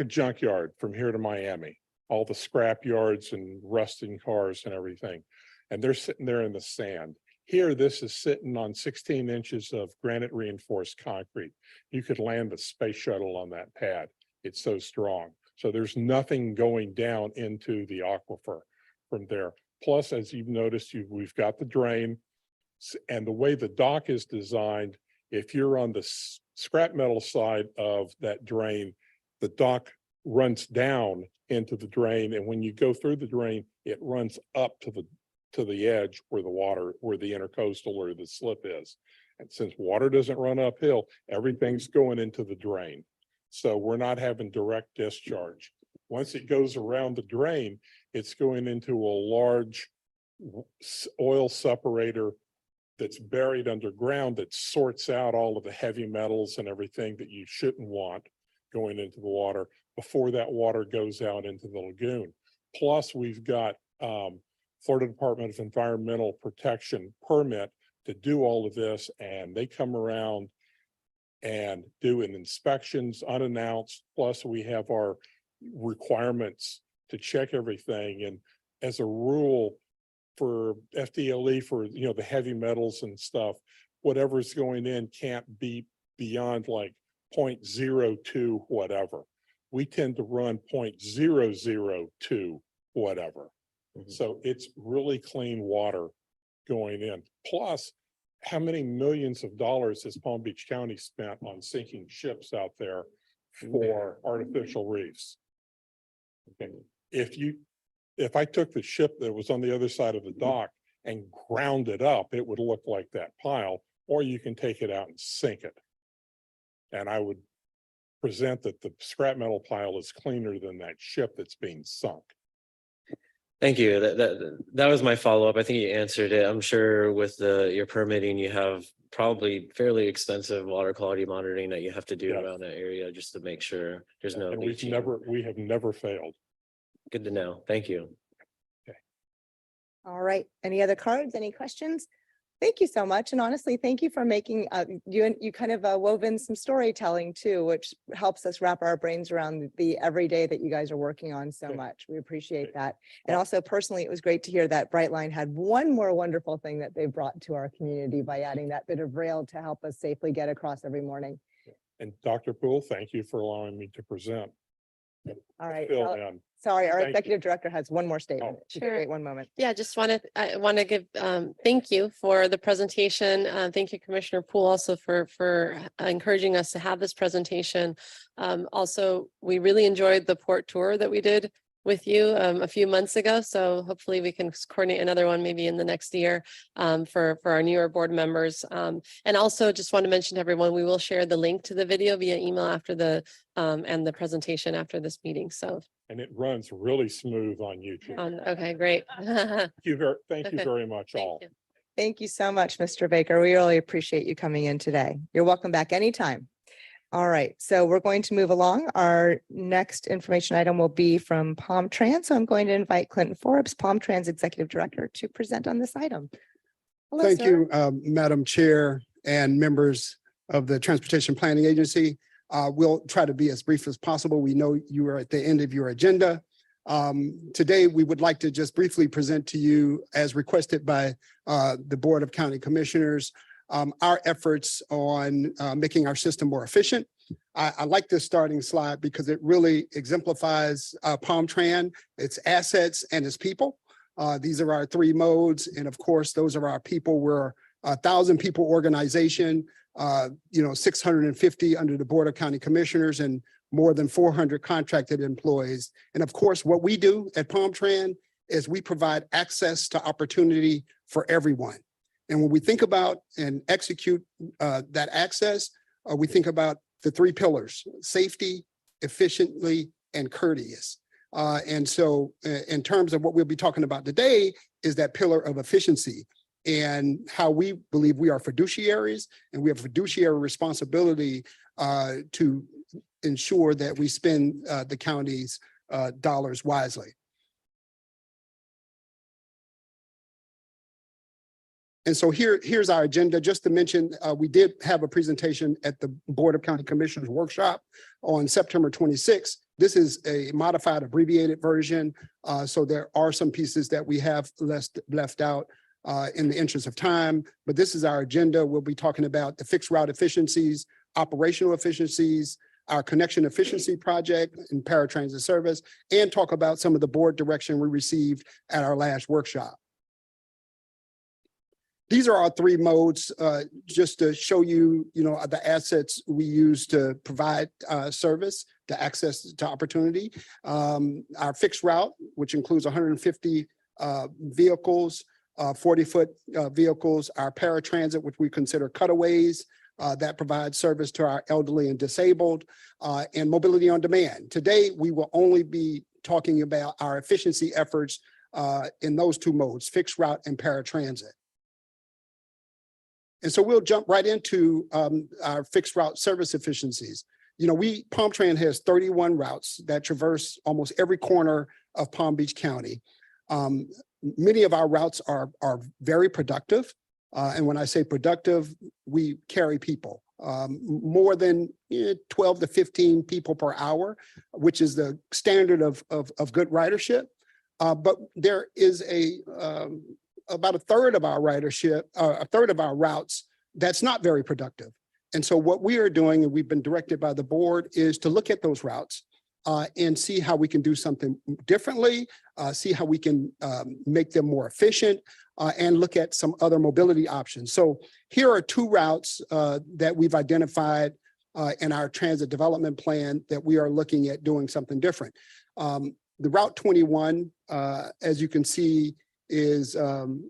a junkyard from here to Miami, all the scrap yards and rusting cars and everything. And they're sitting there in the sand. Here, this is sitting on 16 inches of granite reinforced concrete. You could land the space shuttle on that pad. It's so strong. So there's nothing going down into the aquifer from there. Plus, as you've noticed, we've got the drain. And the way the dock is designed, if you're on the scrap metal side of that drain, the dock runs down into the drain. And when you go through the drain, it runs up to the edge where the intercoastal or the slip is. And since water doesn't run uphill, everything's going into the drain. So we're not having direct discharge. Once it goes around the drain, it's going into a large oil separator that's buried underground that sorts out all of the heavy metals and everything that you shouldn't want going into the water before that water goes out into the lagoon. Plus, we've got Florida Department of Environmental Protection permit to do all of this, and they come around and do an inspections unannounced. Plus, we have our requirements to check everything. And as a rule for FDLE, for the heavy metals and stuff, whatever's going in can't be beyond like 0.02 whatever. We tend to run 0.002 whatever. So it's really clean water going in. Plus, how many millions of dollars has Palm Beach County spent on sinking ships out there for artificial reefs? Okay, if I took the ship that was on the other side of the dock and ground it up, it would look like that pile, or you can take it out and sink it. And I would present that the scrap metal pile is cleaner than that ship that's being sunk. Thank you. That was my follow-up. I think you answered it. I'm sure with your permitting, you have probably fairly extensive water quality monitoring that you have to do around that area just to make sure there's no And leaching. we have never failed. Good to know. Thank you. All right. Any other cards? Any questions? Thank you so much. And honestly, thank you for making, you kind of wove in some storytelling too, which helps us wrap our brains around the everyday that you guys are working on so much. We appreciate that. And also personally, it was great to hear that Brightline had one more wonderful thing that they brought to our community by adding that bit of rail to help us safely get across every morning. And Dr. Poole, thank you for allowing me to present. All right. Fill so- in. Sorry, our Thank you. executive director has one more statement. If you could Sure. wait one moment. Yeah, I want to give, thank you for the presentation. Thank you, Commissioner Poole, also for encouraging us to have this presentation. Also, we really enjoyed the port tour that we did with you a few months ago. So hopefully we can coordinate another one maybe in the next year for our newer board members. And also just want to mention to everyone, we will share the link to the video via email after the and the presentation after this meeting. So And it runs really smooth on YouTube. okay, great. Thank you Okay. very much all. you. Thank you so much, Mr. Baker. We really appreciate you coming in today. You're welcome back anytime. All right, so we're going to move along. Our next information item will be from Palm Trans. So I'm going to invite Clinton Forbes, Palm Trans Executive Director, to present on this item. Hello, Thank sir. you, Madam Chair and members of the Transportation Planning Agency. We'll try to be as brief as possible. We know you are at the end of your agenda. Today, we would like to just briefly present to you, as requested by the Board of County Commissioners, our efforts on making our system more efficient. I like this starting slide because it really exemplifies Palm Tran, its assets and its people. These are our three modes. And of course, those are our people. We're a 1,000 people organization, 650 under the Board of County Commissioners and more than 400 contracted employees. And of course, what we do at Palm Tran is we provide access to opportunity for everyone. And when we think about and execute that access, we think about the three pillars: safety, efficiently, and courteous. And so in terms of what we'll be talking about today is that pillar of efficiency and how we believe we are fiduciaries and we have fiduciary responsibility to ensure that we spend the county's dollars wisely. And so here's our agenda. Just to mention, we did have a presentation at the Board of County Commissioners workshop on September 26th. This is a modified abbreviated version. So there are some pieces that we have left out in the interest of time, but this is our agenda. We'll be talking about the fixed route efficiencies, operational efficiencies, our connection efficiency project and paratransit service, and talk about some of the board direction we received at our last workshop. These are our three modes, just to show you, the assets we use to provide service, to access to opportunity. Our fixed route, which includes 150 vehicles, 40-foot vehicles, our paratransit, which we consider cutaways, that provide service to our elderly and disabled, and mobility on demand. Today, we will only be talking about our efficiency efforts in those two modes, fixed route and paratransit. And so we'll jump right into our fixed route service efficiencies. Palm Tran has 31 routes that traverse almost every corner of Palm Beach County. Many of our routes are very productive. And when I say productive, we carry people, more than 12 to 15 people per hour, which is the standard of good ridership. But there is about a third of our ridership, a third of our routes that's not very productive. And so what we are doing, and we've been directed by the board, is to look at those routes and see how we can do something differently, see how we can make them more efficient, and look at some other mobility options. So here are two routes that we've identified in our transit development plan that we are looking at doing something different. The Route 21, as you can see, is the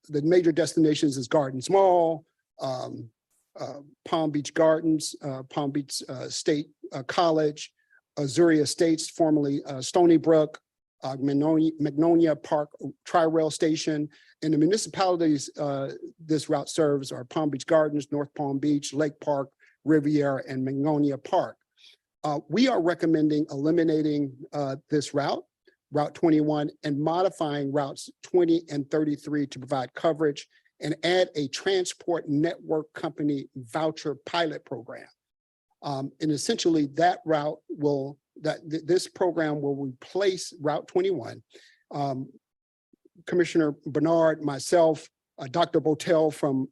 major destinations is Gardens Mall, Palm Beach Gardens, Palm Beach State College, Azuria Estates, formerly Stony Brook, Magnolia Park Tri-Rail Station, and the municipalities this route serves are Palm Beach Gardens, North Palm Beach, Lake Park, Riviera, and Magnolia Park. We are recommending eliminating this route, Route 21, and modifying routes 20 and 33 to provide coverage and add a transport network company voucher pilot program. And essentially that route this program will replace Route 21. Commissioner Bernard, myself, Dr. Botel from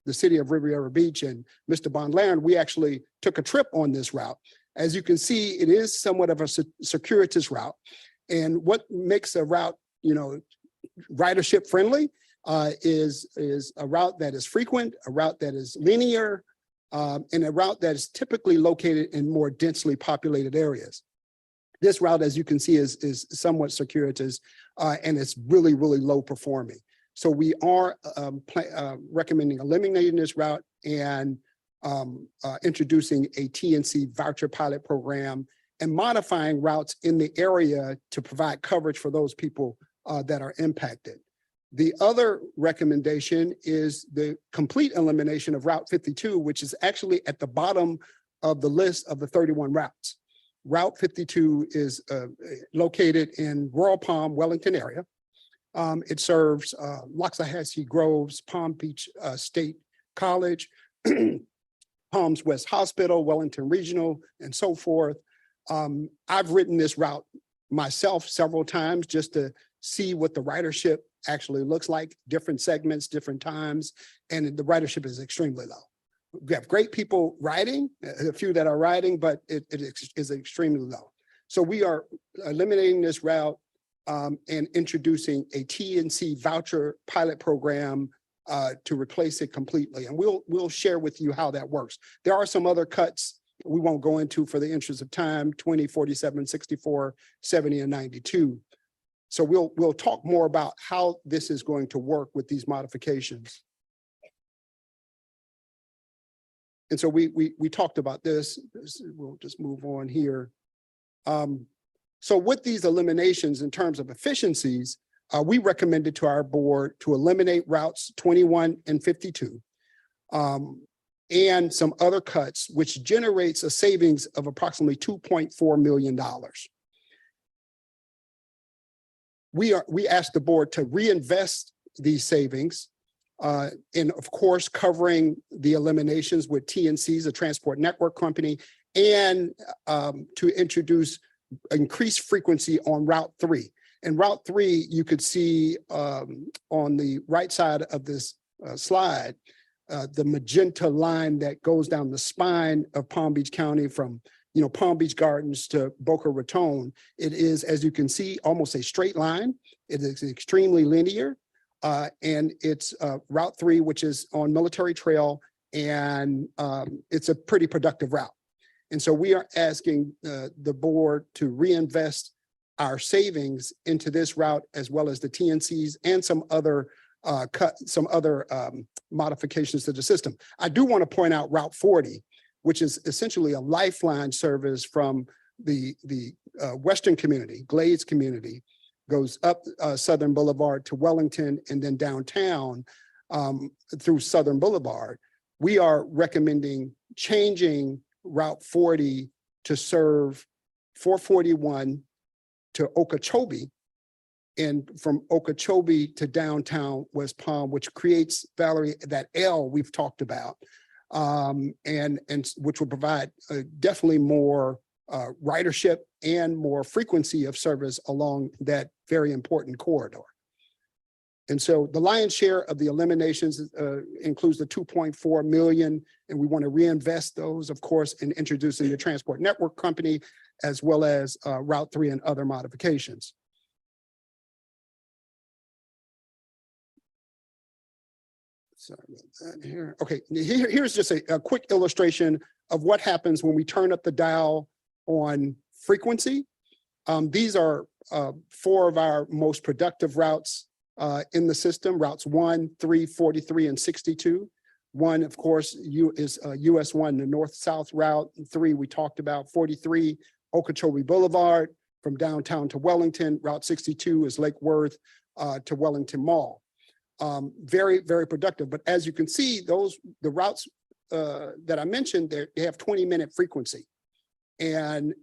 the city of Riviera Beach, and Mr. Bondland, we actually took a trip on this route. As you can see, it is somewhat of a circuitous route. And what makes a route, ridership friendly is a route that is frequent, a route that is linear, and a route that is typically located in more densely populated areas. This route, as you can see, is somewhat circuitous, and it's really, really low performing. So we are recommending eliminating this route and introducing a TNC voucher pilot program and modifying routes in the area to provide coverage for those people that are impacted. The other recommendation is the complete elimination of Route 52, which is actually at the bottom of the list of the 31 routes. Route 52 is located in Royal Palm, Wellington area. It serves Loxahatchee Groves, Palm Beach State College, Palms West Hospital, Wellington Regional, and so forth. I've ridden this route myself several times just to see what the ridership actually looks like, different segments, different times, and the ridership is extremely low. We have great people riding, a few that are riding, but it is extremely low. So we are eliminating this route and introducing a TNC voucher pilot program to replace it completely. And we'll share with you how that works. There are some other cuts we won't go into for the interest of time, 20, 47, 64, 70, and 92. So we'll talk more about how this is going to work with these modifications. And so we talked about this. We'll just move on here. So with these eliminations in terms of efficiencies, we recommended to our board to eliminate routes 21 and 52 and some other cuts, which generates a savings of approximately $2.4 million. We asked the board to reinvest these savings in, of course, covering the eliminations with TNC's, a transport network company, and to introduce increased frequency on Route 3. And Route 3, you could see on the right side of this slide, the magenta line that goes down the spine of Palm Beach County from Palm Beach Gardens to Boca Raton. It is, as you can see, almost a straight line. It is extremely linear. And it's Route 3, which is on Military Trail, and it's a pretty productive route. And so we are asking the board to reinvest our savings into this route, as well as the TNCs and some other modifications to the system. I do want to point out Route 40, which is essentially a lifeline service from the Western community, Glades community, goes up Southern Boulevard to Wellington and then downtown through Southern Boulevard. We are recommending changing Route 40 to serve 441 to Okeechobee, and from Okeechobee to downtown West Palm, which creates, Valerie, that L we've talked about, and which will provide definitely more ridership and more frequency of service along that very important corridor. And so the lion's share of the eliminations includes the 2.4 million, and we want to reinvest those, of course, in introducing the transport network company, as well as Route 3 and other modifications. Sorry about that here. Okay, here's just a quick illustration of what happens when we turn up the dial on frequency. These are 4 of our most productive routes in the system: routes 1, 3, 43, and 62. 1, of course, is US 1, the north-south route. 3, we talked about. 43, Okeechobee Boulevard from downtown to Wellington. Route 62 is Lake Worth to Wellington Mall. Very, very productive. But as you can see, the routes that I mentioned, they have 20-minute frequency. And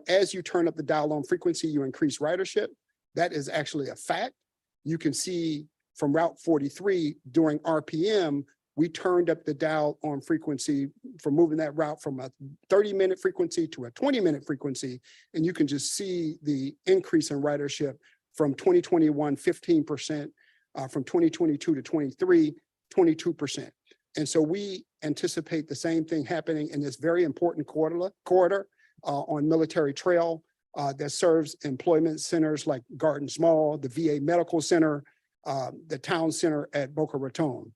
as you turn up the dial on frequency, you increase ridership. That is actually a fact. You can see from Route 43 during RPM, we turned up the dial on frequency for moving that route from a 30-minute frequency to a 20-minute frequency. And you can just see the increase in ridership from 2021, 15%, from 2022 to 23, 22%. And so we anticipate the same thing happening in this very important corridor on Military Trail that serves employment centers like Gardens Mall, the VA Medical Center, the Town Center at Boca Raton.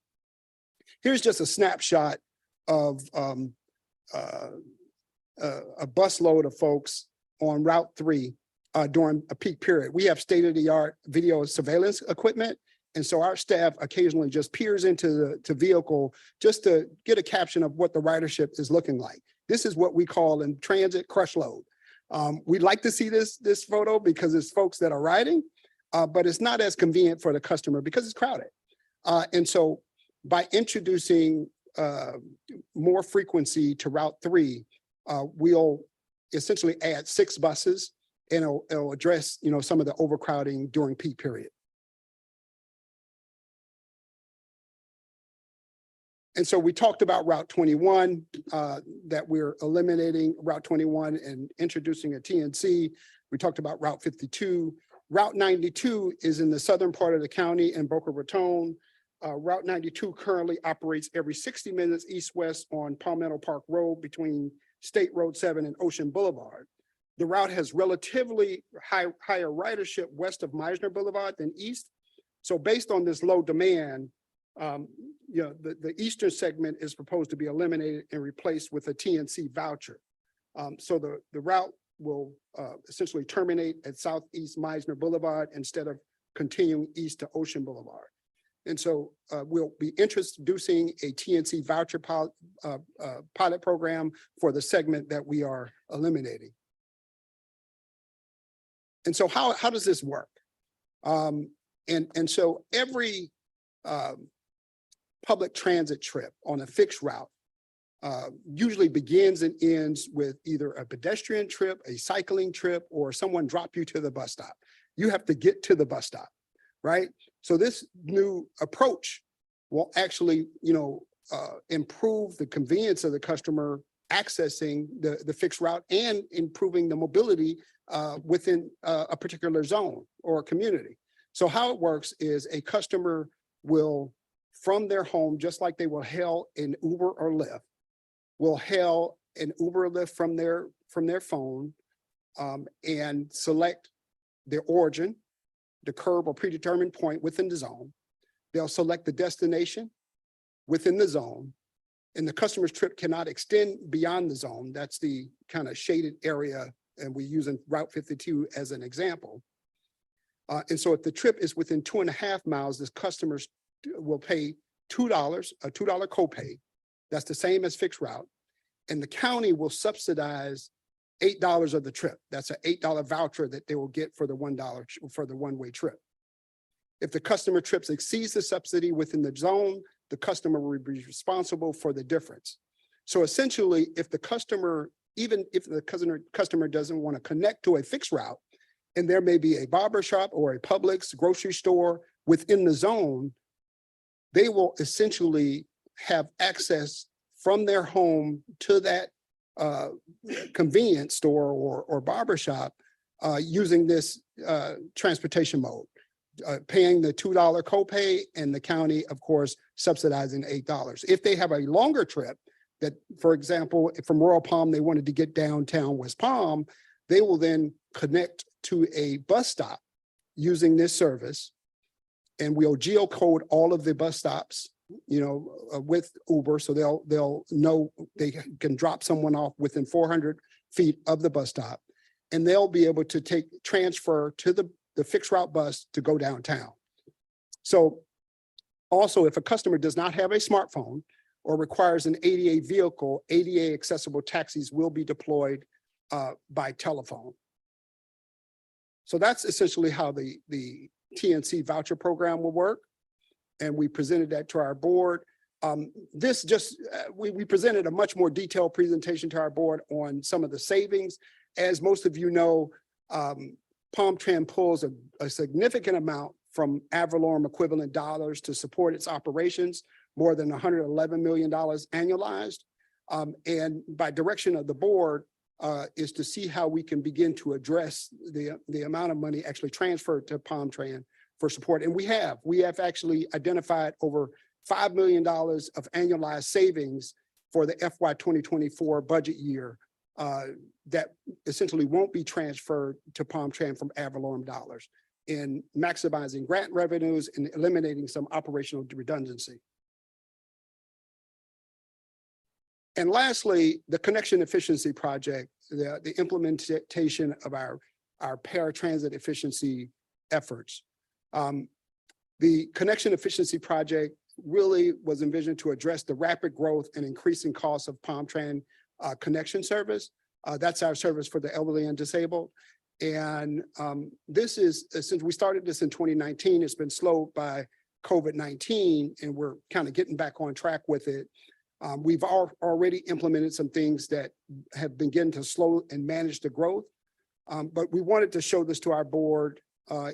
Here's just a snapshot of a busload of folks on Route 3 during a peak period. We have state-of-the-art video surveillance equipment. And so our staff occasionally just peers into the vehicle just to get a caption of what the ridership is looking like. This is what we call in transit crush load. We'd like to see this photo because it's folks that are riding, but it's not as convenient for the customer because it's crowded. And so by introducing more frequency to Route 3, we'll essentially add 6 buses and it'll address, some of the overcrowding during peak period. And so we talked about Route 21, that we're eliminating Route 21 and introducing a TNC. We talked about Route 52. Route 92 is in the southern part of the county in Boca Raton. Route 92 currently operates every 60 minutes east-west on Palmetto Park Road between State Road 7 and Ocean Boulevard. The route has relatively higher ridership west of Meisner Boulevard than east. So based on this low demand, the eastern segment is proposed to be eliminated and replaced with a TNC voucher. So the route will essentially terminate at Southeast Meisner Boulevard instead of continuing east to Ocean Boulevard. And so we'll be introducing a TNC voucher pilot program for the segment that we are eliminating. And so how does this work? And so every public transit trip on a fixed route usually begins and ends with either a pedestrian trip, a cycling trip, or someone drop you to the bus stop. You have to get to the bus stop, right? So this new approach will actually, improve the convenience of the customer accessing the fixed route and improving the mobility within a particular zone or community. So how it works is a customer will, from their home, just like they will hail an Uber or Lyft, will hail an Uber or Lyft from their phone and select their origin, the curb or predetermined point within the zone. They'll select the destination within the zone, and the customer's trip cannot extend beyond the zone. That's the kind of shaded area, and we use Route 52 as an example. And so if the trip is within 2.5 miles, this customers will pay $2, a $2 copay. That's the same as fixed route. And the county will subsidize $8 of the trip. That's an $8 voucher that they will get for the $1 for the one-way trip. If the customer trips exceeds the subsidy within the zone, the customer will be responsible for the difference. So essentially, if the customer, even if the customer doesn't want to connect to a fixed route, and there may be a barber shop or a Publix grocery store within the zone, they will essentially have access from their home to that convenience store or barber shop using this transportation mode, paying the $2 copay, and the county, of course, subsidizing $8. If they have a longer trip that, for example, from Royal Palm, they wanted to get downtown West Palm, they will then connect to a bus stop using this service, and we'll geocode all of the bus stops, with Uber, so they'll know they can drop someone off within 400 feet of the bus stop, and they'll be able to transfer to the fixed route bus to go downtown. So also, if a customer does not have a smartphone or requires an ADA vehicle, ADA accessible taxis will be deployed by telephone. So that's essentially how the TNC voucher program will work. And we presented that to our board. We presented a much more detailed presentation to our board on some of the savings. As most of you know, PalmTran pulls a significant amount from ad valorem equivalent dollars to support its operations, more than $111 million annualized. And by direction of the board is to see how we can begin to address the amount of money actually transferred to PalmTran for support. And we have actually identified over $5 million of annualized savings for the FY 2024 budget year that essentially won't be transferred to Palm Tran from ad valorem dollars in maximizing grant revenues and eliminating some operational redundancy. And lastly, the connection efficiency project, the implementation of our paratransit efficiency efforts. The connection efficiency project really was envisioned to address the rapid growth and increasing costs of Palm Tran connection service. That's our service for the elderly and disabled. And this is, since we started this in 2019, it's been slowed by COVID-19, and we're kind of getting back on track with it. We've already implemented some things that have begun to slow and manage the growth. But we wanted to show this to our board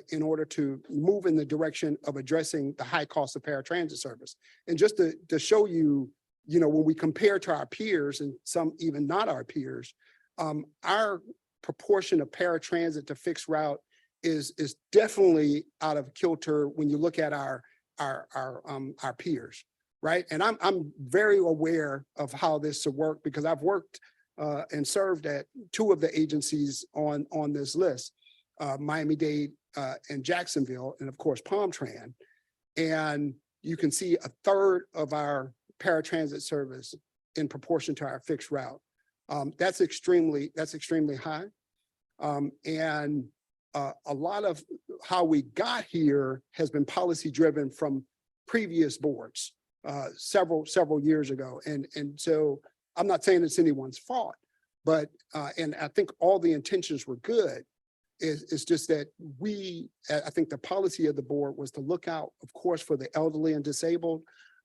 in order to move in the direction of addressing the high cost of paratransit service. And just to show you, when we compare to our peers and some even not our peers, our proportion of paratransit to fixed route is definitely out of kilter when you look at our peers, right? And I'm very aware of how this should work because I've worked and served at two of the agencies on this list, Miami-Dade and Jacksonville, and of course, Palm Tran. And you can see a third of our paratransit service in proportion to our fixed route. That's extremely high. And a lot of how we got here has been policy driven from previous boards several years ago. And so I'm not saying it's anyone's fault, but and I think all the intentions were good. It's just that I think the policy of the board was to look out, of course, for the elderly and disabled,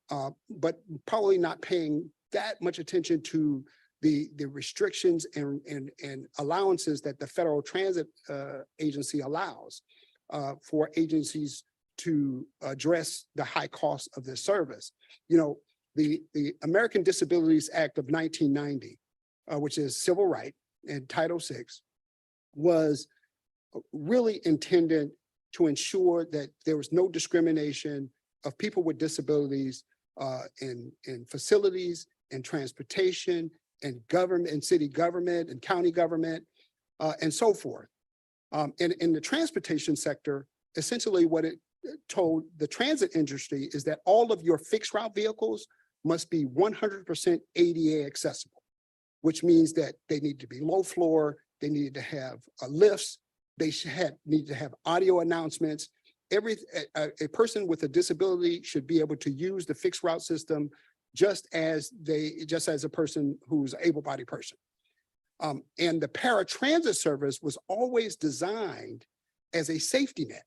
but probably not paying that much attention to the restrictions and allowances that the Federal Transit Agency allows for agencies to address the high cost of this service. The American Disabilities Act of 1990, which is civil right and Title VI, was really intended to ensure that there was no discrimination of people with disabilities in facilities and transportation and government and city government and county government and so forth. And in the transportation sector, essentially what it told the transit industry is that all of your fixed route vehicles must be 100% ADA accessible, which means that they need to be low floor, they need to have lifts, they need to have audio announcements. A person with a disability should be able to use the fixed route system just as a person who's an able-bodied person. And the paratransit service was always designed as a safety net,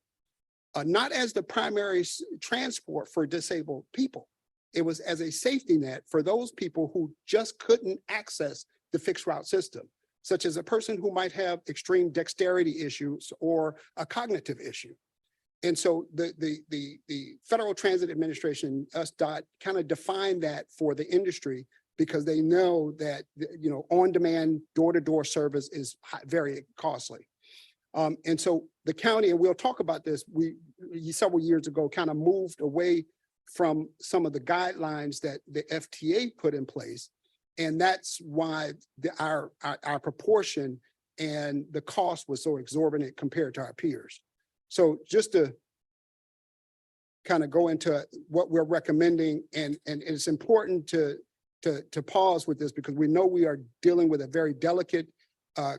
not as the primary transport for disabled people. It was as a safety net for those people who just couldn't access the fixed route system, such as a person who might have extreme dexterity issues or a cognitive issue. And so the Federal Transit Administration, USDOT, kind of defined that for the industry because they know that, on-demand door-to-door service is very costly. And so the county, and we'll talk about this, we several years ago kind of moved away from some of the guidelines that the FTA put in place. And that's why our proportion and the cost was so exorbitant compared to our peers. So just to kind of go into what we're recommending, and it's important to pause with this because we know we are dealing with a very delicate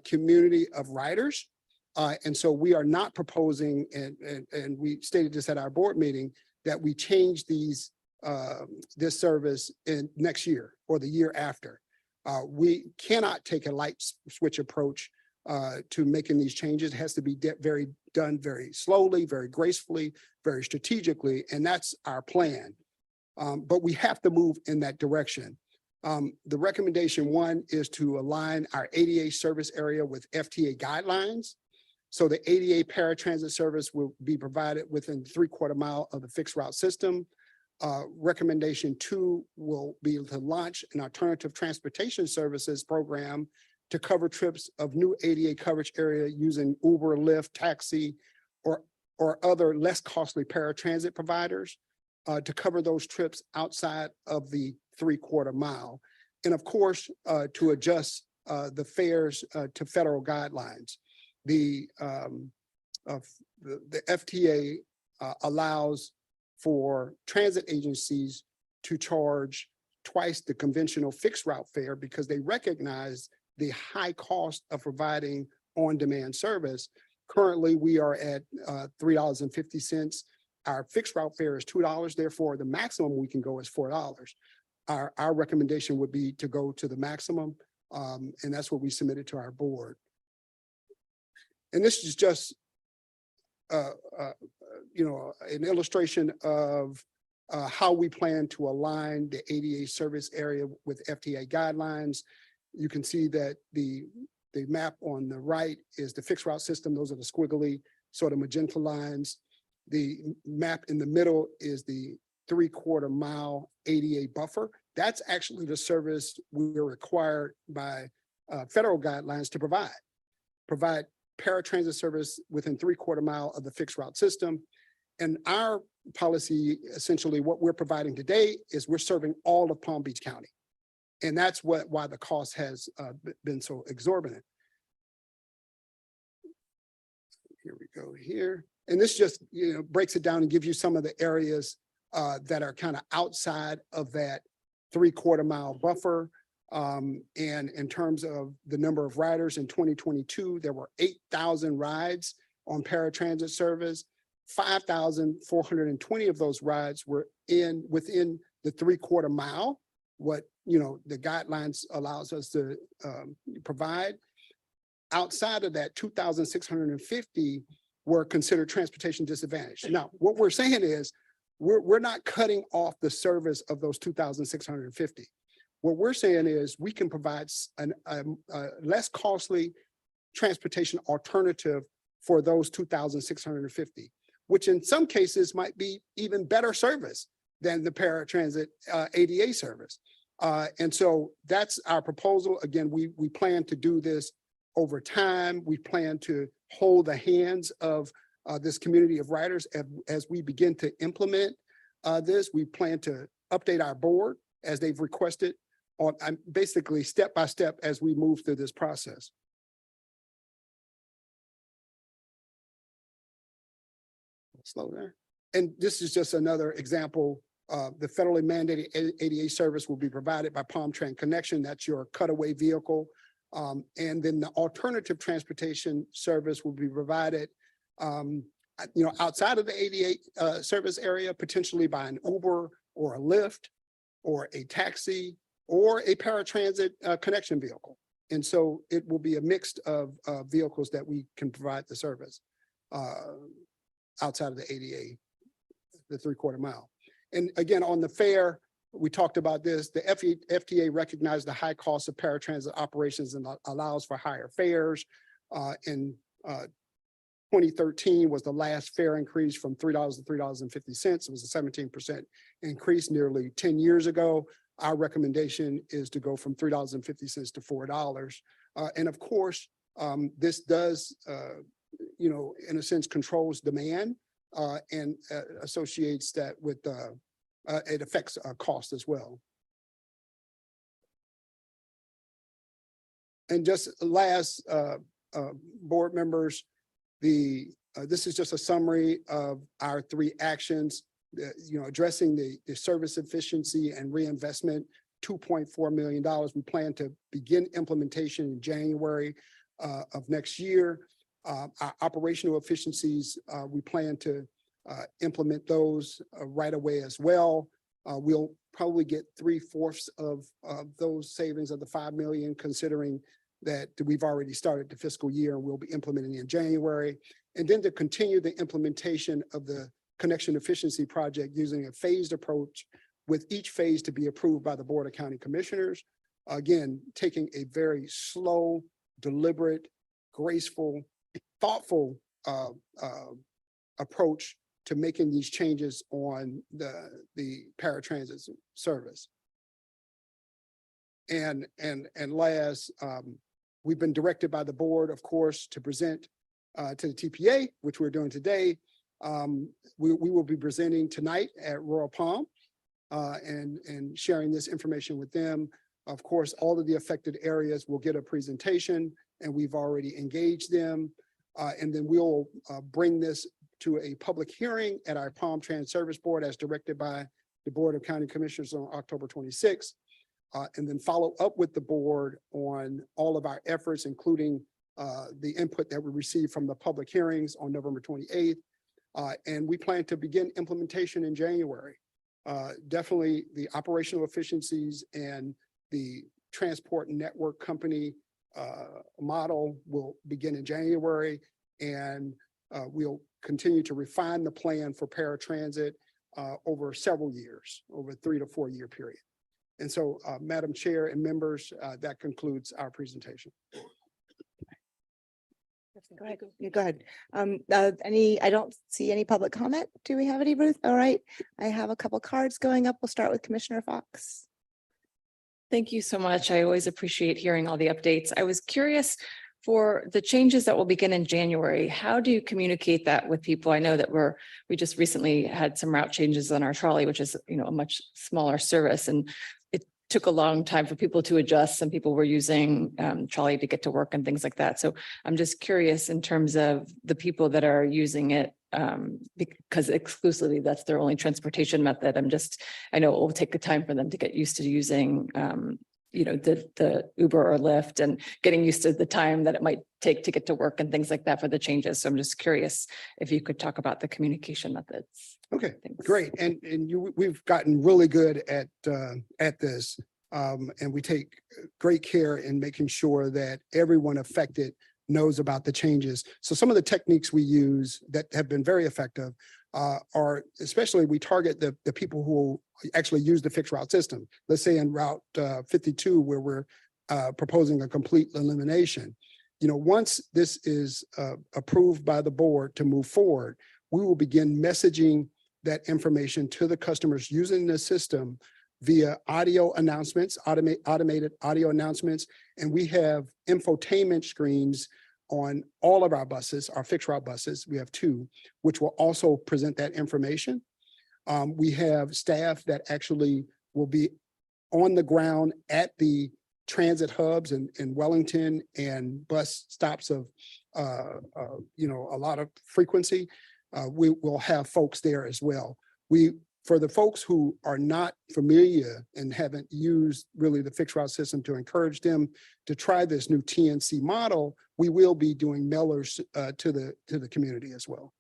community of riders. And so we are not proposing, and we stated this at our board meeting, that we change this service in next year or the year after. We cannot take a light switch approach to making these changes. It has to be done very slowly, very gracefully, very strategically, and that's our plan. But we have to move in that direction. The recommendation one is to align our ADA service area with FTA guidelines. So the ADA paratransit service will be provided within 3/4 mile of the fixed route system. Recommendation two will be to launch an alternative transportation services program to cover trips of new ADA coverage area using Uber, Lyft, taxi, or other less costly paratransit providers. to cover those trips outside of the 3/4 mile. And of course, to adjust the fares to federal guidelines. The FTA allows for transit agencies to charge twice the conventional fixed route fare because they recognize the high cost of providing on-demand service. Currently, we are at $3.50. Our fixed route fare is $2. Therefore, the maximum we can go is $4. Our recommendation would be to go to the maximum, and that's what we submitted to our board. And this is just, an illustration of how we plan to align the ADA service area with FTA guidelines. You can see that the map on the right is the fixed route system. Those are the squiggly sort of magenta lines. The map in the middle is the 3/4 mile ADA buffer. That's actually the service we're required by federal guidelines to provide paratransit service within 3/4 mile of the fixed route system. And our policy, essentially what we're providing today is we're serving all of Palm Beach County. And that's why the cost has been so exorbitant. Here we go here. And this just, breaks it down and gives you some of the areas that are kind of outside of that 3/4 mile buffer. And in terms of the number of riders in 2022, there were 8,000 rides on paratransit service. 5,420 of those rides were within the 3/4 mile, what the guidelines allows us to provide. Outside of that, 2,650 were considered transportation disadvantaged. Now, what we're saying is we're not cutting off the service of those 2,650. What we're saying is we can provide a less costly transportation alternative for those 2,650, which in some cases might be even better service than the paratransit ADA service. And so that's our proposal. Again, we plan to do this over time. We plan to hold the hands of this community of riders as we begin to implement this. We plan to update our board as they've requested on basically step by step as we move through this process. Slow there. And this is just another example. The federally mandated ADA service will be provided by Palm Tran Connection. That's your cutaway vehicle. And then the alternative transportation service will be provided, outside of the ADA service area, potentially by an Uber or a Lyft or a taxi or a paratransit connection vehicle. And so it will be a mix of vehicles that we can provide the service outside of the ADA, the 3/4 mile. And again, on the fare, we talked about this, the FTA recognized the high cost of paratransit operations and allows for higher fares. In 2013 was the last fare increase from $3 to $3.50. It was a 17% increase nearly 10 years ago. Our recommendation is to go from $3.50 to $4. And of course, this does, in a sense, controls demand and associates that with, it affects cost as well. And just last, board members, this is just a summary of our 3 actions. Addressing the service efficiency and reinvestment, $2.4 million. We plan to begin implementation in January of next year. Our operational efficiencies, we plan to implement those right away as well. We'll probably get 3/4 of those savings of the $5 million, considering that we've already started the fiscal year and we'll be implementing in January. And then to continue the implementation of the Connection Efficiency Project using a phased approach, with each phase to be approved by the Board of County Commissioners. Again, taking a very slow, deliberate, graceful, thoughtful approach to making these changes on the paratransit service. And last, we've been directed by the board, of course, to present to the TPA, which we're doing today, We will be presenting tonight at Royal Palm and sharing this information with them. Of course, all of the affected areas will get a presentation, and we've already engaged them. And then we'll bring this to a public hearing at our Palm Trans Service Board as directed by the Board of County Commissioners on October 26th. And then follow up with the board on all of our efforts, including the input that we received from the public hearings on November 28th. And we plan to begin implementation in January. Definitely the operational efficiencies and the transport network company model will begin in January, and we'll continue to refine the plan for paratransit over several years, over a 3 to 4 year period. And so, Madam Chair and members, that concludes our presentation. Go ahead. You go ahead. I don't see any public comment. Do we have any, Ruth? All right. I have a couple cards going up. We'll start with Commissioner Fox. Thank you so much. I always appreciate hearing all the updates. I was curious for the changes that will begin in January. How do you communicate that with people? I know that we just recently had some route changes on our trolley, which is, a much smaller service, and it took a long time for people to adjust. Some people were using trolley to get to work and things like that. So I'm just curious in terms of the people that are using it because exclusively that's their only transportation method. I know it will take the time for them to get used to using the Uber or Lyft and getting used to the time that it might take to get to work and things like that for the changes. So I'm just curious if you could talk about the communication methods. Okay, great. And we've gotten really good at this. And we take great care in making sure that everyone affected knows about the changes. So some of the techniques we use that have been very effective are, especially we target the people who actually use the fixed route system. Let's say in Route 52, where we're proposing a complete elimination. Once this is approved by the board to move forward, we will begin messaging that information to the customers using the system via audio announcements, automated audio announcements, and we have infotainment screens on all of our buses, our fixed route buses. We have 2, which will also present that information. We have staff that actually will be on the ground at the transit hubs in Wellington and bus stops of, a lot of frequency. We will have folks there as well. For the folks who are not familiar and haven't used really the fixed route system, to encourage them to try this new TNC model, we will be doing mailers to the community as well.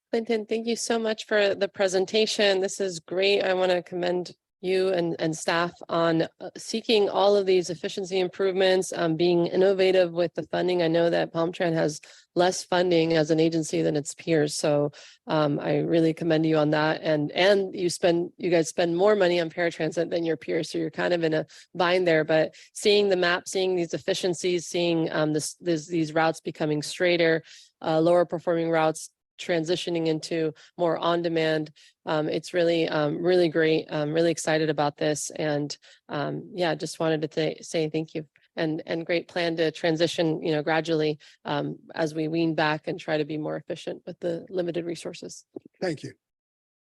Clinton, thank you so much for the presentation. This is great. I want to commend you and staff on seeking all of these efficiency improvements, being innovative with the funding. I know that PalmTran has less funding as an agency than its peers. So I really commend you on that. And you guys spend more money on paratransit than your peers. So you're kind of in a bind there, but seeing the map, seeing these efficiencies, seeing these routes becoming straighter, lower performing routes transitioning into more on-demand. It's really, really great. I'm really excited about this. And just wanted to say thank you and great plan to transition, gradually as we wean back and try to be more efficient with the limited resources. Thank you.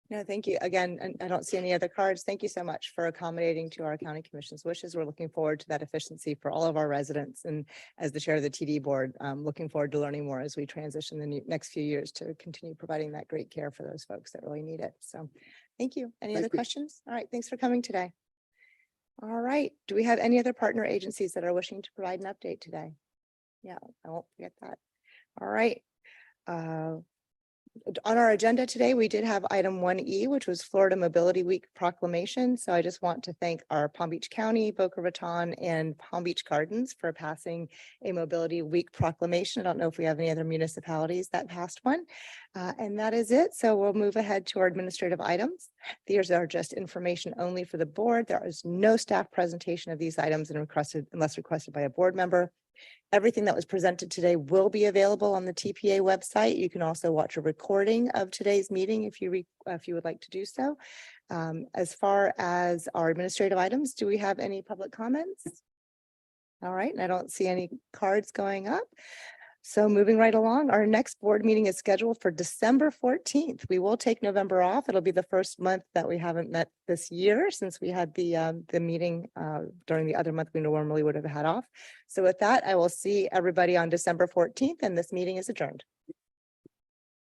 No, thank you. Again, and I don't see any other cards. Thank you so much for accommodating to our county commission's wishes. We're looking forward to that efficiency for all of our residents. And as the chair of the TD board, looking forward to learning more as we transition the next few years to continue providing that great care for those folks that really need it. So thank you. Any other questions? All right. Thanks for coming today. All right. Do we have any other partner agencies that are wishing to provide an update today? Yeah, I won't forget that. All right. On our agenda today, we did have item 1E, which was Florida Mobility Week proclamation. So I just want to thank our Palm Beach County, Boca Raton, and Palm Beach Gardens for passing a Mobility Week proclamation. I don't know if we have any other municipalities that passed one. And that is it. So we'll move ahead to our administrative items. These are just information only for the board. There is no staff presentation of these items unless requested by a board member. Everything that was presented today will be available on the TPA website. You can also watch a recording of today's meeting if you would like to do so. As far as our administrative items, do we have any public comments? All right, and I don't see any cards going up. So moving right along, our next board meeting is scheduled for December 14th. We will take November off. It'll be the first month that we haven't met this year since we had the meeting during the other month we normally would have had off. So with that, I will see everybody on December 14th, and this meeting is adjourned.